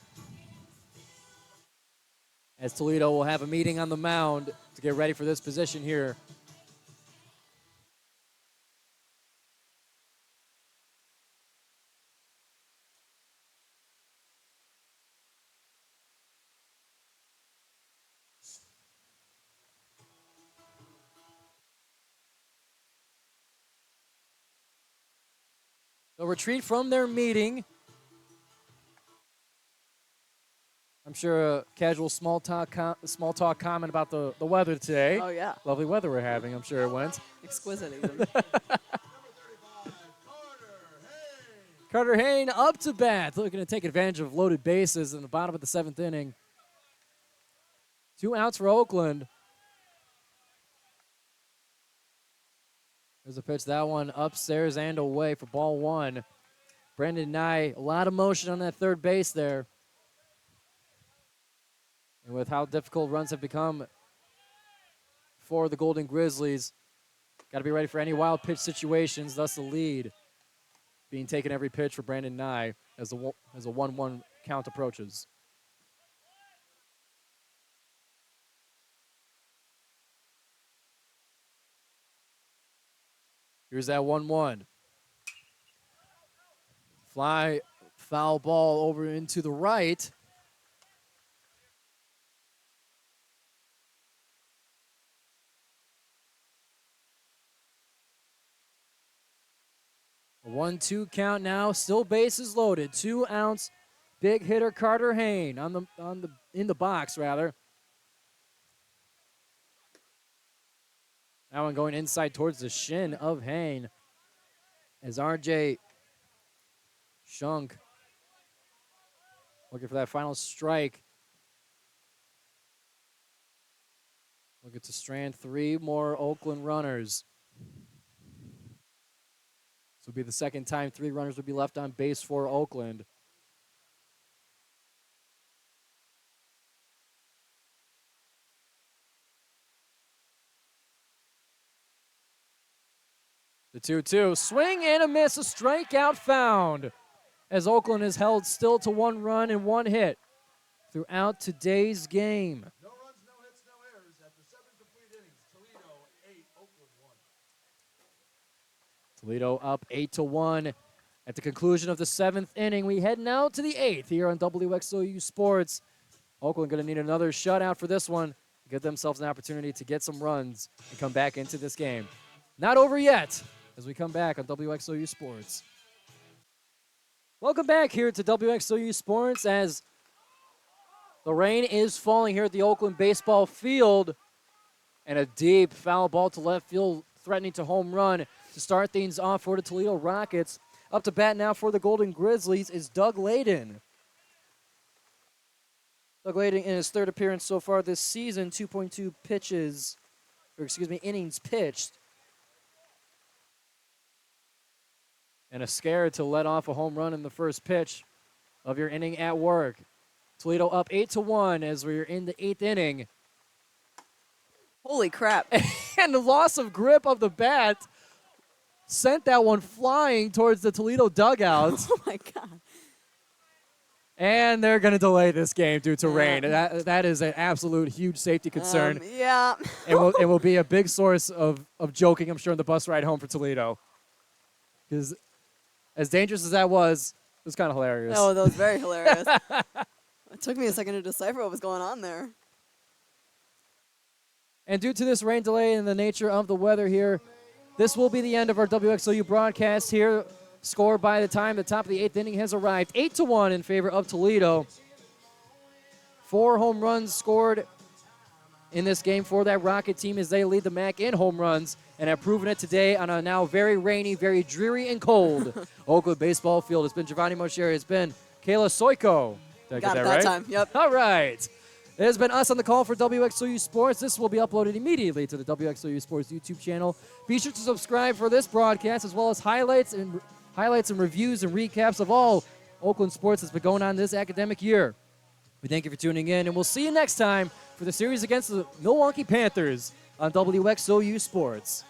As Toledo will have a meeting on the mound to get ready for this position here. They'll retreat from their meeting. I'm sure a casual small talk comment about the weather today. Oh, yeah. Lovely weather we're having, I'm sure it went. Exquisite, even. Carter Hayne up to bat, looking to take advantage of loaded bases in the bottom of the 7th inning. 2 outs for Oakland. There's a pitch, that one upstairs and away for ball 1. Brandon Nye, a lot of motion on that third base there. And with how difficult runs have become for the Golden Grizzlies, got to be ready for any wild pitch situations, thus the lead being taken every pitch for Brandon Nye as a 1-1 count approaches. Here's that 1-1. Fly foul ball over into the right. A 1-2 count now. Still bases loaded. 2 outs. Big hitter Carter Hayne in the box rather. That one going inside towards the shin of Hayne as RJ Shunk looking for that final strike. Looking to strand 3 more Oakland runners. This will be the second time 3 runners will be left on base for Oakland. The 2-2, swing and a miss, a strikeout found as Oakland is held still to 1 run and 1 hit throughout today's game. No runs, no hits, no errors after 7 complete innings. Toledo 8, Oakland 1. Toledo up 8-1. At the conclusion of the 7th inning, we head now to the 8th here on WXOU Sports. Oakland going to need another shutout for this one. Give themselves an opportunity to get some runs and come back into this game. Not over yet as we come back on WXOU Sports. Welcome back here to WXOU Sports as the rain is falling here at the Oakland Baseball Field. And a deep foul ball to left field threatening to home run to start things off for the Toledo Rockets. Up to bat now for the Golden Grizzlies is Doug Layden. Doug Layden in his 3rd appearance so far this season, 2.2 innings pitched. And a scare to let off a home run in the first pitch of your inning at work. Toledo up 8-1 as we're in the 8th inning. Holy crap. And the loss of grip of the bat sent that one flying towards the Toledo dugout. Oh, my God. And they're going to delay this game due to rain. That is an absolute huge safety concern. Yeah. It will be a big source of joking, I'm sure, on the bus ride home for Toledo. Because as dangerous as that was, it was kind of hilarious. Oh, that was very hilarious. It took me a second to decipher what was going on there. And due to this rain delay and the nature of the weather here, this will be the end of our WXOU broadcast here. Score by the time the top of the 8th inning has arrived. 8-1 in favor of Toledo. 4 home runs scored in this game for that Rocket team as they lead the MAC in home runs and have proven it today on a now very rainy, very dreary and cold Oakland Baseball Field. It's been Giovanni Moceri. It's been Kailey Soyko. Did I get that right? Time. Yep. All right. It has been us on the call for WXOU Sports. This will be uploaded immediately to the WXOU Sports YouTube channel. Be sure to subscribe for this broadcast as well as highlights and reviews and recaps of all Oakland sports that's been going on this academic year. We thank you for tuning in, and we'll see you next time for the series against the Milwaukee Panthers on WXOU Sports.